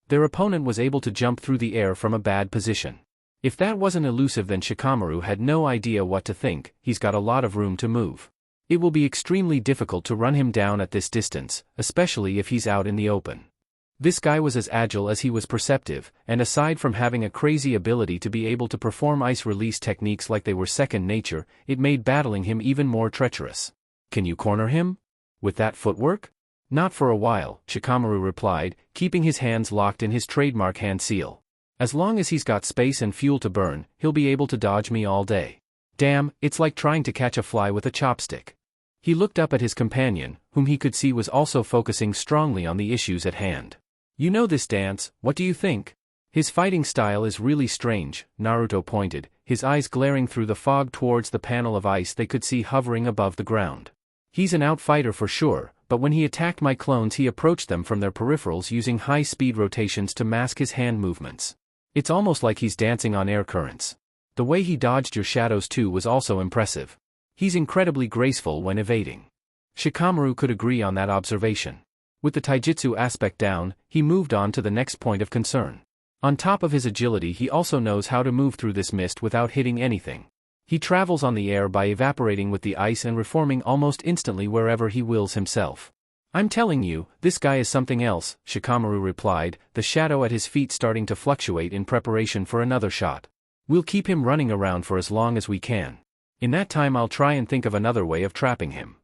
Their opponent was able to jump through the air from a bad position. If that wasn't elusive, then Shikamaru had no idea what to think. He's got a lot of room to move. It will be extremely difficult to run him down at this distance, especially if he's out in the open. This guy was as agile as he was perceptive, and aside from having a crazy ability to be able to perform ice release techniques like they were second nature, it made battling him even more treacherous. Can you corner him? With that footwork? Not for a while, Shikamaru replied, keeping his hands locked in his trademark hand seal. As long as he's got space and fuel to burn, he'll be able to dodge me all day. Damn, it's like trying to catch a fly with a chopstick. He looked up at his companion, whom he could see was also focusing strongly on the issues at hand. You know this dance, what do you think? His fighting style is really strange, Naruto pointed, his eyes glaring through the fog towards the panel of ice they could see hovering above the ground. He's an outfighter for sure, but when he attacked my clones he approached them from their peripherals using high-speed rotations to mask his hand movements. It's almost like he's dancing on air currents. The way he dodged your shadows too was also impressive. He's incredibly graceful when evading. Shikamaru could agree on that observation. With the taijutsu aspect down, he moved on to the next point of concern. On top of his agility, he also knows how to move through this mist without hitting anything. He travels on the air by evaporating with the ice and reforming almost instantly wherever he wills himself. I'm telling you, this guy is something else, Shikamaru replied, the shadow at his feet starting to fluctuate in preparation for another shot. We'll keep him running around for as long as we can. In that time I'll try and think of another way of trapping him.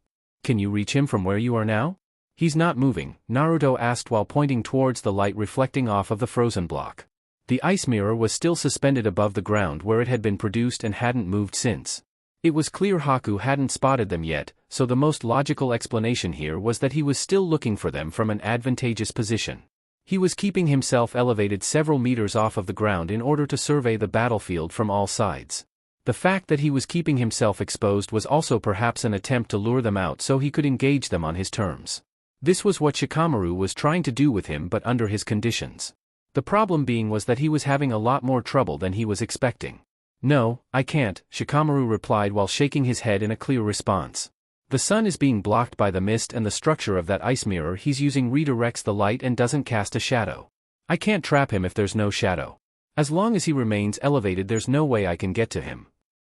Can you reach him from where you are now? He's not moving, Naruto asked while pointing towards the light reflecting off of the frozen block. The ice mirror was still suspended above the ground where it had been produced and hadn't moved since. It was clear Haku hadn't spotted them yet, so the most logical explanation here was that he was still looking for them from an advantageous position. He was keeping himself elevated several meters off of the ground in order to survey the battlefield from all sides. The fact that he was keeping himself exposed was also perhaps an attempt to lure them out so he could engage them on his terms. This was what Shikamaru was trying to do with him but under his conditions. The problem being was that he was having a lot more trouble than he was expecting. No, I can't, Shikamaru replied while shaking his head in a clear response. The sun is being blocked by the mist and the structure of that ice mirror he's using redirects the light and doesn't cast a shadow. I can't trap him if there's no shadow. As long as he remains elevated there's no way I can get to him.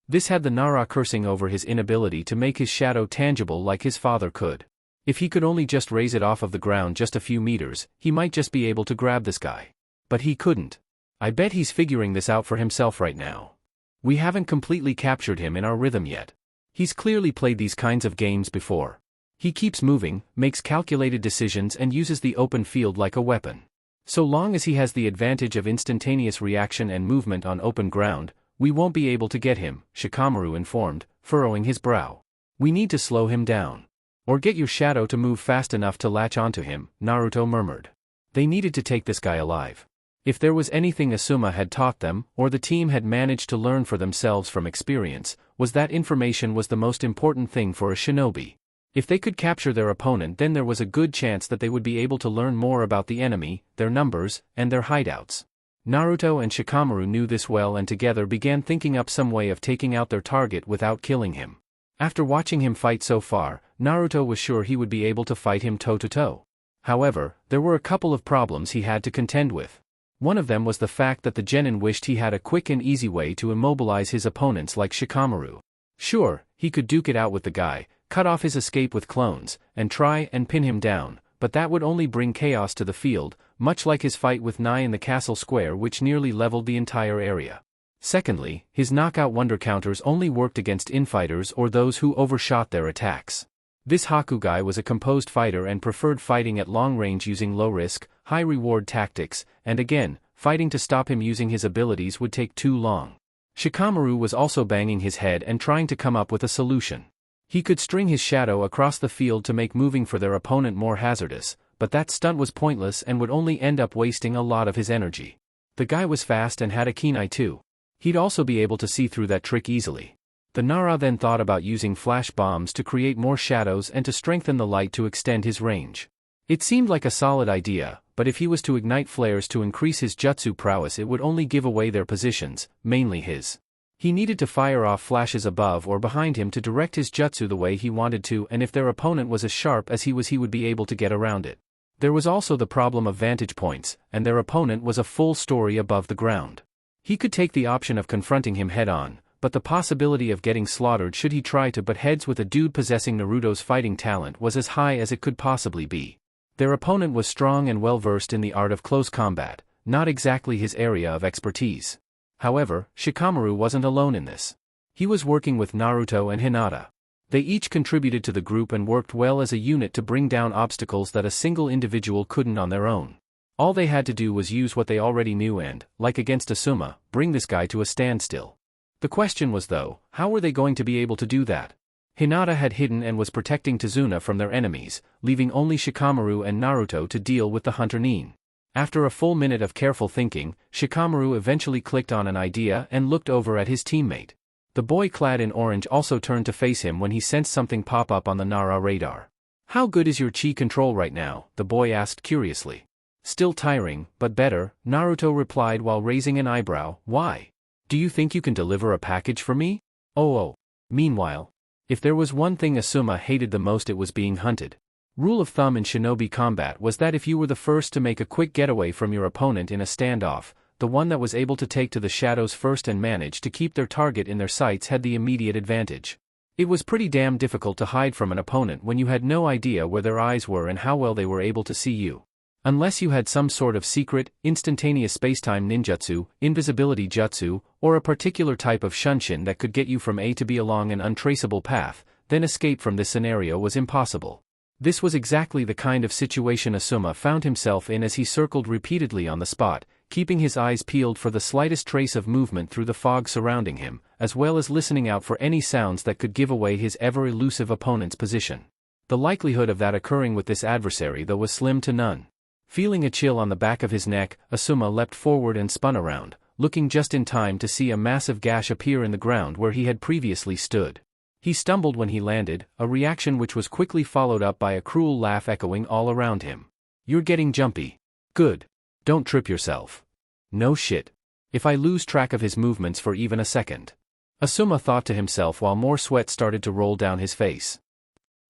This had the Nara cursing over his inability to make his shadow tangible like his father could. If he could only just raise it off of the ground just a few meters, he might just be able to grab this guy. But he couldn't. I bet he's figuring this out for himself right now. We haven't completely captured him in our rhythm yet. He's clearly played these kinds of games before. He keeps moving, makes calculated decisions and uses the open field like a weapon. So long as he has the advantage of instantaneous reaction and movement on open ground, we won't be able to get him, Shikamaru informed, furrowing his brow. We need to slow him down. Or get your shadow to move fast enough to latch onto him, Naruto murmured. They needed to take this guy alive. If there was anything Asuma had taught them, or the team had managed to learn for themselves from experience, was that information was the most important thing for a shinobi. If they could capture their opponent then there was a good chance that they would be able to learn more about the enemy, their numbers, and their hideouts. Naruto and Shikamaru knew this well and together began thinking up some way of taking out their target without killing him. After watching him fight so far, Naruto was sure he would be able to fight him toe-to-toe. However, there were a couple of problems he had to contend with. One of them was the fact that the genin wished he had a quick and easy way to immobilize his opponents like Shikamaru. Sure, he could duke it out with the guy, cut off his escape with clones, and try and pin him down, but that would only bring chaos to the field, much like his fight with Nai in the castle square which nearly leveled the entire area. Secondly, his knockout wonder counters only worked against infighters or those who overshot their attacks. This Haku guy was a composed fighter and preferred fighting at long range using low-risk, high-reward tactics, and again, fighting to stop him using his abilities would take too long. Shikamaru was also banging his head and trying to come up with a solution. He could string his shadow across the field to make moving for their opponent more hazardous, but that stunt was pointless and would only end up wasting a lot of his energy. The guy was fast and had a keen eye too. He'd also be able to see through that trick easily. The Nara then thought about using flash bombs to create more shadows and to strengthen the light to extend his range. It seemed like a solid idea, but if he was to ignite flares to increase his jutsu prowess it would only give away their positions, mainly his. He needed to fire off flashes above or behind him to direct his jutsu the way he wanted to, and if their opponent was as sharp as he would be able to get around it. There was also the problem of vantage points, and their opponent was a full story above the ground. He could take the option of confronting him head-on, but the possibility of getting slaughtered should he try to butt heads with a dude possessing Naruto's fighting talent was as high as it could possibly be. Their opponent was strong and well-versed in the art of close combat, not exactly his area of expertise. However, Shikamaru wasn't alone in this. He was working with Naruto and Hinata. They each contributed to the group and worked well as a unit to bring down obstacles that a single individual couldn't on their own. All they had to do was use what they already knew and, like against Asuma, bring this guy to a standstill. The question was though, how were they going to be able to do that? Hinata had hidden and was protecting Tazuna from their enemies, leaving only Shikamaru and Naruto to deal with the Hunter Nin. After a full minute of careful thinking, Shikamaru eventually clicked on an idea and looked over at his teammate. The boy clad in orange also turned to face him when he sensed something pop up on the Nara radar. "How good is your chi control right now?" the boy asked curiously. "Still tiring, but better," Naruto replied while raising an eyebrow. "Why? Do you think you can deliver a package for me?" Oh. Meanwhile, if there was one thing Asuma hated the most it was being hunted. Rule of thumb in shinobi combat was that if you were the first to make a quick getaway from your opponent in a standoff, the one that was able to take to the shadows first and manage to keep their target in their sights had the immediate advantage. It was pretty damn difficult to hide from an opponent when you had no idea where their eyes were and how well they were able to see you. Unless you had some sort of secret, instantaneous spacetime ninjutsu, invisibility jutsu, or a particular type of shunshin that could get you from A to B along an untraceable path, then escape from this scenario was impossible. This was exactly the kind of situation Asuma found himself in as he circled repeatedly on the spot, keeping his eyes peeled for the slightest trace of movement through the fog surrounding him, as well as listening out for any sounds that could give away his ever-elusive opponent's position. The likelihood of that occurring with this adversary though was slim to none. Feeling a chill on the back of his neck, Asuma leapt forward and spun around, looking just in time to see a massive gash appear in the ground where he had previously stood. He stumbled when he landed, a reaction which was quickly followed up by a cruel laugh echoing all around him. "You're getting jumpy. Good. Don't trip yourself." "No shit. If I lose track of his movements for even a second," Asuma thought to himself while more sweat started to roll down his face.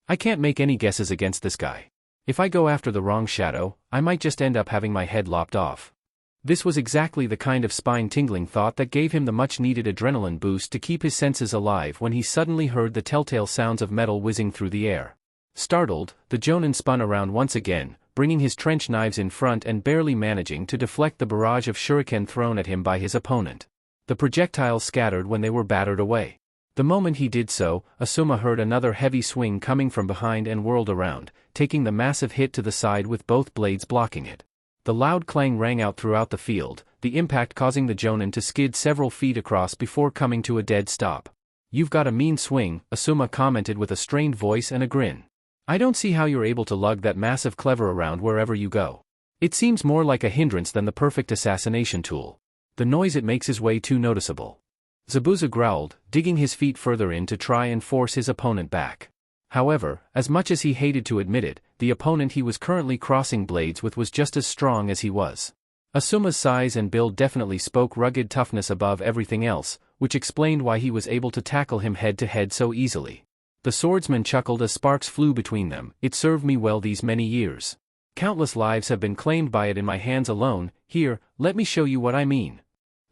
"I can't make any guesses against this guy. If I go after the wrong shadow, I might just end up having my head lopped off." This was exactly the kind of spine-tingling thought that gave him the much-needed adrenaline boost to keep his senses alive when he suddenly heard the telltale sounds of metal whizzing through the air. Startled, the Jonin spun around once again, bringing his trench knives in front and barely managing to deflect the barrage of shuriken thrown at him by his opponent. The projectiles scattered when they were battered away. The moment he did so, Asuma heard another heavy swing coming from behind and whirled around, taking the massive hit to the side with both blades blocking it. The loud clang rang out throughout the field, the impact causing the Jonin to skid several feet across before coming to a dead stop. "You've got a mean swing," Asuma commented with a strained voice and a grin. "I don't see how you're able to lug that massive cleaver around wherever you go. It seems more like a hindrance than the perfect assassination tool. The noise it makes is way too noticeable." Zabuza growled, digging his feet further in to try and force his opponent back. However, as much as he hated to admit it, the opponent he was currently crossing blades with was just as strong as he was. Asuma's size and build definitely spoke rugged toughness above everything else, which explained why he was able to tackle him head-to-head so easily. The swordsman chuckled as sparks flew between them. "It served me well these many years. Countless lives have been claimed by it in my hands alone. Here, let me show you what I mean,"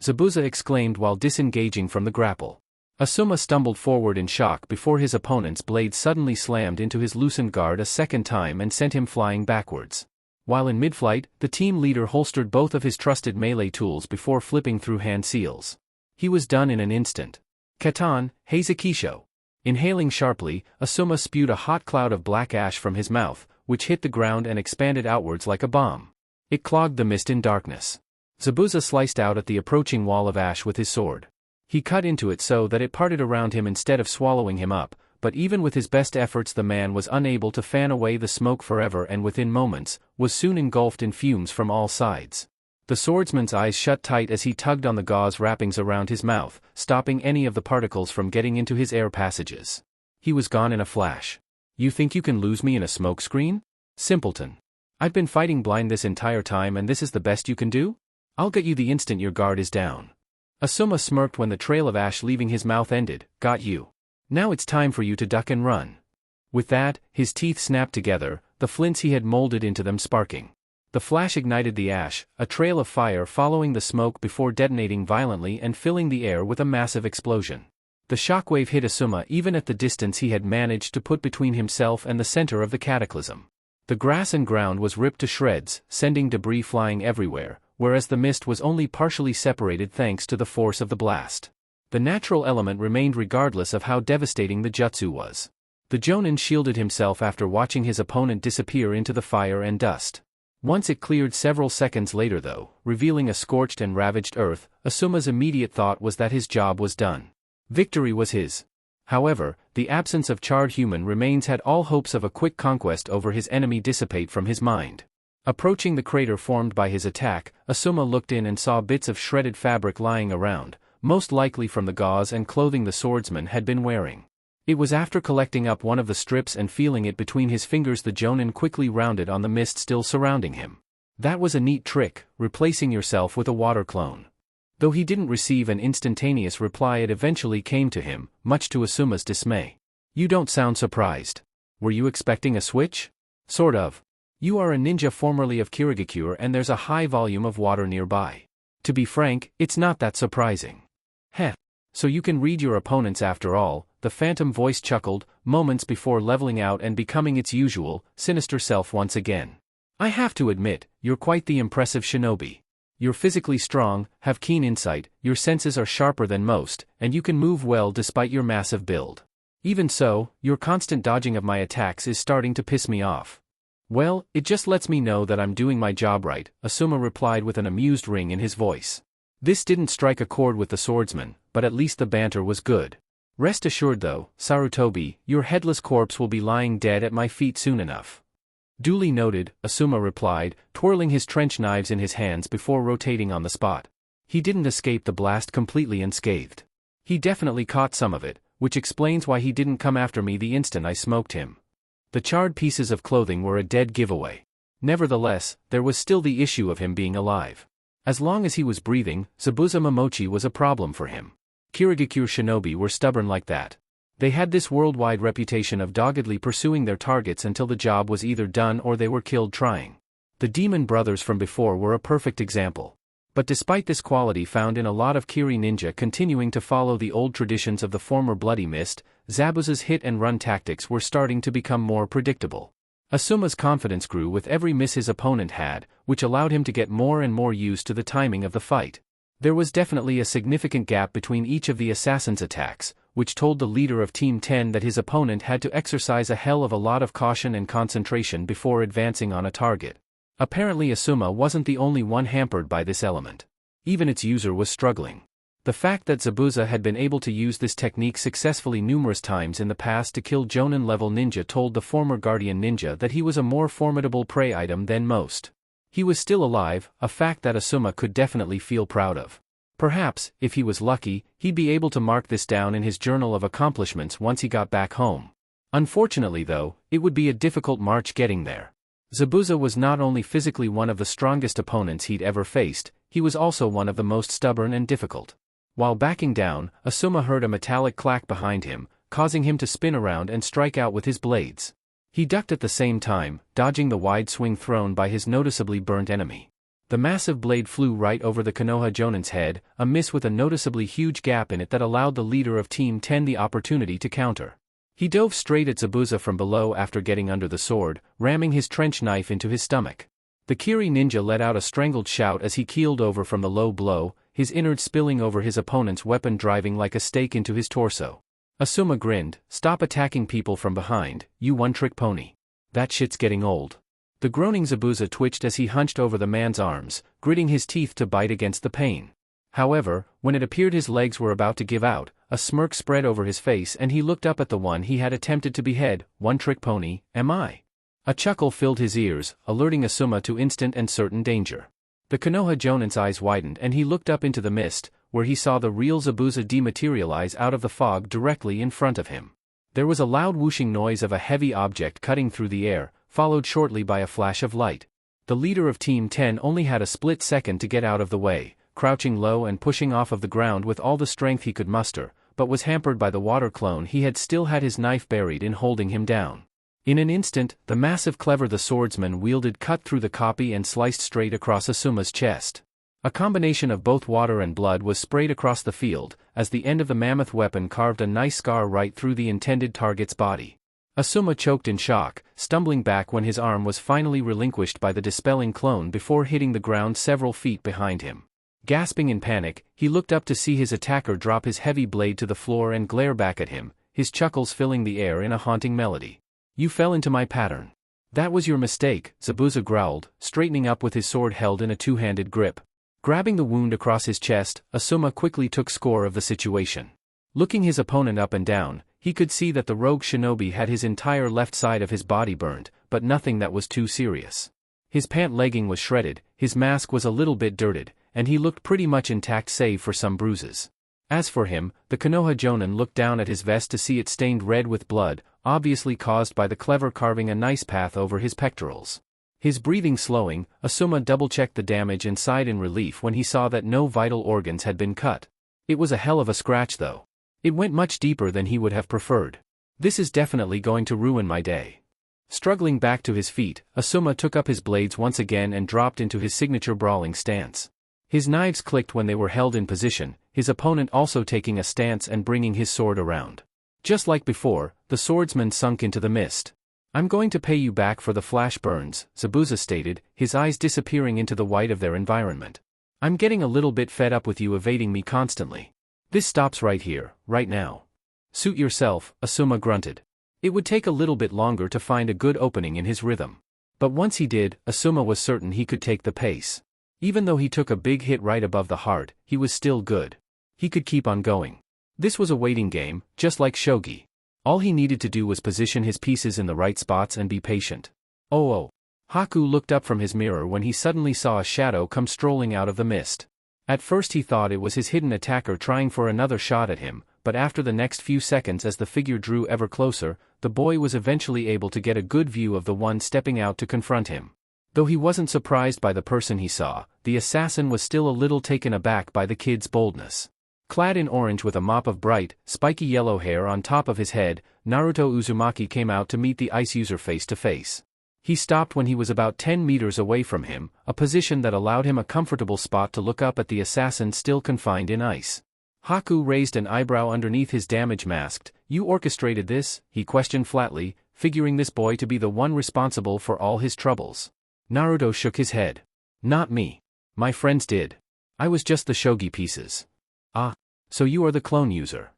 Zabuza exclaimed while disengaging from the grapple. Asuma stumbled forward in shock before his opponent's blade suddenly slammed into his loosened guard a second time and sent him flying backwards. While in mid-flight, the team leader holstered both of his trusted melee tools before flipping through hand seals. He was done in an instant. "Katan, Heizukisho." Inhaling sharply, Asuma spewed a hot cloud of black ash from his mouth, which hit the ground and expanded outwards like a bomb. It clogged the mist in darkness. Zabuza sliced out at the approaching wall of ash with his sword. He cut into it so that it parted around him instead of swallowing him up, but even with his best efforts the man was unable to fan away the smoke forever and within moments, was soon engulfed in fumes from all sides. The swordsman's eyes shut tight as he tugged on the gauze wrappings around his mouth, stopping any of the particles from getting into his air passages. He was gone in a flash. "You think you can lose me in a smokescreen? Simpleton. I've been fighting blind this entire time and this is the best you can do? I'll get you the instant your guard is down." Asuma smirked when the trail of ash leaving his mouth ended. "Got you. Now it's time for you to duck and run." With that, his teeth snapped together, the flints he had molded into them sparking. The flash ignited the ash, a trail of fire following the smoke before detonating violently and filling the air with a massive explosion. The shockwave hit Asuma even at the distance he had managed to put between himself and the center of the cataclysm. The grass and ground was ripped to shreds, sending debris flying everywhere, whereas the mist was only partially separated thanks to the force of the blast. The natural element remained regardless of how devastating the jutsu was. The Jonin shielded himself after watching his opponent disappear into the fire and dust. Once it cleared several seconds later though, revealing a scorched and ravaged earth, Asuma's immediate thought was that his job was done. Victory was his. However, the absence of charred human remains had all hopes of a quick conquest over his enemy dissipate from his mind. Approaching the crater formed by his attack, Asuma looked in and saw bits of shredded fabric lying around, most likely from the gauze and clothing the swordsman had been wearing. It was after collecting up one of the strips and feeling it between his fingers the Jonin quickly rounded on the mist still surrounding him. That was a neat trick, replacing yourself with a water clone. Though he didn't receive an instantaneous reply, it eventually came to him, much to Asuma's dismay. "You don't sound surprised. Were you expecting a switch?" "Sort of. You are a ninja formerly of Kirigakure and there's a high volume of water nearby. To be frank, it's not that surprising." "Heh. So you can read your opponents after all," the phantom voice chuckled, moments before leveling out and becoming its usual, sinister self once again. I have to admit, you're quite the impressive shinobi. You're physically strong, have keen insight, your senses are sharper than most, and you can move well despite your massive build. Even so, your constant dodging of my attacks is starting to piss me off. Well, it just lets me know that I'm doing my job right, Asuma replied with an amused ring in his voice. This didn't strike a chord with the swordsman, but at least the banter was good. Rest assured though, Sarutobi, your headless corpse will be lying dead at my feet soon enough. Duly noted, Asuma replied, twirling his trench knives in his hands before rotating on the spot. He didn't escape the blast completely unscathed. He definitely caught some of it, which explains why he didn't come after me the instant I smoked him. The charred pieces of clothing were a dead giveaway. Nevertheless, there was still the issue of him being alive. As long as he was breathing, Zabuza Momochi was a problem for him. Kirigakure shinobi were stubborn like that. They had this worldwide reputation of doggedly pursuing their targets until the job was either done or they were killed trying. The demon brothers from before were a perfect example. But despite this quality found in a lot of Kiri ninja continuing to follow the old traditions of the former Bloody Mist, Zabuza's hit-and-run tactics were starting to become more predictable. Asuma's confidence grew with every miss his opponent had, which allowed him to get more and more used to the timing of the fight. There was definitely a significant gap between each of the assassin's attacks, which told the leader of Team 10 that his opponent had to exercise a hell of a lot of caution and concentration before advancing on a target. Apparently Asuma wasn't the only one hampered by this element. Even its user was struggling. The fact that Zabuza had been able to use this technique successfully numerous times in the past to kill Jonin-level ninja told the former Guardian ninja that he was a more formidable prey item than most. He was still alive, a fact that Asuma could definitely feel proud of. Perhaps, if he was lucky, he'd be able to mark this down in his journal of accomplishments once he got back home. Unfortunately though, it would be a difficult march getting there. Zabuza was not only physically one of the strongest opponents he'd ever faced, he was also one of the most stubborn and difficult. While backing down, Asuma heard a metallic clack behind him, causing him to spin around and strike out with his blades. He ducked at the same time, dodging the wide swing thrown by his noticeably burnt enemy. The massive blade flew right over the Konoha Jonin's head, a miss with a noticeably huge gap in it that allowed the leader of Team 10 the opportunity to counter. He dove straight at Zabuza from below after getting under the sword, ramming his trench knife into his stomach. The Kiri ninja let out a strangled shout as he keeled over from the low blow, his innards spilling over his opponent's weapon driving like a stake into his torso. Asuma grinned, "Stop attacking people from behind, you one-trick pony. That shit's getting old." The groaning Zabuza twitched as he hunched over the man's arms, gritting his teeth to bite against the pain. However, when it appeared his legs were about to give out, a smirk spread over his face and he looked up at the one he had attempted to behead. "One-trick pony, am I?" A chuckle filled his ears, alerting Asuma to instant and certain danger. The Konoha Jonin's eyes widened and he looked up into the mist, where he saw the real Zabuza dematerialize out of the fog directly in front of him. There was a loud whooshing noise of a heavy object cutting through the air, followed shortly by a flash of light. The leader of Team 10 only had a split second to get out of the way, crouching low and pushing off of the ground with all the strength he could muster, but was hampered by the water clone he had still had his knife buried in holding him down. In an instant, the massive cleaver the swordsman wielded cut through the copy and sliced straight across Asuma's chest. A combination of both water and blood was sprayed across the field, as the end of the mammoth weapon carved a nice scar right through the intended target's body. Asuma choked in shock, stumbling back when his arm was finally relinquished by the dispelling clone before hitting the ground several feet behind him. Gasping in panic, he looked up to see his attacker drop his heavy blade to the floor and glare back at him, his chuckles filling the air in a haunting melody. "You fell into my pattern. That was your mistake," Zabuza growled, straightening up with his sword held in a two-handed grip. Grabbing the wound across his chest, Asuma quickly took score of the situation. Looking his opponent up and down, he could see that the rogue shinobi had his entire left side of his body burned, but nothing that was too serious. His pant legging was shredded, his mask was a little bit dirted, and he looked pretty much intact save for some bruises. As for him, the Konoha Jonin looked down at his vest to see it stained red with blood, obviously caused by the clever carving a nice path over his pectorals. His breathing slowing, Asuma double-checked the damage and sighed in relief when he saw that no vital organs had been cut. It was a hell of a scratch though. It went much deeper than he would have preferred. "This is definitely going to ruin my day." Struggling back to his feet, Asuma took up his blades once again and dropped into his signature brawling stance. His knives clicked when they were held in position, his opponent also taking a stance and bringing his sword around. Just like before, the swordsman sunk into the mist. I'm going to pay you back for the flash burns, Zabuza stated, his eyes disappearing into the white of their environment. I'm getting a little bit fed up with you evading me constantly. This stops right here, right now. Suit yourself, Asuma grunted. It would take a little bit longer to find a good opening in his rhythm. But once he did, Asuma was certain he could take the pace. Even though he took a big hit right above the heart, he was still good. He could keep on going. This was a waiting game, just like shogi. All he needed to do was position his pieces in the right spots and be patient. Oh. Haku looked up from his mirror when he suddenly saw a shadow come strolling out of the mist. At first he thought it was his hidden attacker trying for another shot at him, but after the next few seconds as the figure drew ever closer, the boy was eventually able to get a good view of the one stepping out to confront him. Though he wasn't surprised by the person he saw, the assassin was still a little taken aback by the kid's boldness. Clad in orange with a mop of bright, spiky yellow hair on top of his head, Naruto Uzumaki came out to meet the ice user face to face. He stopped when he was about 10 meters away from him, a position that allowed him a comfortable spot to look up at the assassin still confined in ice. Haku raised an eyebrow underneath his damage mask. You orchestrated this? He questioned flatly, figuring this boy to be the one responsible for all his troubles. Naruto shook his head. Not me. My friends did. I was just the shogi pieces. Ah, so you are the clone user.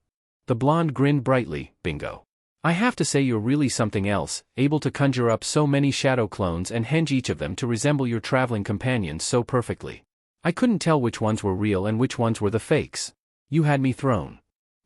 The blonde grinned brightly. Bingo. I have to say you're really something else, able to conjure up so many shadow clones and henge each of them to resemble your traveling companions so perfectly. I couldn't tell which ones were real and which ones were the fakes. You had me thrown.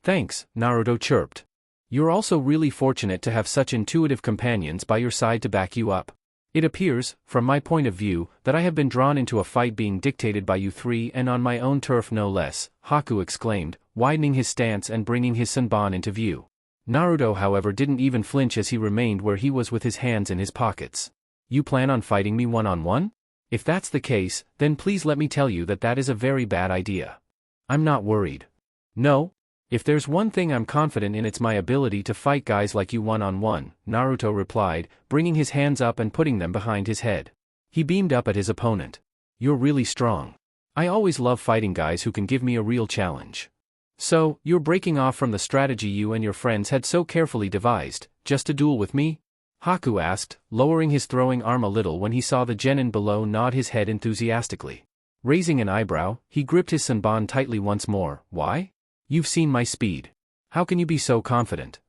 Thanks, Naruto chirped. You're also really fortunate to have such intuitive companions by your side to back you up. It appears, from my point of view, that I have been drawn into a fight being dictated by you three and on my own turf no less, Haku exclaimed, widening his stance and bringing his Senbon into view. Naruto however didn't even flinch as he remained where he was with his hands in his pockets. You plan on fighting me one-on-one? If that's the case, then please let me tell you that that is a very bad idea. I'm not worried. No? If there's one thing I'm confident in, it's my ability to fight guys like you one-on-one, Naruto replied, bringing his hands up and putting them behind his head. He beamed up at his opponent. You're really strong. I always love fighting guys who can give me a real challenge. So, you're breaking off from the strategy you and your friends had so carefully devised, just to duel with me? Haku asked, lowering his throwing arm a little when he saw the genin below nod his head enthusiastically. Raising an eyebrow, he gripped his Senbon tightly once more. Why? You've seen my speed. How can you be so confident?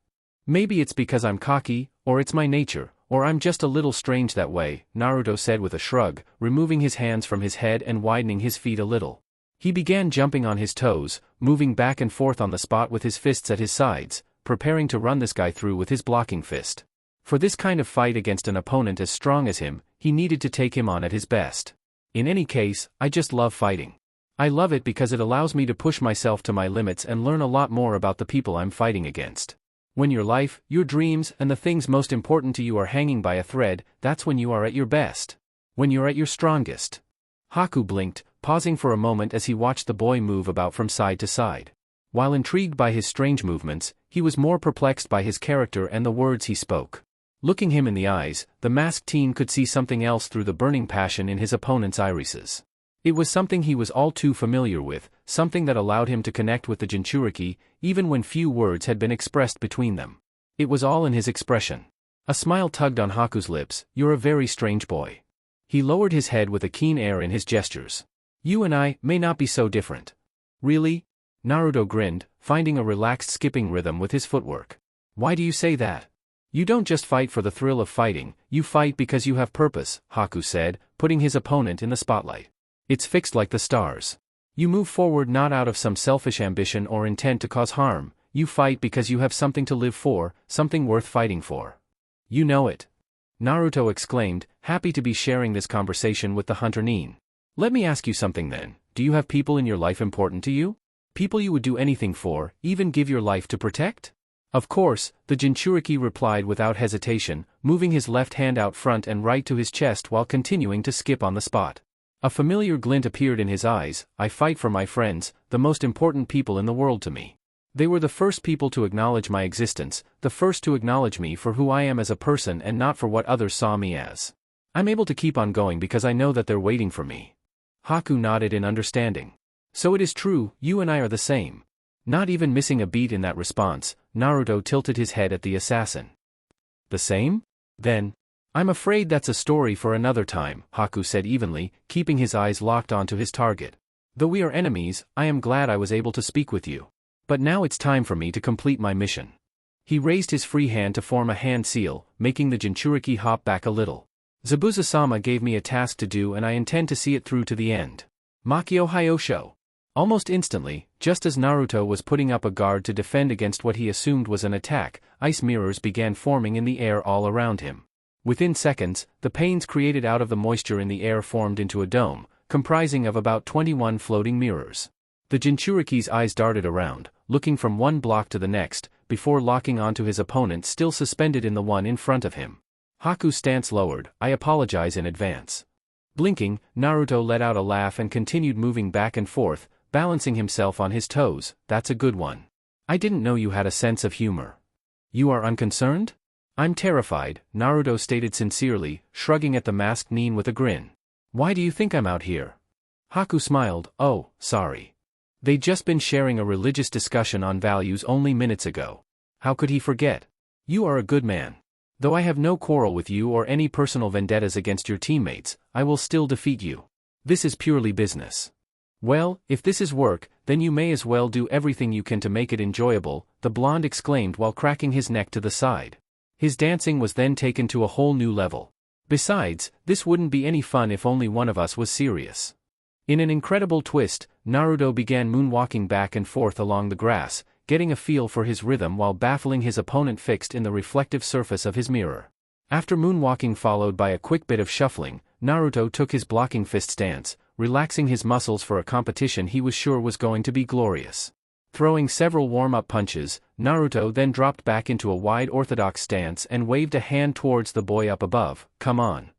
Maybe it's because I'm cocky, or it's my nature, or I'm just a little strange that way, Naruto said with a shrug, removing his hands from his head and widening his feet a little. He began jumping on his toes, moving back and forth on the spot with his fists at his sides, preparing to run this guy through with his blocking fist. For this kind of fight against an opponent as strong as him, he needed to take him on at his best. In any case, I just love fighting. I love it because it allows me to push myself to my limits and learn a lot more about the people I'm fighting against. When your life, your dreams, and the things most important to you are hanging by a thread, that's when you are at your best. When you're at your strongest. Haku blinked, pausing for a moment as he watched the boy move about from side to side. While intrigued by his strange movements, he was more perplexed by his character and the words he spoke. Looking him in the eyes, the masked teen could see something else through the burning passion in his opponent's irises. It was something he was all too familiar with, something that allowed him to connect with the jinchuriki, even when few words had been expressed between them. It was all in his expression. A smile tugged on Haku's lips. You're a very strange boy. He lowered his head with a keen air in his gestures. You and I may not be so different. Really? Naruto grinned, finding a relaxed skipping rhythm with his footwork. Why do you say that? You don't just fight for the thrill of fighting, you fight because you have purpose, Haku said, putting his opponent in the spotlight. It's fixed like the stars. You move forward not out of some selfish ambition or intent to cause harm, you fight because you have something to live for, something worth fighting for. You know it. Naruto exclaimed, happy to be sharing this conversation with the hunter Nin. Let me ask you something then, do you have people in your life important to you? People you would do anything for, even give your life to protect? Of course, the jinchuriki replied without hesitation, moving his left hand out front and right to his chest while continuing to skip on the spot. A familiar glint appeared in his eyes. I fight for my friends, the most important people in the world to me. They were the first people to acknowledge my existence, the first to acknowledge me for who I am as a person and not for what others saw me as. I'm able to keep on going because I know that they're waiting for me. Haku nodded in understanding. So it is true, you and I are the same. Not even missing a beat in that response, Naruto tilted his head at the assassin. The same? Then, I'm afraid that's a story for another time, Haku said evenly, keeping his eyes locked onto his target. Though we are enemies, I am glad I was able to speak with you. But now it's time for me to complete my mission. He raised his free hand to form a hand seal, making the jinchuriki hop back a little. Zabuza-sama gave me a task to do and I intend to see it through to the end. Makio Hyosho. Almost instantly, just as Naruto was putting up a guard to defend against what he assumed was an attack, ice mirrors began forming in the air all around him. Within seconds, the panes created out of the moisture in the air formed into a dome, comprising of about 21 floating mirrors. The Jinchuriki's eyes darted around, looking from one block to the next, before locking onto his opponent still suspended in the one in front of him. Haku's stance lowered. I apologize in advance. Blinking, Naruto let out a laugh and continued moving back and forth, balancing himself on his toes. That's a good one. I didn't know you had a sense of humor. You are unconcerned? I'm terrified, Naruto stated sincerely, shrugging at the masked Nin with a grin. Why do you think I'm out here? Haku smiled. Oh, sorry. They'd just been sharing a religious discussion on values only minutes ago. How could he forget? You are a good man. Though I have no quarrel with you or any personal vendettas against your teammates, I will still defeat you. This is purely business. Well, if this is work, then you may as well do everything you can to make it enjoyable, the blonde exclaimed while cracking his neck to the side. His dancing was then taken to a whole new level. Besides, this wouldn't be any fun if only one of us was serious. In an incredible twist, Naruto began moonwalking back and forth along the grass, getting a feel for his rhythm while baffling his opponent fixed in the reflective surface of his mirror. After moonwalking followed by a quick bit of shuffling, Naruto took his blocking fist stance, relaxing his muscles for a competition he was sure was going to be glorious. Throwing several warm-up punches, Naruto then dropped back into a wide orthodox stance and waved a hand towards the boy up above. Come on.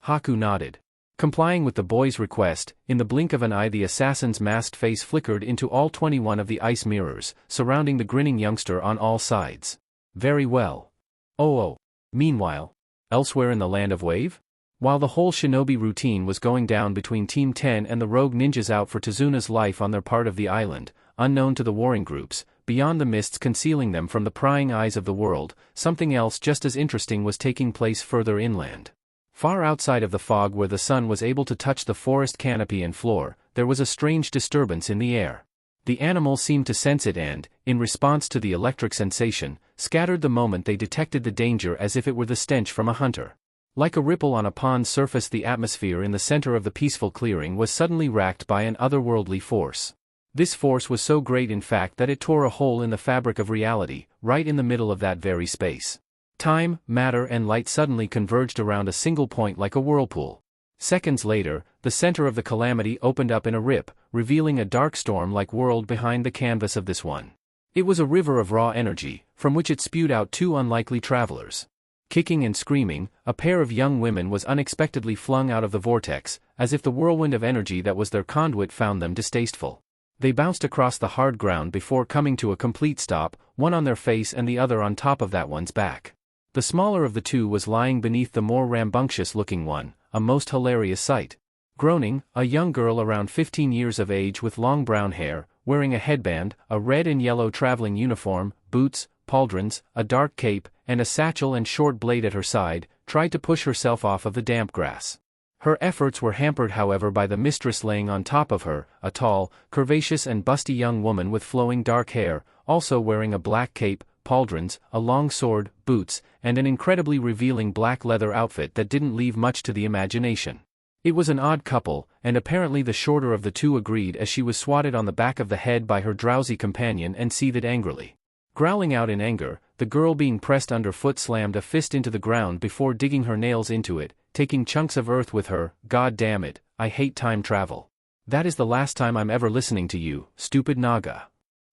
Haku nodded. Complying with the boy's request, in the blink of an eye the assassin's masked face flickered into all 21 of the ice mirrors, surrounding the grinning youngster on all sides. Very well. Oh. Meanwhile, elsewhere in the land of Wave? While the whole shinobi routine was going down between Team 10 and the rogue ninjas out for Tezuna's life on their part of the island, unknown to the warring groups, beyond the mists concealing them from the prying eyes of the world, something else just as interesting was taking place further inland. Far outside of the fog where the sun was able to touch the forest canopy and floor, there was a strange disturbance in the air. The animals seemed to sense it and, in response to the electric sensation, scattered the moment they detected the danger as if it were the stench from a hunter. Like a ripple on a pond's surface, the atmosphere in the center of the peaceful clearing was suddenly racked by an otherworldly force. This force was so great in fact that it tore a hole in the fabric of reality, right in the middle of that very space. Time, matter and light suddenly converged around a single point like a whirlpool. Seconds later, the center of the calamity opened up in a rip, revealing a dark storm-like world behind the canvas of this one. It was a river of raw energy, from which it spewed out two unlikely travelers. Kicking and screaming, a pair of young women was unexpectedly flung out of the vortex, as if the whirlwind of energy that was their conduit found them distasteful. They bounced across the hard ground before coming to a complete stop, one on their face and the other on top of that one's back. The smaller of the two was lying beneath the more rambunctious-looking one, a most hilarious sight. Groaning, a young girl around 15 years of age with long brown hair, wearing a headband, a red and yellow traveling uniform, boots, pauldrons, a dark cape, and a satchel and short blade at her side, tried to push herself off of the damp grass. Her efforts were hampered however by the mistress laying on top of her, a tall, curvaceous and busty young woman with flowing dark hair, also wearing a black cape, pauldrons, a long sword, boots, and an incredibly revealing black leather outfit that didn't leave much to the imagination. It was an odd couple, and apparently the shorter of the two agreed as she was swatted on the back of the head by her drowsy companion and seethed angrily. Growling out in anger, the girl being pressed underfoot slammed a fist into the ground before digging her nails into it, taking chunks of earth with her. God damn it, I hate time travel. That is the last time I'm ever listening to you, stupid Naga.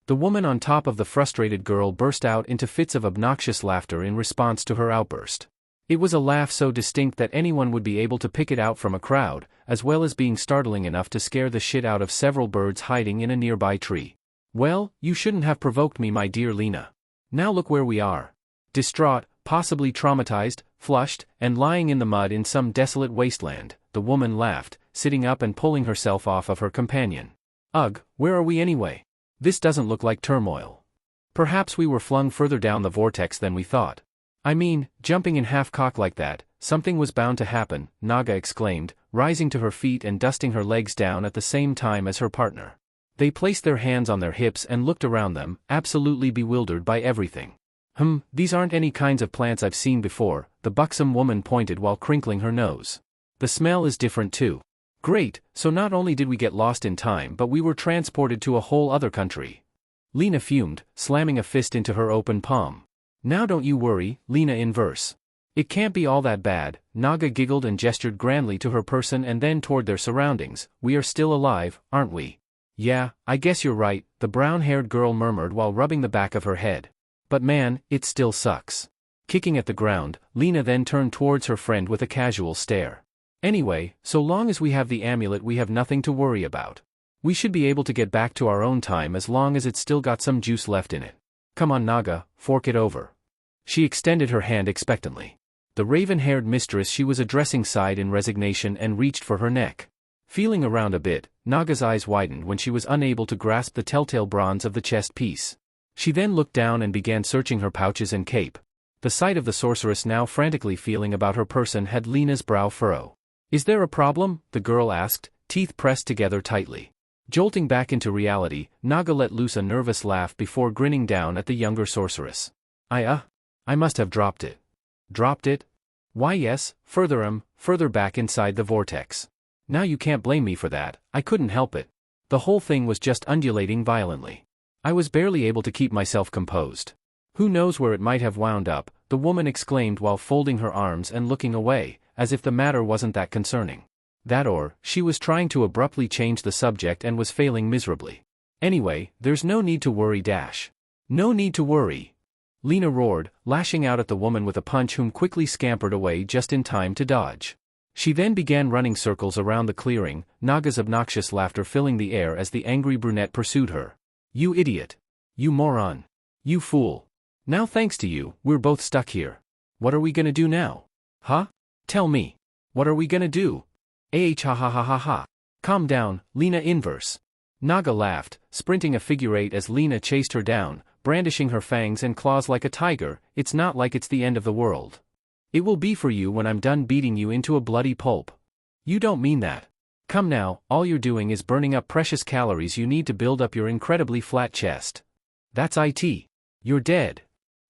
The woman on top of the frustrated girl burst out into fits of obnoxious laughter in response to her outburst. It was a laugh so distinct that anyone would be able to pick it out from a crowd, as well as being startling enough to scare the shit out of several birds hiding in a nearby tree. Well, you shouldn't have provoked me, my dear Lena. Now look where we are. Distraught, possibly traumatized, flushed, and lying in the mud in some desolate wasteland, the woman laughed, sitting up and pulling herself off of her companion. Ugh, where are we anyway? This doesn't look like turmoil. Perhaps we were flung further down the vortex than we thought. I mean, jumping in half-cock like that, something was bound to happen, Naga exclaimed, rising to her feet and dusting her legs down at the same time as her partner. They placed their hands on their hips and looked around them, absolutely bewildered by everything. These aren't any kinds of plants I've seen before, the buxom woman pointed while crinkling her nose. The smell is different too. Great, so not only did we get lost in time but we were transported to a whole other country. Lena fumed, slamming a fist into her open palm. Now don't you worry, Lena in verse. It can't be all that bad, Naga giggled and gestured grandly to her person and then toward their surroundings. We are still alive, aren't we? Yeah, I guess you're right, the brown-haired girl murmured while rubbing the back of her head. But man, it still sucks. Kicking at the ground, Lena then turned towards her friend with a casual stare. Anyway, so long as we have the amulet we have nothing to worry about. We should be able to get back to our own time as long as it's still got some juice left in it. Come on Naga, fork it over. She extended her hand expectantly. The raven-haired mistress she was addressing sighed in resignation and reached for her neck. Feeling around a bit, Naga's eyes widened when she was unable to grasp the telltale bronze of the chest piece. She then looked down and began searching her pouches and cape. The sight of the sorceress now frantically feeling about her person had Lena's brow furrow. Is there a problem? The girl asked, teeth pressed together tightly. Jolting back into reality, Naga let loose a nervous laugh before grinning down at the younger sorceress. I must have dropped it. Dropped it? Why yes, further back inside the vortex. Now you can't blame me for that, I couldn't help it. The whole thing was just undulating violently. I was barely able to keep myself composed. Who knows where it might have wound up, the woman exclaimed while folding her arms and looking away, as if the matter wasn't that concerning. That or, she was trying to abruptly change the subject and was failing miserably. Anyway, there's no need to worry No need to worry. Lena roared, lashing out at the woman with a punch whom quickly scampered away just in time to dodge. She then began running circles around the clearing, Naga's obnoxious laughter filling the air as the angry brunette pursued her. You idiot. You moron. You fool. Now thanks to you, we're both stuck here. What are we gonna do now? Huh? Tell me. What are we gonna do? Ha ha ha ha ha. Calm down, Lena inverse. Naga laughed, sprinting a figure eight as Lena chased her down, brandishing her fangs and claws like a tiger. It's not like it's the end of the world. It will be for you when I'm done beating you into a bloody pulp. You don't mean that. Come now, all you're doing is burning up precious calories you need to build up your incredibly flat chest. That's it. You're dead.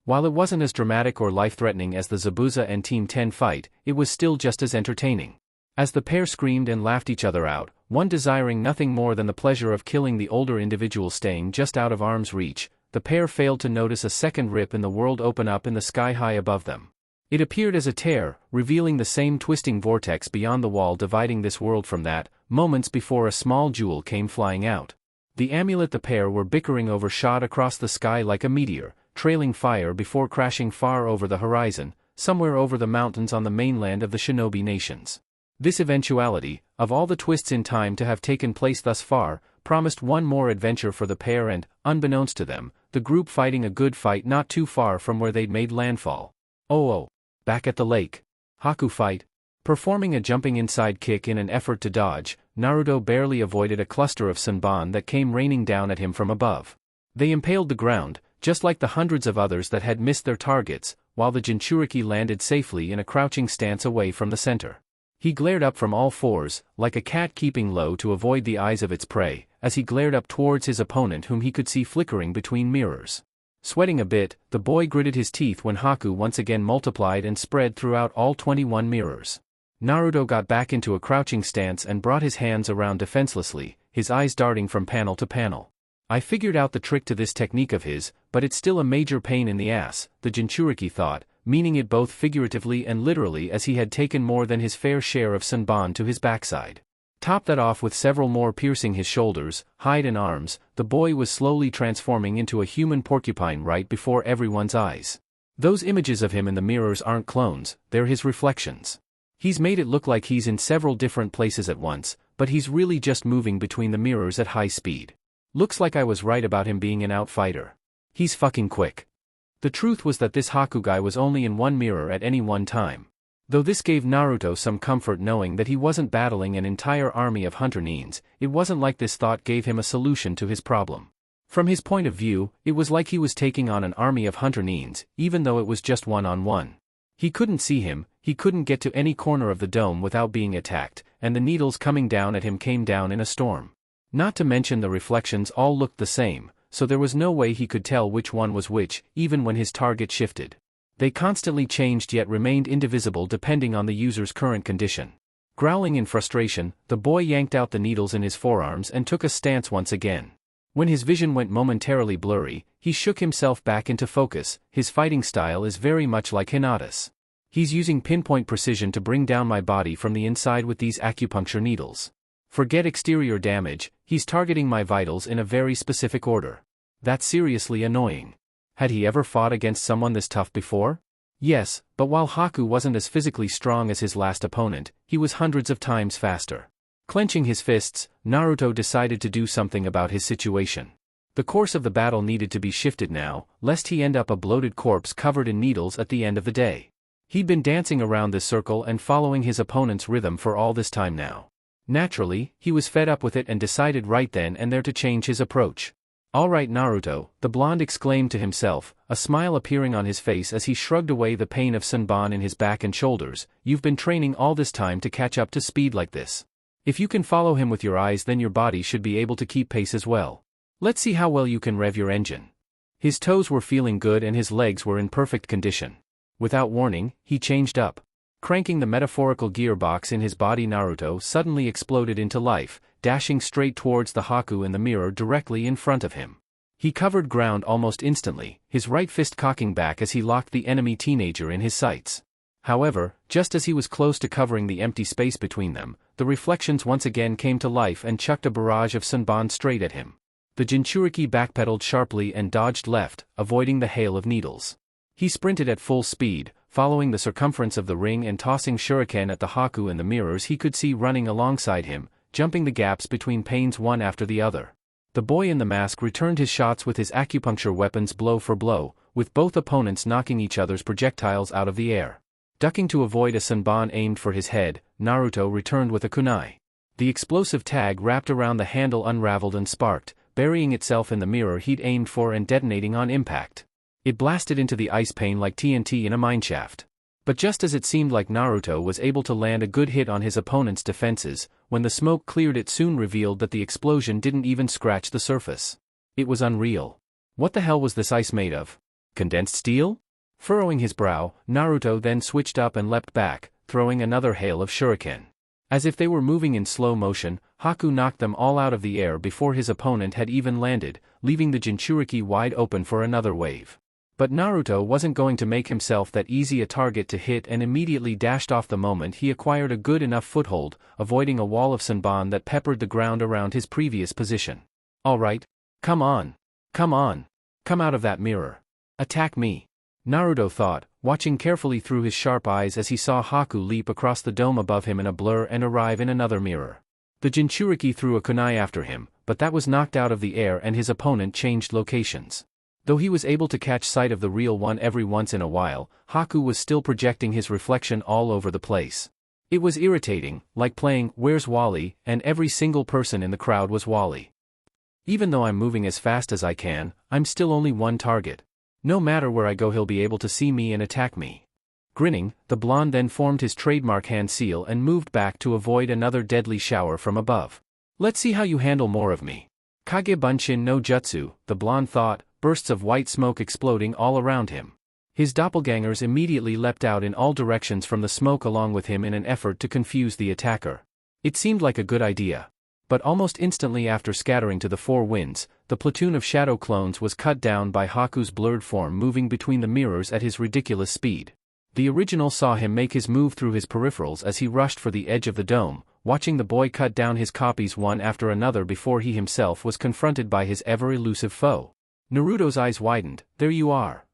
While it wasn't as dramatic or life-threatening as the Zabuza and Team 10 fight, it was still just as entertaining. As the pair screamed and laughed each other out, one desiring nothing more than the pleasure of killing the older individual staying just out of arm's reach, the pair failed to notice a second rip in the world open up in the sky high above them. It appeared as a tear, revealing the same twisting vortex beyond the wall dividing this world from that, moments before a small jewel came flying out. The amulet the pair were bickering over shot across the sky like a meteor, trailing fire before crashing far over the horizon, somewhere over the mountains on the mainland of the shinobi nations. This eventuality, of all the twists in time to have taken place thus far, promised one more adventure for the pair and, unbeknownst to them, the group fighting a good fight not too far from where they'd made landfall. Oh. Back at the lake. Haku fight. Performing a jumping inside kick in an effort to dodge, Naruto barely avoided a cluster of Sanban that came raining down at him from above. They impaled the ground, just like the hundreds of others that had missed their targets, while the jinchuriki landed safely in a crouching stance away from the center. He glared up from all fours, like a cat keeping low to avoid the eyes of its prey, as he glared up towards his opponent whom he could see flickering between mirrors. Sweating a bit, the boy gritted his teeth when Haku once again multiplied and spread throughout all 21 mirrors. Naruto got back into a crouching stance and brought his hands around defenselessly, his eyes darting from panel to panel. I figured out the trick to this technique of his, but it's still a major pain in the ass, the jinchuriki thought, meaning it both figuratively and literally as he had taken more than his fair share of Sanban to his backside. Top that off with several more piercing his shoulders, hide and arms, the boy was slowly transforming into a human porcupine right before everyone's eyes. Those images of him in the mirrors aren't clones, they're his reflections. He's made it look like he's in several different places at once, but he's really just moving between the mirrors at high speed. Looks like I was right about him being an outfighter. He's fucking quick. The truth was that this Haku guy was only in one mirror at any one time. Though this gave Naruto some comfort knowing that he wasn't battling an entire army of hunter neens, it wasn't like this thought gave him a solution to his problem. From his point of view, it was like he was taking on an army of hunter neens, even though it was just one-on-one. He couldn't see him, he couldn't get to any corner of the dome without being attacked, and the needles coming down at him came down in a storm. Not to mention the reflections all looked the same, so there was no way he could tell which one was which, even when his target shifted. They constantly changed yet remained indivisible depending on the user's current condition. Growling in frustration, the boy yanked out the needles in his forearms and took a stance once again. When his vision went momentarily blurry, he shook himself back into focus. His fighting style is very much like Hinata's. He's using pinpoint precision to bring down my body from the inside with these acupuncture needles. Forget exterior damage, he's targeting my vitals in a very specific order. That's seriously annoying. Had he ever fought against someone this tough before? Yes, but while Haku wasn't as physically strong as his last opponent, he was hundreds of times faster. Clenching his fists, Naruto decided to do something about his situation. The course of the battle needed to be shifted now, lest he end up a bloated corpse covered in needles at the end of the day. He'd been dancing around this circle and following his opponent's rhythm for all this time now. Naturally, he was fed up with it and decided right then and there to change his approach. "All right, Naruto," the blonde exclaimed to himself, a smile appearing on his face as he shrugged away the pain of sunburn in his back and shoulders. "You've been training all this time to catch up to speed like this. If you can follow him with your eyes, then your body should be able to keep pace as well. Let's see how well you can rev your engine." His toes were feeling good and his legs were in perfect condition. Without warning, he changed up. Cranking the metaphorical gearbox in his body, Naruto suddenly exploded into life, dashing straight towards the Haku in the mirror directly in front of him. He covered ground almost instantly, his right fist cocking back as he locked the enemy teenager in his sights. However, just as he was close to covering the empty space between them, the reflections once again came to life and chucked a barrage of sunburn straight at him. The jinchuriki backpedaled sharply and dodged left, avoiding the hail of needles. He sprinted at full speed, following the circumference of the ring and tossing shuriken at the Haku in the mirrors he could see running alongside him, jumping the gaps between panes one after the other. The boy in the mask returned his shots with his acupuncture weapons blow for blow, with both opponents knocking each other's projectiles out of the air. Ducking to avoid a sunburn aimed for his head, Naruto returned with a kunai. The explosive tag wrapped around the handle unraveled and sparked, burying itself in the mirror he'd aimed for and detonating on impact. It blasted into the ice pane like TNT in a mineshaft. But just as it seemed like Naruto was able to land a good hit on his opponent's defenses, when the smoke cleared it soon revealed that the explosion didn't even scratch the surface. It was unreal. What the hell was this ice made of? Condensed steel? Furrowing his brow, Naruto then switched up and leapt back, throwing another hail of shuriken. As if they were moving in slow motion, Haku knocked them all out of the air before his opponent had even landed, leaving the jinchuriki wide open for another wave. But Naruto wasn't going to make himself that easy a target to hit and immediately dashed off the moment he acquired a good enough foothold, avoiding a wall of sunburn that peppered the ground around his previous position. "All right. Come on. Come on. Come out of that mirror. Attack me," Naruto thought, watching carefully through his sharp eyes as he saw Haku leap across the dome above him in a blur and arrive in another mirror. The jinchuriki threw a kunai after him, but that was knocked out of the air and his opponent changed locations. Though he was able to catch sight of the real one every once in a while, Haku was still projecting his reflection all over the place. It was irritating, like playing "Where's Wally?" and every single person in the crowd was Wally. Even though I'm moving as fast as I can, I'm still only one target. No matter where I go, he'll be able to see me and attack me. Grinning, the blonde then formed his trademark hand seal and moved back to avoid another deadly shower from above. "Let's see how you handle more of me." Kage Bunshin no Jutsu, the blonde thought, bursts of white smoke exploding all around him. His doppelgangers immediately leapt out in all directions from the smoke along with him in an effort to confuse the attacker. It seemed like a good idea. But almost instantly after scattering to the four winds, the platoon of shadow clones was cut down by Haku's blurred form moving between the mirrors at his ridiculous speed. The original saw him make his move through his peripherals as he rushed for the edge of the dome, watching the boy cut down his copies one after another before he himself was confronted by his ever-elusive foe. Naruto's eyes widened. "There you are."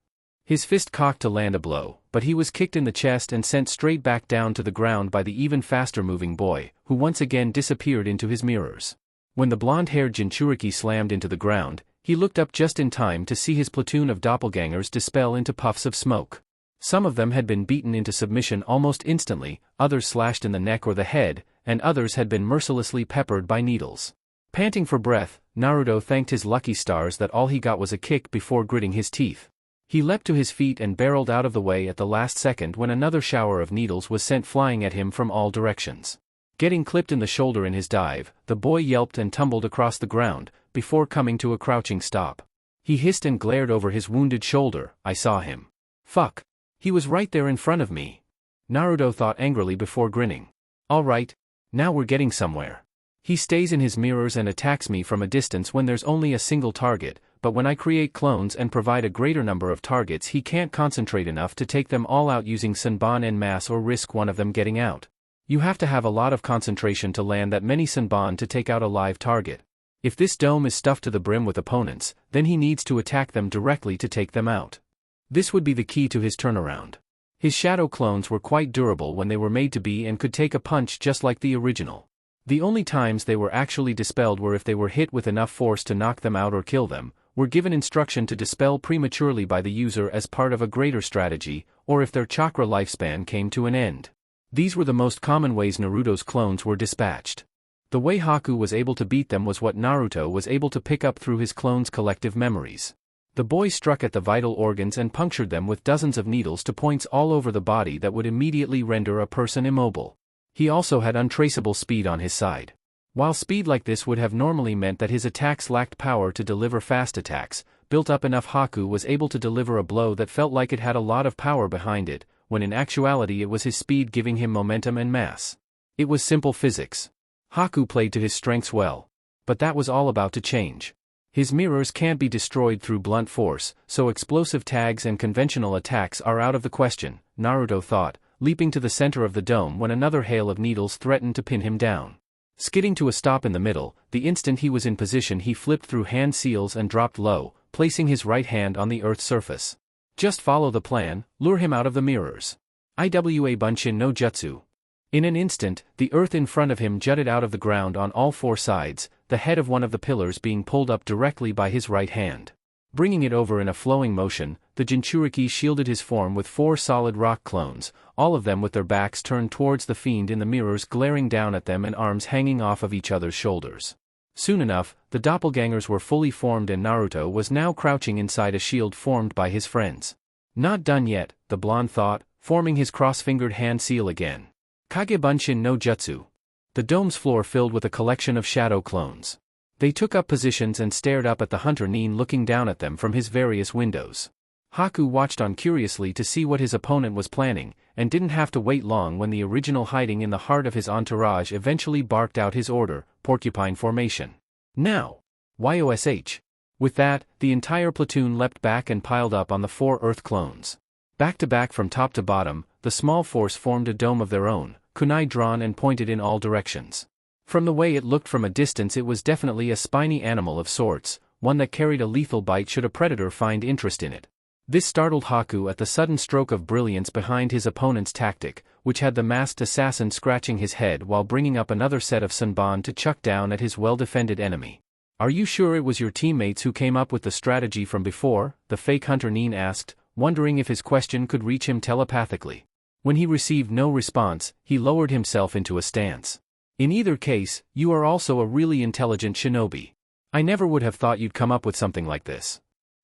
His fist cocked to land a blow, but he was kicked in the chest and sent straight back down to the ground by the even faster-moving boy, who once again disappeared into his mirrors. When the blonde-haired jinchuriki slammed into the ground, he looked up just in time to see his platoon of doppelgangers dispel into puffs of smoke. Some of them had been beaten into submission almost instantly, others slashed in the neck or the head, and others had been mercilessly peppered by needles. Panting for breath, Naruto thanked his lucky stars that all he got was a kick before gritting his teeth. He leapt to his feet and barreled out of the way at the last second when another shower of needles was sent flying at him from all directions. Getting clipped in the shoulder in his dive, the boy yelped and tumbled across the ground, before coming to a crouching stop. He hissed and glared over his wounded shoulder. I saw him. Fuck. He was right there in front of me. Naruto thought angrily before grinning. Alright. Now we're getting somewhere. He stays in his mirrors and attacks me from a distance when there's only a single target, but when I create clones and provide a greater number of targets he can't concentrate enough to take them all out using Senbon en masse or risk one of them getting out. You have to have a lot of concentration to land that many Senbon to take out a live target. If this dome is stuffed to the brim with opponents, then he needs to attack them directly to take them out. This would be the key to his turnaround. His shadow clones were quite durable when they were made to be and could take a punch just like the original. The only times they were actually dispelled were if they were hit with enough force to knock them out or kill them, were given instruction to dispel prematurely by the user as part of a greater strategy, or if their chakra lifespan came to an end. These were the most common ways Naruto's clones were dispatched. The way Haku was able to beat them was what Naruto was able to pick up through his clones' collective memories. The boy struck at the vital organs and punctured them with dozens of needles to points all over the body that would immediately render a person immobile. He also had untraceable speed on his side. While speed like this would have normally meant that his attacks lacked power to deliver fast attacks, built up enough Haku was able to deliver a blow that felt like it had a lot of power behind it, when in actuality it was his speed giving him momentum and mass. It was simple physics. Haku played to his strengths well. But that was all about to change. His mirrors can't be destroyed through blunt force, so explosive tags and conventional attacks are out of the question, Naruto thought, leaping to the center of the dome when another hail of needles threatened to pin him down. Skidding to a stop in the middle, the instant he was in position he flipped through hand seals and dropped low, placing his right hand on the earth's surface. Just follow the plan, lure him out of the mirrors. Iwa Bunshin no Jutsu. In an instant, the earth in front of him jutted out of the ground on all four sides, the head of one of the pillars being pulled up directly by his right hand. Bringing it over in a flowing motion, the jinchuriki shielded his form with four solid rock clones, all of them with their backs turned towards the fiend in the mirrors glaring down at them and arms hanging off of each other's shoulders. Soon enough, the doppelgangers were fully formed and Naruto was now crouching inside a shield formed by his friends. Not done yet, the blonde thought, forming his cross-fingered hand seal again. Kage Bunshin no Jutsu. The dome's floor filled with a collection of shadow clones. They took up positions and stared up at the hunter Nin looking down at them from his various windows. Haku watched on curiously to see what his opponent was planning, and didn't have to wait long when the original hiding in the heart of his entourage eventually barked out his order, porcupine formation. Now! YOSH! With that, the entire platoon leapt back and piled up on the four earth clones. Back to back from top to bottom, the small force formed a dome of their own, kunai drawn and pointed in all directions. From the way it looked from a distance it was definitely a spiny animal of sorts, one that carried a lethal bite should a predator find interest in it. This startled Haku at the sudden stroke of brilliance behind his opponent's tactic, which had the masked assassin scratching his head while bringing up another set of Senbon to chuck down at his well-defended enemy. Are you sure it was your teammates who came up with the strategy from before? The fake hunter Nin asked, wondering if his question could reach him telepathically. When he received no response, he lowered himself into a stance. In either case, you are also a really intelligent shinobi. I never would have thought you'd come up with something like this.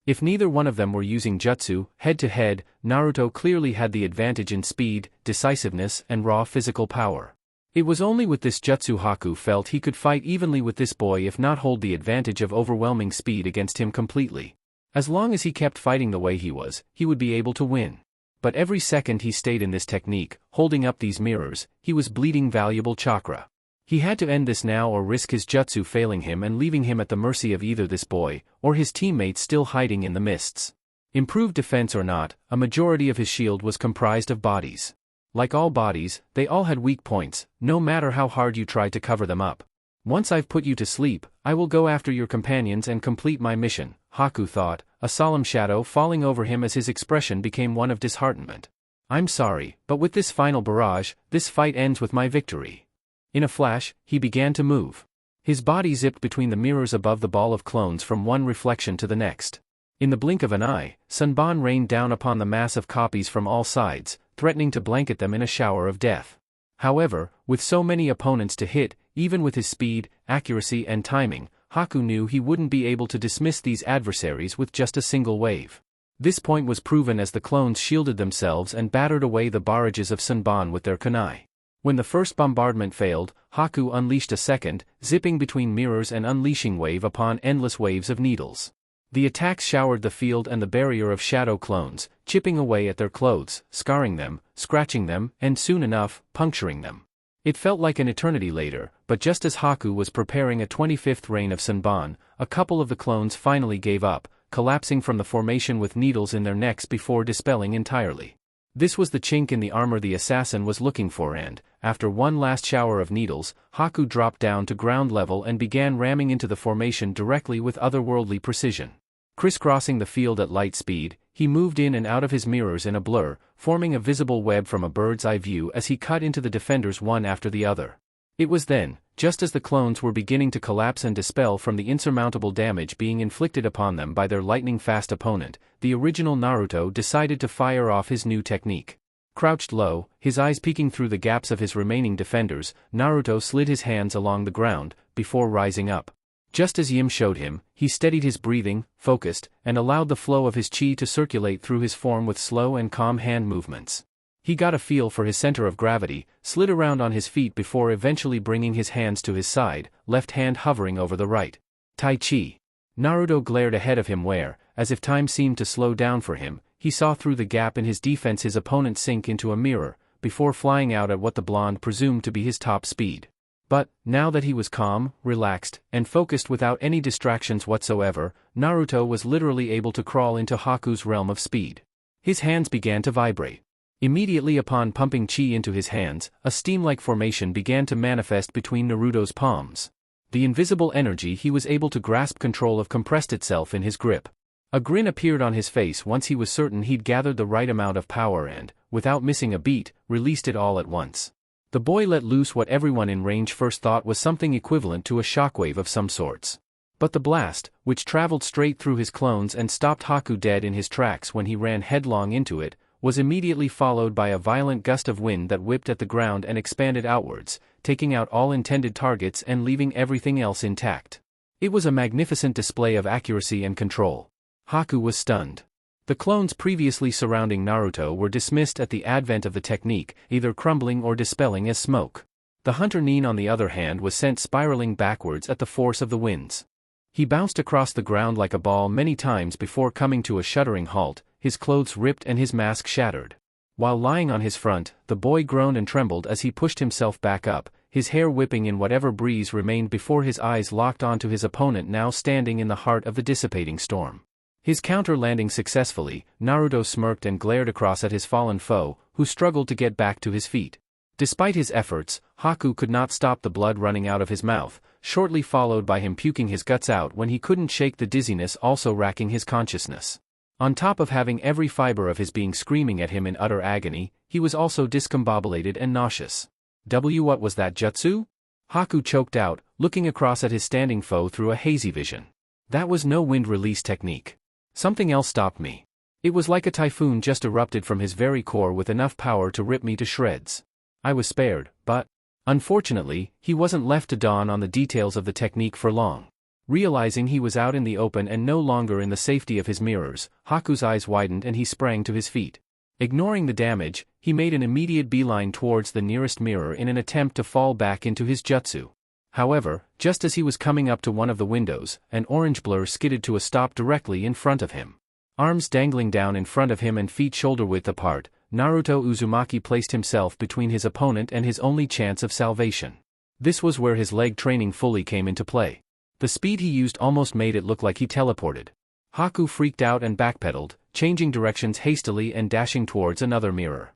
If neither one of them were using jutsu, head-to-head, Naruto clearly had the advantage in speed, decisiveness, and raw physical power. It was only with this jutsu Haku felt he could fight evenly with this boy if not hold the advantage of overwhelming speed against him completely. As long as he kept fighting the way he was, he would be able to win. But every second he stayed in this technique, holding up these mirrors, he was bleeding valuable chakra. He had to end this now or risk his jutsu failing him and leaving him at the mercy of either this boy, or his teammates still hiding in the mists. Improved defense or not, a majority of his shield was comprised of bodies. Like all bodies, they all had weak points, no matter how hard you tried to cover them up. Once I've put you to sleep, I will go after your companions and complete my mission, Haku thought, a solemn shadow falling over him as his expression became one of disheartenment. I'm sorry, but with this final barrage, this fight ends with my victory. In a flash, he began to move. His body zipped between the mirrors above the ball of clones from one reflection to the next. In the blink of an eye, Senbon rained down upon the mass of copies from all sides, threatening to blanket them in a shower of death. However, with so many opponents to hit, even with his speed, accuracy and timing, Haku knew he wouldn't be able to dismiss these adversaries with just a single wave. This point was proven as the clones shielded themselves and battered away the barrages of Sanban with their kunai. When the first bombardment failed, Haku unleashed a second, zipping between mirrors and unleashing wave upon endless waves of needles. The attacks showered the field and the barrier of shadow clones, chipping away at their clothes, scarring them, scratching them, and soon enough, puncturing them. It felt like an eternity later, but just as Haku was preparing a 25th reign of Sanban, a couple of the clones finally gave up, collapsing from the formation with needles in their necks before dispelling entirely. This was the chink in the armor the assassin was looking for and, after one last shower of needles, Haku dropped down to ground level and began ramming into the formation directly with otherworldly precision. Crisscrossing the field at light speed, he moved in and out of his mirrors in a blur, forming a visible web from a bird's eye view as he cut into the defenders one after the other. It was then, just as the clones were beginning to collapse and dispel from the insurmountable damage being inflicted upon them by their lightning-fast opponent, the original Naruto decided to fire off his new technique. Crouched low, his eyes peeking through the gaps of his remaining defenders, Naruto slid his hands along the ground, before rising up. Just as Yim showed him, he steadied his breathing, focused, and allowed the flow of his chi to circulate through his form with slow and calm hand movements. He got a feel for his center of gravity, slid around on his feet before eventually bringing his hands to his side, left hand hovering over the right. Tai Chi. Naruto glared ahead of him where, as if time seemed to slow down for him, he saw through the gap in his defense his opponent sink into a mirror, before flying out at what the blonde presumed to be his top speed. But, now that he was calm, relaxed, and focused without any distractions whatsoever, Naruto was literally able to crawl into Haku's realm of speed. His hands began to vibrate. Immediately upon pumping chi into his hands, a steam-like formation began to manifest between Naruto's palms. The invisible energy he was able to grasp control of compressed itself in his grip. A grin appeared on his face once he was certain he'd gathered the right amount of power and, without missing a beat, released it all at once. The boy let loose what everyone in range first thought was something equivalent to a shockwave of some sorts. But the blast, which traveled straight through his clones and stopped Haku dead in his tracks when he ran headlong into it, was immediately followed by a violent gust of wind that whipped at the ground and expanded outwards, taking out all intended targets and leaving everything else intact. It was a magnificent display of accuracy and control. Haku was stunned. The clones previously surrounding Naruto were dismissed at the advent of the technique, either crumbling or dispelling as smoke. The hunter Nin on the other hand was sent spiraling backwards at the force of the winds. He bounced across the ground like a ball many times before coming to a shuddering halt, his clothes ripped and his mask shattered. While lying on his front, the boy groaned and trembled as he pushed himself back up, his hair whipping in whatever breeze remained before his eyes locked onto his opponent now standing in the heart of the dissipating storm. His counter landing successfully, Naruto smirked and glared across at his fallen foe, who struggled to get back to his feet. Despite his efforts, Haku could not stop the blood running out of his mouth, shortly followed by him puking his guts out when he couldn't shake the dizziness also racking his consciousness. On top of having every fiber of his being screaming at him in utter agony, he was also discombobulated and nauseous. What was that jutsu? Haku choked out, looking across at his standing foe through a hazy vision. That was no wind release technique. Something else stopped me. It was like a typhoon just erupted from his very core with enough power to rip me to shreds. I was spared, but, unfortunately, he wasn't left to dawn on the details of the technique for long. Realizing he was out in the open and no longer in the safety of his mirrors, Haku's eyes widened and he sprang to his feet. Ignoring the damage, he made an immediate beeline towards the nearest mirror in an attempt to fall back into his jutsu. However, just as he was coming up to one of the windows, an orange blur skidded to a stop directly in front of him. Arms dangling down in front of him and feet shoulder-width apart, Naruto Uzumaki placed himself between his opponent and his only chance of salvation. This was where his leg training fully came into play. The speed he used almost made it look like he teleported. Haku freaked out and backpedaled, changing directions hastily and dashing towards another mirror.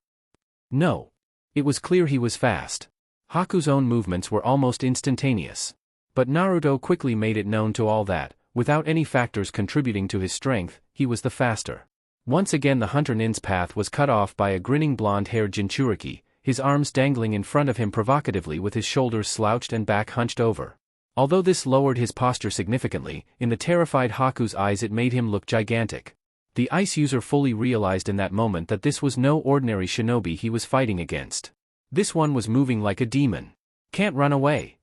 No. It was clear he was fast. Haku's own movements were almost instantaneous. But Naruto quickly made it known to all that, without any factors contributing to his strength, he was the faster. Once again the hunter Nin's path was cut off by a grinning blonde-haired jinchuriki, his arms dangling in front of him provocatively with his shoulders slouched and back hunched over. Although this lowered his posture significantly, in the terrified Haku's eyes it made him look gigantic. The ice user fully realized in that moment that this was no ordinary shinobi he was fighting against. This one was moving like a demon. Can't run away.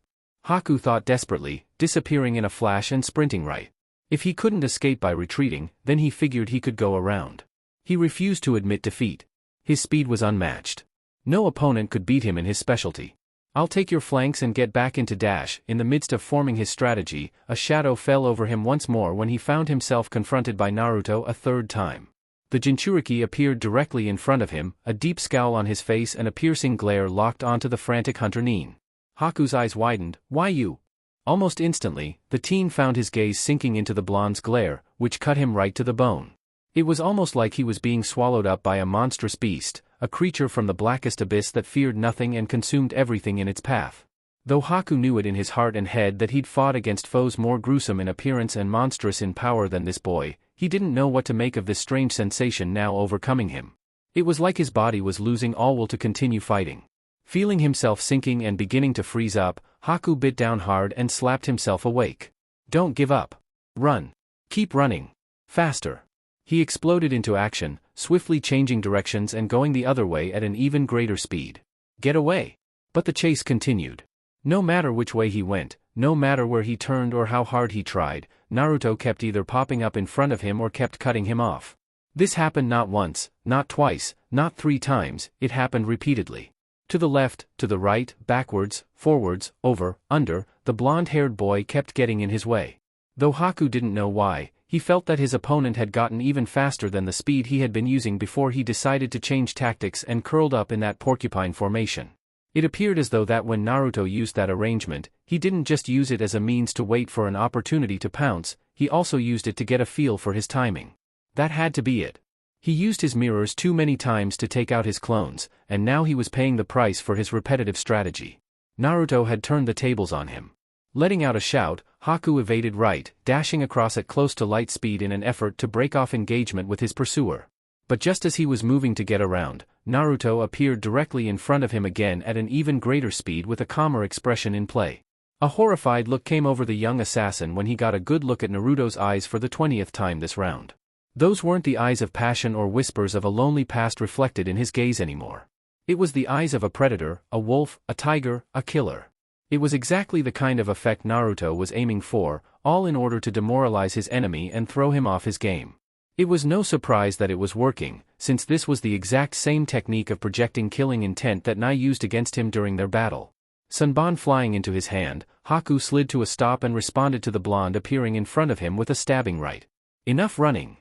Haku thought desperately, disappearing in a flash and sprinting right. If he couldn't escape by retreating, then he figured he could go around. He refused to admit defeat. His speed was unmatched. No opponent could beat him in his specialty. I'll take your flanks and get back into dash. In the midst of forming his strategy, a shadow fell over him once more when he found himself confronted by Naruto a third time. The jinchuriki appeared directly in front of him, a deep scowl on his face and a piercing glare locked onto the frantic hunter Nin. Haku's eyes widened. Why you? Almost instantly, the teen found his gaze sinking into the blonde's glare, which cut him right to the bone. It was almost like he was being swallowed up by a monstrous beast, a creature from the blackest abyss that feared nothing and consumed everything in its path. Though Haku knew it in his heart and head that he'd fought against foes more gruesome in appearance and monstrous in power than this boy, he didn't know what to make of this strange sensation now overcoming him. It was like his body was losing all will to continue fighting. Feeling himself sinking and beginning to freeze up, Haku bit down hard and slapped himself awake. Don't give up. Run. Keep running. Faster. He exploded into action, swiftly changing directions and going the other way at an even greater speed. Get away. But the chase continued. No matter which way he went, no matter where he turned or how hard he tried, Naruto kept either popping up in front of him or kept cutting him off. This happened not once, not twice, not 3 times, it happened repeatedly. To the left, to the right, backwards, forwards, over, under, the blonde-haired boy kept getting in his way. Though Haku didn't know why, he felt that his opponent had gotten even faster than the speed he had been using before he decided to change tactics and curled up in that porcupine formation. It appeared as though that when Naruto used that arrangement, he didn't just use it as a means to wait for an opportunity to pounce, he also used it to get a feel for his timing. That had to be it. He used his mirrors too many times to take out his clones, and now he was paying the price for his repetitive strategy. Naruto had turned the tables on him. Letting out a shout, Haku evaded right, dashing across at close to light speed in an effort to break off engagement with his pursuer. But just as he was moving to get around, Naruto appeared directly in front of him again at an even greater speed with a calmer expression in play. A horrified look came over the young assassin when he got a good look at Naruto's eyes for the 20th time this round. Those weren't the eyes of passion or whispers of a lonely past reflected in his gaze anymore. It was the eyes of a predator, a wolf, a tiger, a killer. It was exactly the kind of effect Naruto was aiming for, all in order to demoralize his enemy and throw him off his game. It was no surprise that it was working, since this was the exact same technique of projecting killing intent that Nai used against him during their battle. Sanban flying into his hand, Haku slid to a stop and responded to the blonde appearing in front of him with a stabbing right. Enough running.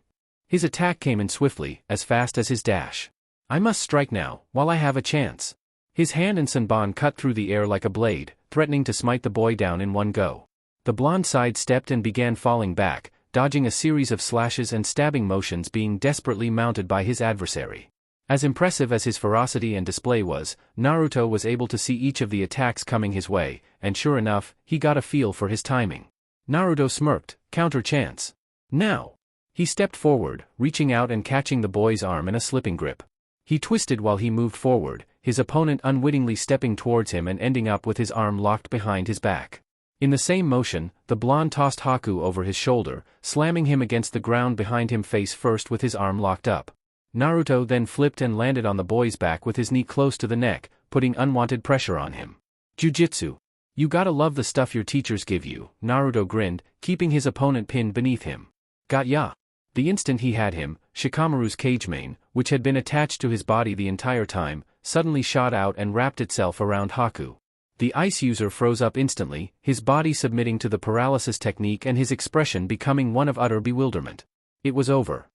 His attack came in swiftly, as fast as his dash. I must strike now, while I have a chance. His hand and Sanban cut through the air like a blade, threatening to smite the boy down in one go. The blonde sidestepped and began falling back, dodging a series of slashes and stabbing motions being desperately mounted by his adversary. As impressive as his ferocity and display was, Naruto was able to see each of the attacks coming his way, and sure enough, he got a feel for his timing. Naruto smirked, counter chance. Now! He stepped forward, reaching out and catching the boy's arm in a slipping grip. He twisted while he moved forward, his opponent unwittingly stepping towards him and ending up with his arm locked behind his back. In the same motion, the blonde tossed Haku over his shoulder, slamming him against the ground behind him face first with his arm locked up. Naruto then flipped and landed on the boy's back with his knee close to the neck, putting unwanted pressure on him. Jujitsu. You gotta love the stuff your teachers give you, Naruto grinned, keeping his opponent pinned beneath him. Got ya. The instant he had him, Shikamaru's cage mane, which had been attached to his body the entire time, suddenly shot out and wrapped itself around Haku. The ice user froze up instantly, his body submitting to the paralysis technique and his expression becoming one of utter bewilderment. It was over.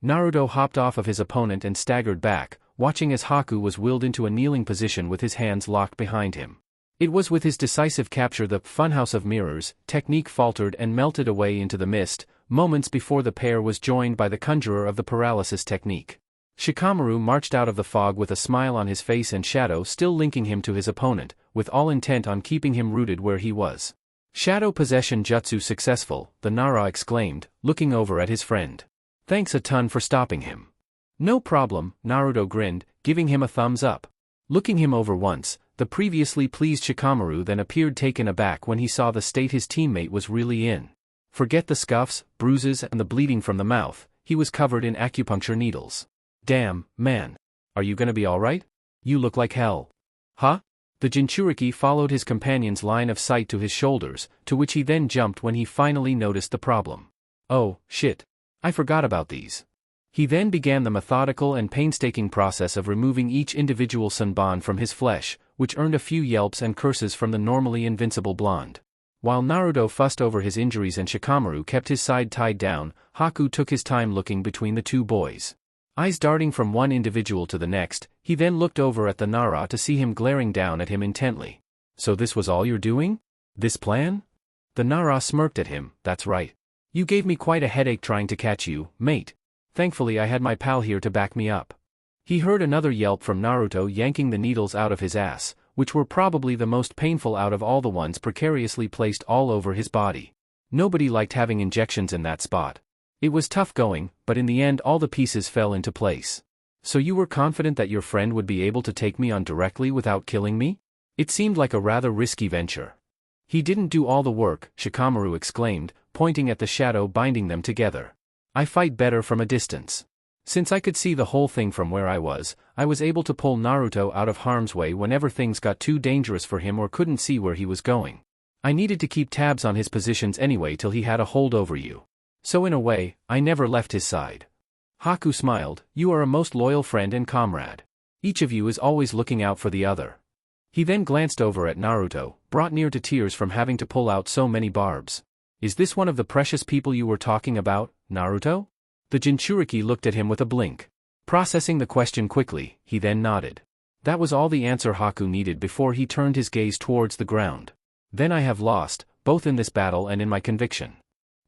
Naruto hopped off of his opponent and staggered back, watching as Haku was willed into a kneeling position with his hands locked behind him. It was with his decisive capture the funhouse of mirrors technique faltered and melted away into the mist, moments before the pair was joined by the conjurer of the paralysis technique. Shikamaru marched out of the fog with a smile on his face and shadow still linking him to his opponent, with all intent on keeping him rooted where he was. Shadow possession jutsu successful, the Nara exclaimed, looking over at his friend. Thanks a ton for stopping him. No problem, Naruto grinned, giving him a thumbs up. Looking him over once, the previously pleased Shikamaru then appeared taken aback when he saw the state his teammate was really in. Forget the scuffs, bruises and the bleeding from the mouth, he was covered in acupuncture needles. Damn, man. Are you gonna be alright? You look like hell. Huh? The jinchuriki followed his companion's line of sight to his shoulders, to which he then jumped when he finally noticed the problem. Oh, shit. I forgot about these. He then began the methodical and painstaking process of removing each individual sunban from his flesh, which earned a few yelps and curses from the normally invincible blonde. While Naruto fussed over his injuries and Shikamaru kept his side tied down, Haku took his time looking between the two boys. Eyes darting from one individual to the next, he then looked over at the Nara to see him glaring down at him intently. So this was all you're doing? This plan? The Nara smirked at him. That's right. You gave me quite a headache trying to catch you, mate. Thankfully I had my pal here to back me up. He heard another yelp from Naruto yanking the needles out of his ass, which were probably the most painful out of all the ones precariously placed all over his body. Nobody liked having injections in that spot. It was tough going, but in the end all the pieces fell into place. So you were confident that your friend would be able to take me on directly without killing me? It seemed like a rather risky venture. He didn't do all the work, Shikamaru exclaimed, pointing at the shadow binding them together. I fight better from a distance. Since I could see the whole thing from where I was able to pull Naruto out of harm's way whenever things got too dangerous for him or couldn't see where he was going. I needed to keep tabs on his positions anyway till he had a hold over you. So in a way, I never left his side. Haku smiled. You are a most loyal friend and comrade. Each of you is always looking out for the other. He then glanced over at Naruto, brought near to tears from having to pull out so many barbs. Is this one of the precious people you were talking about, Naruto? The jinchuriki looked at him with a blink. Processing the question quickly, he then nodded. That was all the answer Haku needed before he turned his gaze towards the ground. Then I have lost, both in this battle and in my conviction.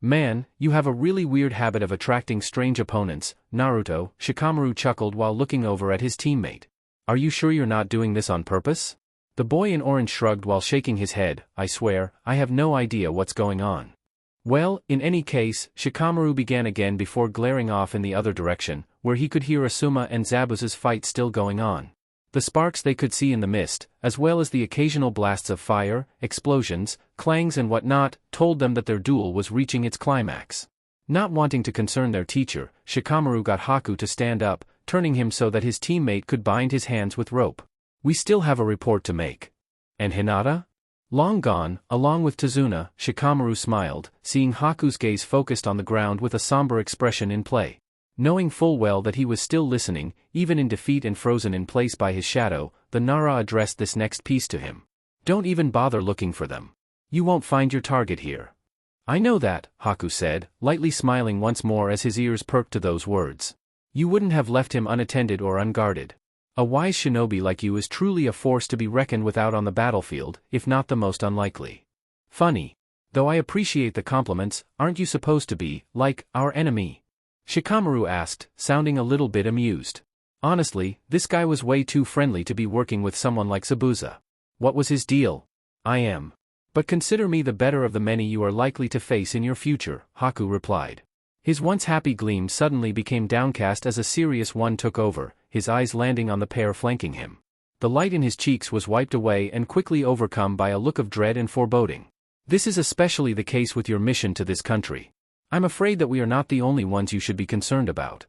Man, you have a really weird habit of attracting strange opponents, Naruto, Shikamaru chuckled while looking over at his teammate. Are you sure you're not doing this on purpose? The boy in orange shrugged while shaking his head. I swear, I have no idea what's going on. Well, in any case, Shikamaru began again before glaring off in the other direction, where he could hear Asuma and Zabuza's fight still going on. The sparks they could see in the mist, as well as the occasional blasts of fire, explosions, clangs and whatnot, told them that their duel was reaching its climax. Not wanting to concern their teacher, Shikamaru got Haku to stand up, turning him so that his teammate could bind his hands with rope. We still have a report to make. And Hinata? Long gone, along with Tazuna, Shikamaru smiled, seeing Haku's gaze focused on the ground with a somber expression in play. Knowing full well that he was still listening, even in defeat and frozen in place by his shadow, the Nara addressed this next piece to him. Don't even bother looking for them. You won't find your target here. I know that, Haku said, lightly smiling once more as his ears perked to those words. You wouldn't have left him unattended or unguarded. A wise shinobi like you is truly a force to be reckoned with out on the battlefield, if not the most unlikely. Funny. Though I appreciate the compliments, aren't you supposed to be, like, our enemy? Shikamaru asked, sounding a little bit amused. Honestly, this guy was way too friendly to be working with someone like Zabuza. What was his deal? I am. But consider me the better of the many you are likely to face in your future, Haku replied. His once happy gleam suddenly became downcast as a serious one took over, his eyes landing on the pair flanking him. The light in his cheeks was wiped away and quickly overcome by a look of dread and foreboding. This is especially the case with your mission to this country. I'm afraid that we are not the only ones you should be concerned about.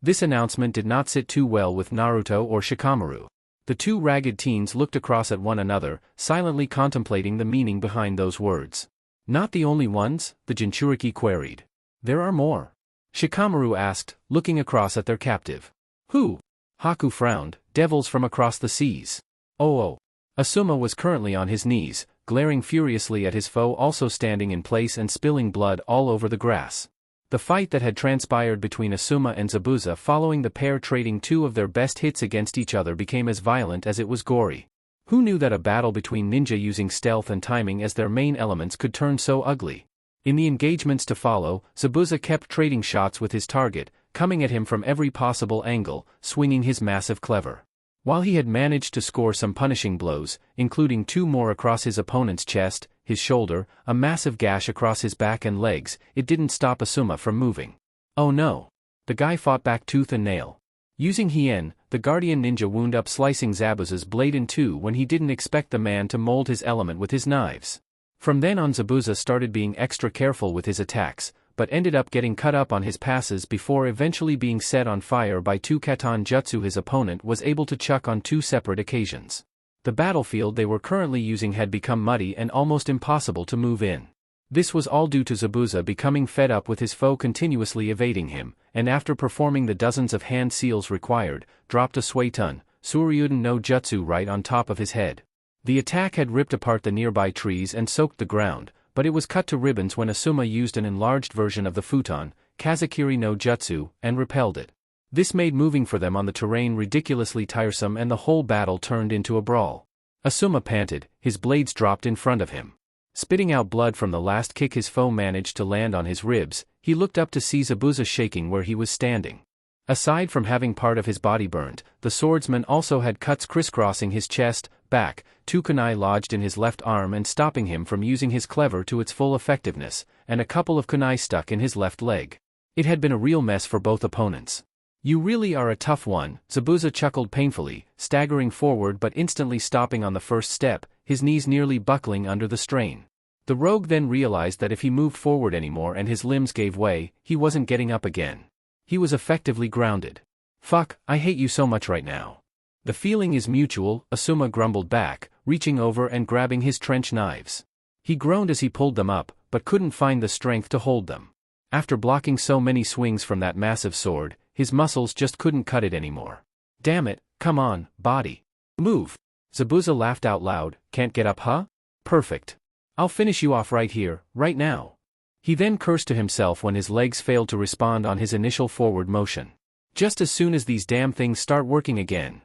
This announcement did not sit too well with Naruto or Shikamaru. The two ragged teens looked across at one another, silently contemplating the meaning behind those words. Not the only ones? The jinchuriki queried. There are more. Shikamaru asked, looking across at their captive. Who? Haku frowned. Devils from across the seas. Oh. Asuma was currently on his knees, glaring furiously at his foe also standing in place and spilling blood all over the grass. The fight that had transpired between Asuma and Zabuza following the pair trading two of their best hits against each other became as violent as it was gory. Who knew that a battle between ninja using stealth and timing as their main elements could turn so ugly? In the engagements to follow, Zabuza kept trading shots with his target, coming at him from every possible angle, swinging his massive cleaver. While he had managed to score some punishing blows, including two more across his opponent's chest, his shoulder, a massive gash across his back and legs, it didn't stop Asuma from moving. Oh no. The guy fought back tooth and nail. Using Hien, the guardian ninja wound up slicing Zabuza's blade in two when he didn't expect the man to mold his element with his knives. From then on Zabuza started being extra careful with his attacks, but ended up getting cut up on his passes before eventually being set on fire by two katan jutsu his opponent was able to chuck on two separate occasions. The battlefield they were currently using had become muddy and almost impossible to move in. This was all due to Zabuza becoming fed up with his foe continuously evading him, and after performing the dozens of hand seals required, dropped a Suetun, Suryuden no Jutsu right on top of his head. The attack had ripped apart the nearby trees and soaked the ground, but it was cut to ribbons when Asuma used an enlarged version of the futon, Kazakiri no Jutsu, and repelled it. This made moving for them on the terrain ridiculously tiresome and the whole battle turned into a brawl. Asuma panted, his blades dropped in front of him. Spitting out blood from the last kick his foe managed to land on his ribs, he looked up to see Zabuza shaking where he was standing. Aside from having part of his body burned, the swordsman also had cuts crisscrossing his chest, back, 2 kunai lodged in his left arm and stopping him from using his cleaver to its full effectiveness, and a couple of kunai stuck in his left leg. It had been a real mess for both opponents. "You really are a tough one," Zabuza chuckled painfully, staggering forward but instantly stopping on the first step, his knees nearly buckling under the strain. The rogue then realized that if he moved forward anymore and his limbs gave way, he wasn't getting up again. He was effectively grounded. "Fuck, I hate you so much right now." "The feeling is mutual," Asuma grumbled back, reaching over and grabbing his trench knives. He groaned as he pulled them up, but couldn't find the strength to hold them. After blocking so many swings from that massive sword, his muscles just couldn't cut it anymore. "Damn it, come on, body. Move." Zabuza laughed out loud. "Can't get up, huh? Perfect. I'll finish you off right here, right now." He then cursed to himself when his legs failed to respond on his initial forward motion. Just as soon as these damn things start working again.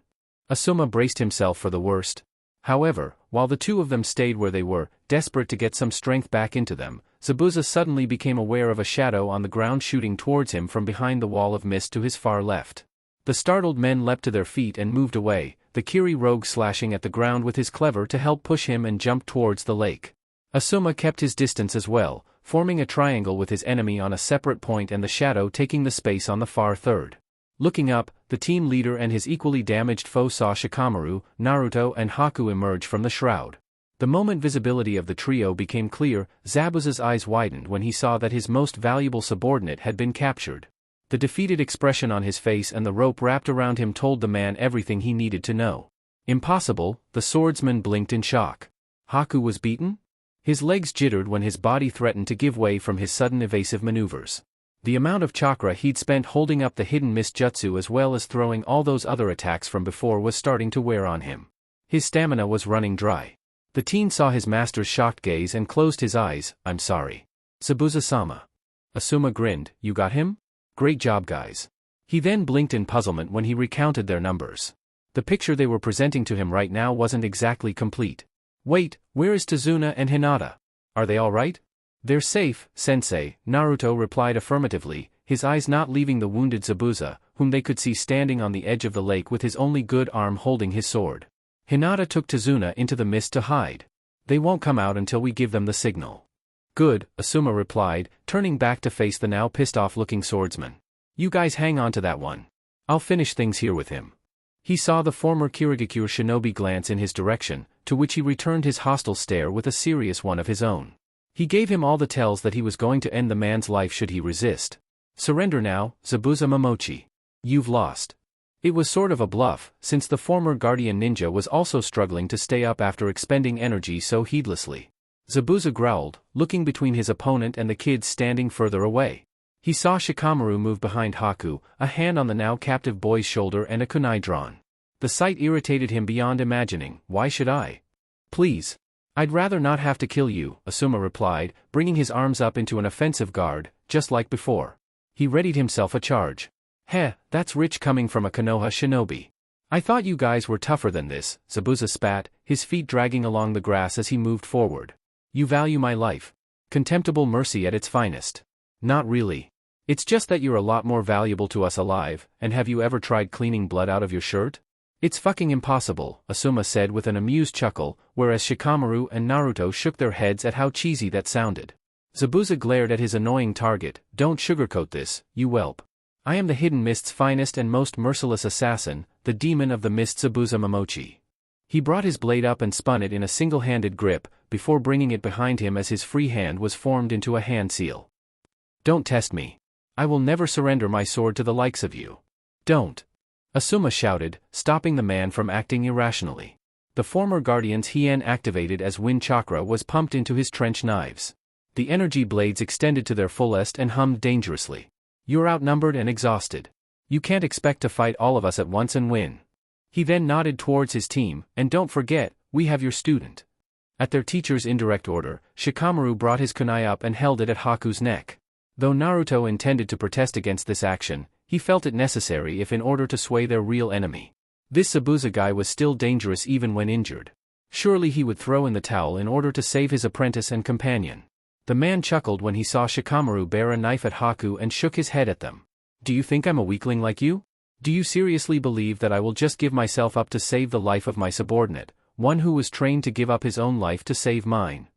Asuma braced himself for the worst. However, while the two of them stayed where they were, desperate to get some strength back into them, Zabuza suddenly became aware of a shadow on the ground shooting towards him from behind the wall of mist to his far left. The startled men leapt to their feet and moved away, the Kiri rogue slashing at the ground with his cleaver to help push him and jump towards the lake. Asuma kept his distance as well, forming a triangle with his enemy on a separate point and the shadow taking the space on the far third. Looking up, the team leader and his equally damaged foe saw Shikamaru, Naruto and Haku emerge from the shroud. The moment visibility of the trio became clear, Zabuza's eyes widened when he saw that his most valuable subordinate had been captured. The defeated expression on his face and the rope wrapped around him told the man everything he needed to know. Impossible, the swordsman blinked in shock. Haku was beaten? His legs jittered when his body threatened to give way from his sudden evasive maneuvers. The amount of chakra he'd spent holding up the hidden mist jutsu as well as throwing all those other attacks from before was starting to wear on him. His stamina was running dry. The teen saw his master's shocked gaze and closed his eyes. "I'm sorry. Zabuza-sama." Asuma grinned. "You got him? Great job, guys." He then blinked in puzzlement when he recounted their numbers. The picture they were presenting to him right now wasn't exactly complete. "Wait, where is Tazuna and Hinata? Are they all right?" "They're safe, sensei," Naruto replied affirmatively, his eyes not leaving the wounded Zabuza, whom they could see standing on the edge of the lake with his only good arm holding his sword. "Hinata took Tazuna into the mist to hide. They won't come out until we give them the signal." "Good," Asuma replied, turning back to face the now pissed-off-looking swordsman. "You guys hang on to that one. I'll finish things here with him." He saw the former Kirigakure shinobi glance in his direction, to which he returned his hostile stare with a serious one of his own. He gave him all the tells that he was going to end the man's life should he resist. "Surrender now, Zabuza Momochi. You've lost." It was sort of a bluff, since the former guardian ninja was also struggling to stay up after expending energy so heedlessly. Zabuza growled, looking between his opponent and the kids standing further away. He saw Shikamaru move behind Haku, a hand on the now captive boy's shoulder and a kunai drawn. The sight irritated him beyond imagining. "Why should I? Please. I'd rather not have to kill you," Asuma replied, bringing his arms up into an offensive guard, just like before. He readied himself a charge. "Heh, that's rich coming from a Konoha shinobi. I thought you guys were tougher than this," Zabuza spat, his feet dragging along the grass as he moved forward. "You value my life. Contemptible mercy at its finest." "Not really. It's just that you're a lot more valuable to us alive, and have you ever tried cleaning blood out of your shirt?" "It's fucking impossible," Asuma said with an amused chuckle, whereas Shikamaru and Naruto shook their heads at how cheesy that sounded. Zabuza glared at his annoying target. "Don't sugarcoat this, you whelp. I am the Hidden Mist's finest and most merciless assassin, the demon of the mist Zabuza Momochi." He brought his blade up and spun it in a single-handed grip, before bringing it behind him as his free hand was formed into a hand seal. "Don't test me. I will never surrender my sword to the likes of you. Don't." Asuma shouted, stopping the man from acting irrationally. The former guardian's hien activated as wind chakra was pumped into his trench knives. The energy blades extended to their fullest and hummed dangerously. You're outnumbered and exhausted. You can't expect to fight all of us at once and win. He then nodded towards his team, and don't forget, we have your student. At their teacher's indirect order, Shikamaru brought his kunai up and held it at Haku's neck. Though Naruto intended to protest against this action, he felt it necessary if in order to sway their real enemy. This Zabuza guy was still dangerous even when injured. Surely he would throw in the towel in order to save his apprentice and companion. The man chuckled when he saw Shikamaru bear a knife at Haku and shook his head at them. Do you think I'm a weakling like you? Do you seriously believe that I will just give myself up to save the life of my subordinate, one who was trained to give up his own life to save mine?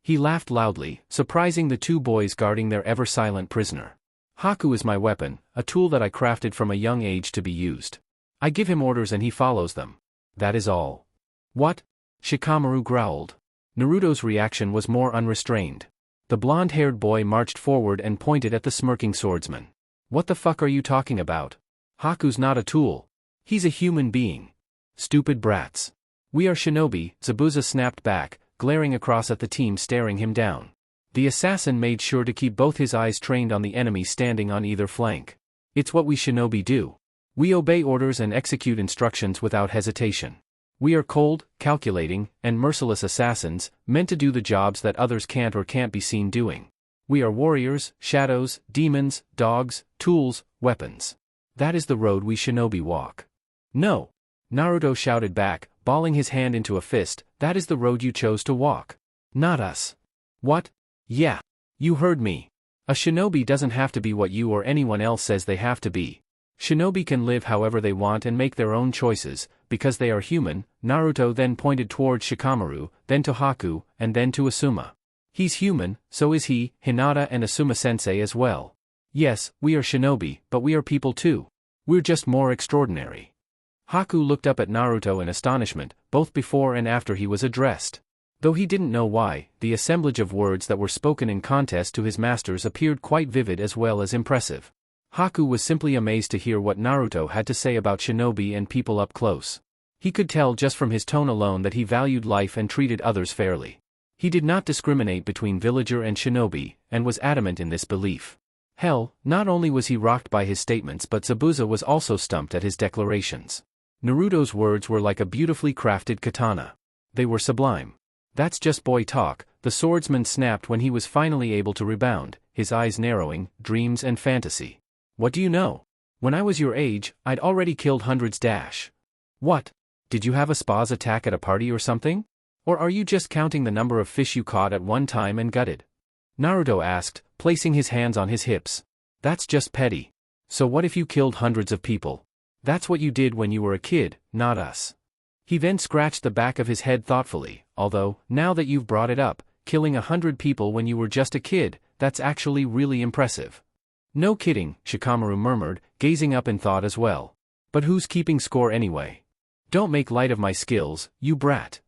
He laughed loudly, surprising the two boys guarding their ever-silent prisoner. Haku is my weapon, a tool that I crafted from a young age to be used. I give him orders and he follows them. That is all. What? Shikamaru growled. Naruto's reaction was more unrestrained. The blonde-haired boy marched forward and pointed at the smirking swordsman. What the fuck are you talking about? Haku's not a tool. He's a human being. Stupid brats. We are shinobi, Zabuza snapped back, glaring across at the team staring him down. The assassin made sure to keep both his eyes trained on the enemy standing on either flank. It's what we shinobi do. We obey orders and execute instructions without hesitation. We are cold, calculating, and merciless assassins, meant to do the jobs that others can't or can't be seen doing. We are warriors, shadows, demons, dogs, tools, weapons. That is the road we shinobi walk. No! Naruto shouted back, balling his hand into a fist, that is the road you chose to walk. Not us. What? Yeah. You heard me. A shinobi doesn't have to be what you or anyone else says they have to be. Shinobi can live however they want and make their own choices, because they are human. Naruto then pointed toward Shikamaru, then to Haku, and then to Asuma. He's human, so is he, Hinata and Asuma-sensei as well. Yes, we are shinobi, but we are people too. We're just more extraordinary. Haku looked up at Naruto in astonishment, both before and after he was addressed. Though he didn't know why, the assemblage of words that were spoken in contest to his masters appeared quite vivid as well as impressive. Haku was simply amazed to hear what Naruto had to say about shinobi and people up close. He could tell just from his tone alone that he valued life and treated others fairly. He did not discriminate between villager and shinobi, and was adamant in this belief. Hell, not only was he rocked by his statements but Zabuza was also stumped at his declarations. Naruto's words were like a beautifully crafted katana. They were sublime. That's just boy talk, the swordsman snapped when he was finally able to rebound, his eyes narrowing, dreams and fantasy. What do you know? When I was your age, I'd already killed hundreds. What? Did you have a spas attack at a party or something? Or are you just counting the number of fish you caught at one time and gutted? Naruto asked, placing his hands on his hips. That's just petty. So what if you killed hundreds of people? That's what you did when you were a kid, not us. He then scratched the back of his head thoughtfully, although, now that you've brought it up, killing 100 people when you were just a kid, that's actually really impressive. No kidding, Shikamaru murmured, gazing up in thought as well. But who's keeping score anyway? Don't make light of my skills, you brat.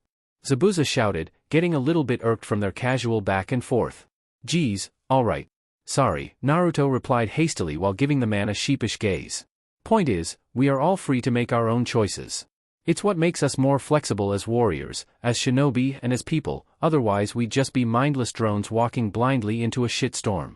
Zabuza shouted, getting a little bit irked from their casual back and forth. Geez, alright. Sorry, Naruto replied hastily while giving the man a sheepish gaze. Point is, we are all free to make our own choices. It's what makes us more flexible as warriors, as shinobi and as people, otherwise we'd just be mindless drones walking blindly into a shitstorm.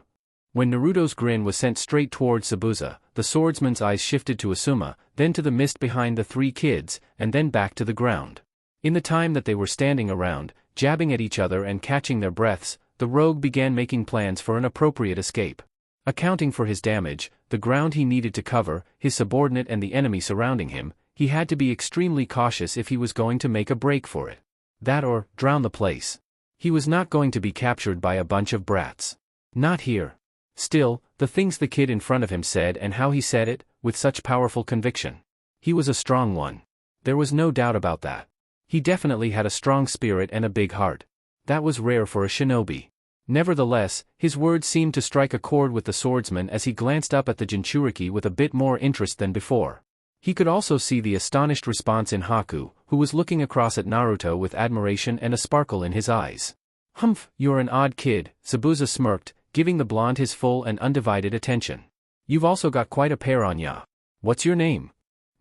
When Naruto's grin was sent straight towards Zabuza, the swordsman's eyes shifted to Asuma, then to the mist behind the three kids, and then back to the ground. In the time that they were standing around, jabbing at each other and catching their breaths, the rogue began making plans for an appropriate escape. Accounting for his damage, the ground he needed to cover, his subordinate and the enemy surrounding him, he had to be extremely cautious if he was going to make a break for it. That or, drown the place. He was not going to be captured by a bunch of brats. Not here. Still, the things the kid in front of him said and how he said it, with such powerful conviction. He was a strong one. There was no doubt about that. He definitely had a strong spirit and a big heart. That was rare for a shinobi. Nevertheless, his words seemed to strike a chord with the swordsman as he glanced up at the jinchuriki with a bit more interest than before. He could also see the astonished response in Haku, who was looking across at Naruto with admiration and a sparkle in his eyes. Humph, you're an odd kid, Zabuza smirked, giving the blonde his full and undivided attention. You've also got quite a pair on ya. What's your name?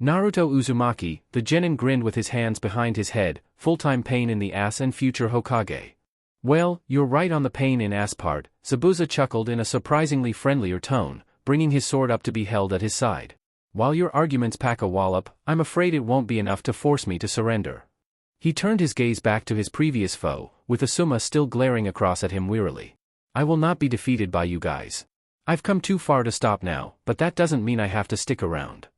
Naruto Uzumaki, the genin grinned with his hands behind his head, full-time pain in the ass and future Hokage. Well, you're right on the pain in ass part, Zabuza chuckled in a surprisingly friendlier tone, bringing his sword up to be held at his side. While your arguments pack a wallop, I'm afraid it won't be enough to force me to surrender. He turned his gaze back to his previous foe, with Asuma still glaring across at him wearily. I will not be defeated by you guys. I've come too far to stop now, but that doesn't mean I have to stick around.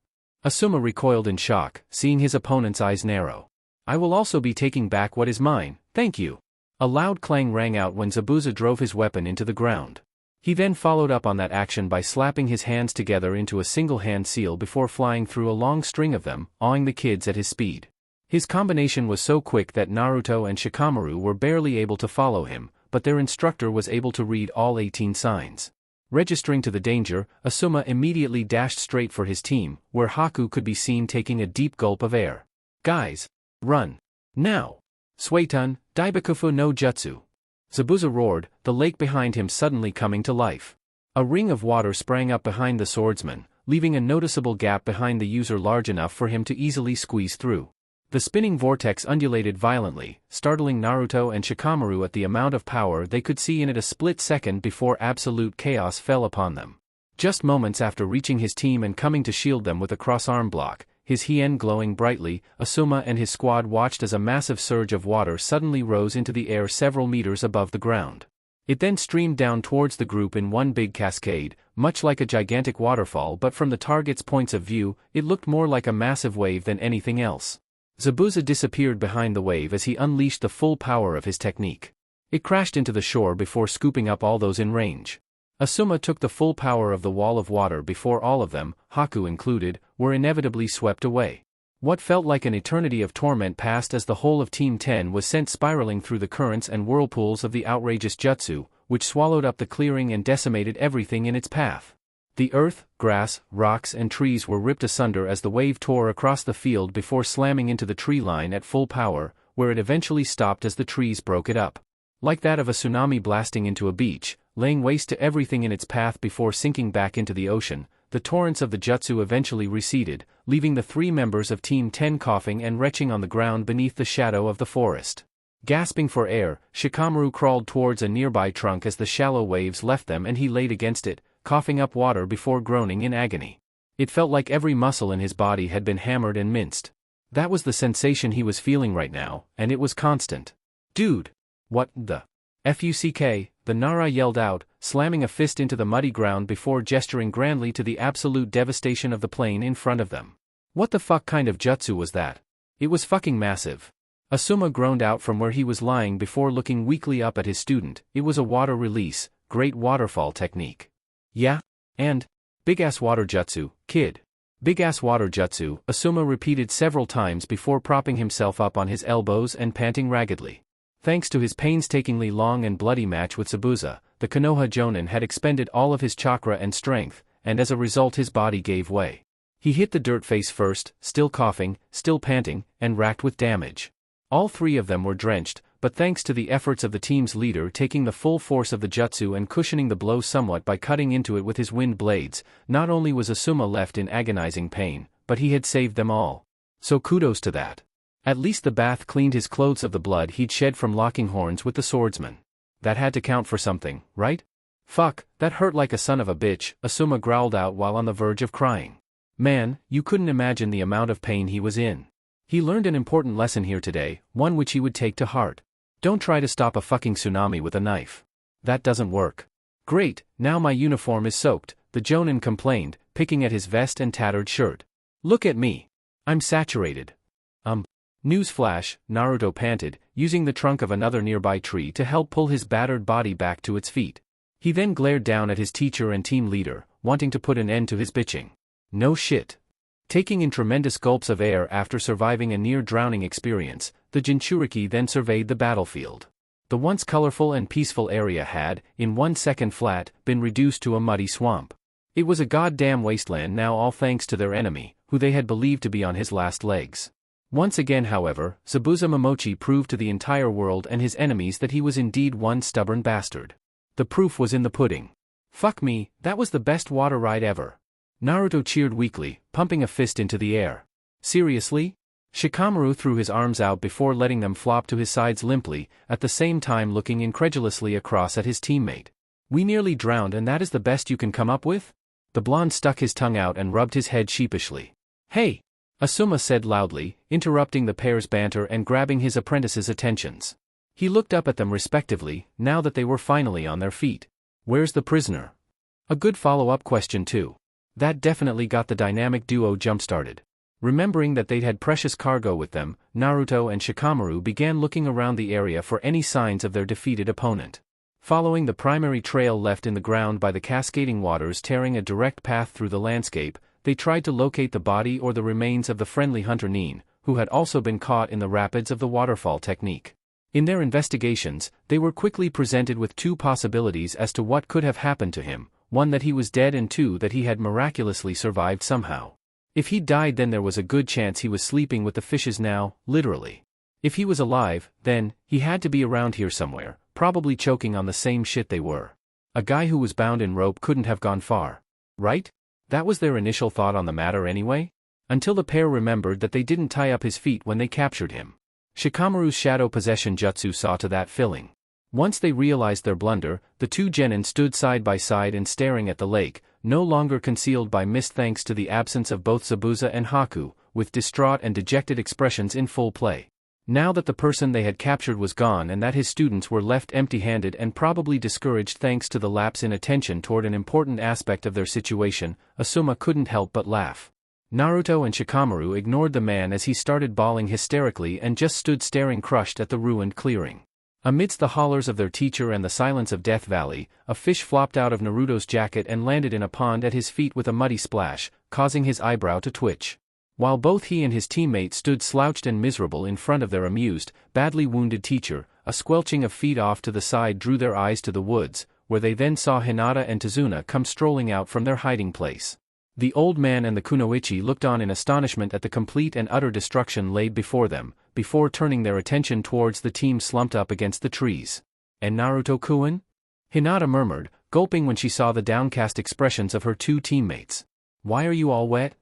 Asuma recoiled in shock, seeing his opponent's eyes narrow. I will also be taking back what is mine, thank you. A loud clang rang out when Zabuza drove his weapon into the ground. He then followed up on that action by slapping his hands together into a single hand seal before flying through a long string of them, awing the kids at his speed. His combination was so quick that Naruto and Shikamaru were barely able to follow him, but their instructor was able to read all 18 signs. Registering to the danger, Asuma immediately dashed straight for his team, where Haku could be seen taking a deep gulp of air. Guys! Run! Now! Suetun, Daibakufu no Jutsu! Zabuza roared, the lake behind him suddenly coming to life. A ring of water sprang up behind the swordsman, leaving a noticeable gap behind the user large enough for him to easily squeeze through. The spinning vortex undulated violently, startling Naruto and Shikamaru at the amount of power they could see in it a split second before absolute chaos fell upon them. Just moments after reaching his team and coming to shield them with a cross-arm block, his hien glowing brightly, Asuma and his squad watched as a massive surge of water suddenly rose into the air several meters above the ground. It then streamed down towards the group in one big cascade, much like a gigantic waterfall, but from the target's points of view, it looked more like a massive wave than anything else. Zabuza disappeared behind the wave as he unleashed the full power of his technique. It crashed into the shore before scooping up all those in range. Asuma took the full power of the wall of water before all of them, Haku included, were inevitably swept away. What felt like an eternity of torment passed as the whole of Team 10 was sent spiraling through the currents and whirlpools of the outrageous jutsu, which swallowed up the clearing and decimated everything in its path. The earth, grass, rocks and trees were ripped asunder as the wave tore across the field before slamming into the tree line at full power, where it eventually stopped as the trees broke it up. Like that of a tsunami blasting into a beach, laying waste to everything in its path before sinking back into the ocean, the torrents of the jutsu eventually receded, leaving the 3 members of Team 10 coughing and retching on the ground beneath the shadow of the forest. Gasping for air, Shikamaru crawled towards a nearby trunk as the shallow waves left them and he laid against it, coughing up water before groaning in agony. It felt like every muscle in his body had been hammered and minced. That was the sensation he was feeling right now, and it was constant. Dude! What the fuck? The Nara yelled out, slamming a fist into the muddy ground before gesturing grandly to the absolute devastation of the plain in front of them. What the fuck kind of jutsu was that? It was fucking massive. Asuma groaned out from where he was lying before looking weakly up at his student. It was a water release, great waterfall technique. Yeah? And? Big-ass water jutsu, kid. Big-ass water jutsu, Asuma repeated several times before propping himself up on his elbows and panting raggedly. Thanks to his painstakingly long and bloody match with Zabuza, the Konoha Jonin had expended all of his chakra and strength, and as a result his body gave way. He hit the dirt face first, still coughing, still panting, and racked with damage. All 3 of them were drenched, but thanks to the efforts of the team's leader taking the full force of the jutsu and cushioning the blow somewhat by cutting into it with his wind blades, not only was Asuma left in agonizing pain, but he had saved them all. So kudos to that. At least the bath cleaned his clothes of the blood he'd shed from locking horns with the swordsman. That had to count for something, right? Fuck, that hurt like a son of a bitch, Asuma growled out while on the verge of crying. Man, you couldn't imagine the amount of pain he was in. He learned an important lesson here today, one which he would take to heart. Don't try to stop a fucking tsunami with a knife. That doesn't work. Great, now my uniform is soaked, the Jonin complained, picking at his vest and tattered shirt. Look at me. I'm saturated. Newsflash, Naruto panted, using the trunk of another nearby tree to help pull his battered body back to its feet. He then glared down at his teacher and team leader, wanting to put an end to his bitching. No shit. Taking in tremendous gulps of air after surviving a near-drowning experience, the jinchuriki then surveyed the battlefield. The once colorful and peaceful area had, in 1 second flat, been reduced to a muddy swamp. It was a goddamn wasteland now, all thanks to their enemy, who they had believed to be on his last legs. Once again, however, Zabuza Momochi proved to the entire world and his enemies that he was indeed one stubborn bastard. The proof was in the pudding. Fuck me, that was the best water ride ever. Naruto cheered weakly, pumping a fist into the air. Seriously? Shikamaru threw his arms out before letting them flop to his sides limply, at the same time looking incredulously across at his teammate. We nearly drowned and that is the best you can come up with? The blonde stuck his tongue out and rubbed his head sheepishly. Hey! Asuma said loudly, interrupting the pair's banter and grabbing his apprentice's attentions. He looked up at them respectively, now that they were finally on their feet. Where's the prisoner? A good follow-up question too. That definitely got the dynamic duo jump-started. Remembering that they'd had precious cargo with them, Naruto and Shikamaru began looking around the area for any signs of their defeated opponent. Following the primary trail left in the ground by the cascading waters tearing a direct path through the landscape, they tried to locate the body or the remains of the friendly hunter Nin, who had also been caught in the rapids of the waterfall technique. In their investigations, they were quickly presented with two possibilities as to what could have happened to him, one that he was dead and two that he had miraculously survived somehow. If he died then there was a good chance he was sleeping with the fishes now, literally. If he was alive, then, he had to be around here somewhere, probably choking on the same shit they were. A guy who was bound in rope couldn't have gone far. Right? That was their initial thought on the matter anyway? Until the pair remembered that they didn't tie up his feet when they captured him. Shikamaru's shadow possession jutsu saw to that filling. Once they realized their blunder, the two genin stood side by side and staring at the lake, no longer concealed by mist thanks to the absence of both Zabuza and Haku, with distraught and dejected expressions in full play. Now that the person they had captured was gone and that his students were left empty-handed and probably discouraged thanks to the lapse in attention toward an important aspect of their situation, Asuma couldn't help but laugh. Naruto and Shikamaru ignored the man as he started bawling hysterically and just stood staring crushed at the ruined clearing. Amidst the hollers of their teacher and the silence of Death Valley, a fish flopped out of Naruto's jacket and landed in a pond at his feet with a muddy splash, causing his eyebrow to twitch. While both he and his teammate stood slouched and miserable in front of their amused, badly wounded teacher, a squelching of feet off to the side drew their eyes to the woods, where they then saw Hinata and Tazuna come strolling out from their hiding place. The old man and the kunoichi looked on in astonishment at the complete and utter destruction laid before them, before turning their attention towards the team slumped up against the trees. And Naruto-kun? Hinata murmured, gulping when she saw the downcast expressions of her two teammates. Why are you all wet?